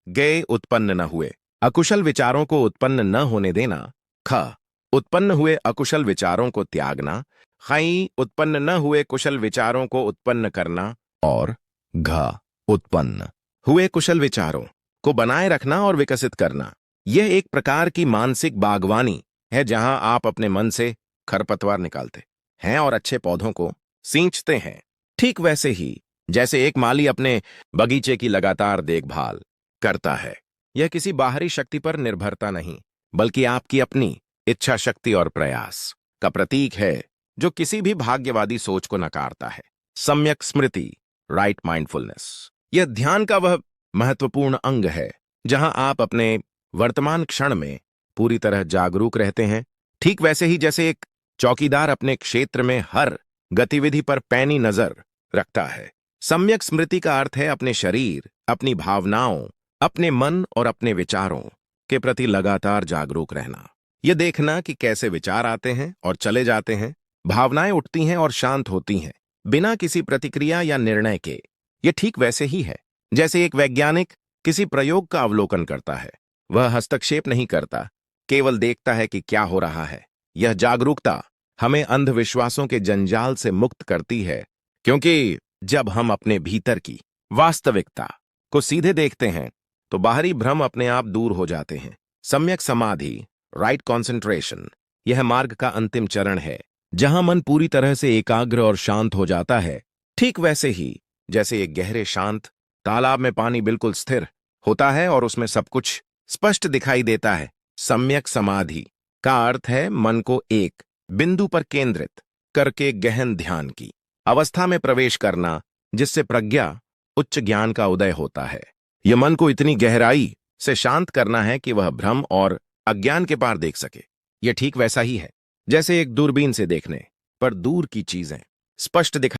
गे उत्पन्न न हुए अकुशल विचारों को उत्पन्न न होने देना, ख उत्पन्न हुए अकुशल विचारों को त्यागना, खई उत्पन्न न हुए कुशल विचारों को उत्पन्न करना और घ उत्पन्न हुए कुशल विचारों को बनाए रखना और विकसित करना। यह एक प्रकार की मानसिक बागवानी है जहां आप अपने मन से खरपतवार निकालते हैं और अच्छे पौधों को सींचते हैं। ठीक वैसे ही जैसे एक माली अपने बगीचे की लगातार देखभाल करता है। यह किसी बाहरी शक्ति पर निर्भरता नहीं, बल्कि आपकी अपनी इच्छा शक्ति और प्रयास का प्रतीक है, जो किसी भी भाग्यवादी सोच को नकारता है। सम्यक स्मृति, राइट माइंडफुलनेस। यह ध्यान का वह महत्वपूर्ण अंग है जहां आप अपने वर्तमान क्षण में पूरी तरह जागरूक रहते हैं। ठीक वैसे ही जैसे एक चौकीदार अपने क्षेत्र में हर गतिविधि पर पैनी नजर रखता है। सम्यक स्मृति का अर्थ है अपने शरीर, अपनी भावनाओं, अपने मन और अपने विचारों के प्रति लगातार जागरूक रहना। यह देखना कि कैसे विचार आते हैं और चले जाते हैं, भावनाएं उठती हैं और शांत होती हैं, बिना किसी प्रतिक्रिया या निर्णय के। यह ठीक वैसे ही है जैसे एक वैज्ञानिक किसी प्रयोग का अवलोकन करता है। वह हस्तक्षेप नहीं करता, केवल देखता है कि क्या हो रहा है। यह जागरूकता हमें अंधविश्वासों के जंजाल से मुक्त करती है, क्योंकि जब हम अपने भीतर की वास्तविकता को सीधे देखते हैं तो बाहरी भ्रम अपने आप दूर हो जाते हैं। सम्यक समाधि, राइट कॉन्सेंट्रेशन। यह मार्ग का अंतिम चरण है जहां मन पूरी तरह से एकाग्र और शांत हो जाता है। ठीक वैसे ही जैसे एक गहरे शांत तालाब में पानी बिल्कुल स्थिर होता है और उसमें सब कुछ स्पष्ट दिखाई देता है। सम्यक समाधि का अर्थ है मन को एक बिंदु पर केंद्रित करके गहन ध्यान की अवस्था में प्रवेश करना, जिससे प्रज्ञा उच्च ज्ञान का उदय होता है। यह मन को इतनी गहराई से शांत करना है कि वह भ्रम और अज्ञान के पार देख सके। यह ठीक वैसा ही है जैसे एक दूरबीन से देखने पर दूर की चीजें स्पष्ट दिखाई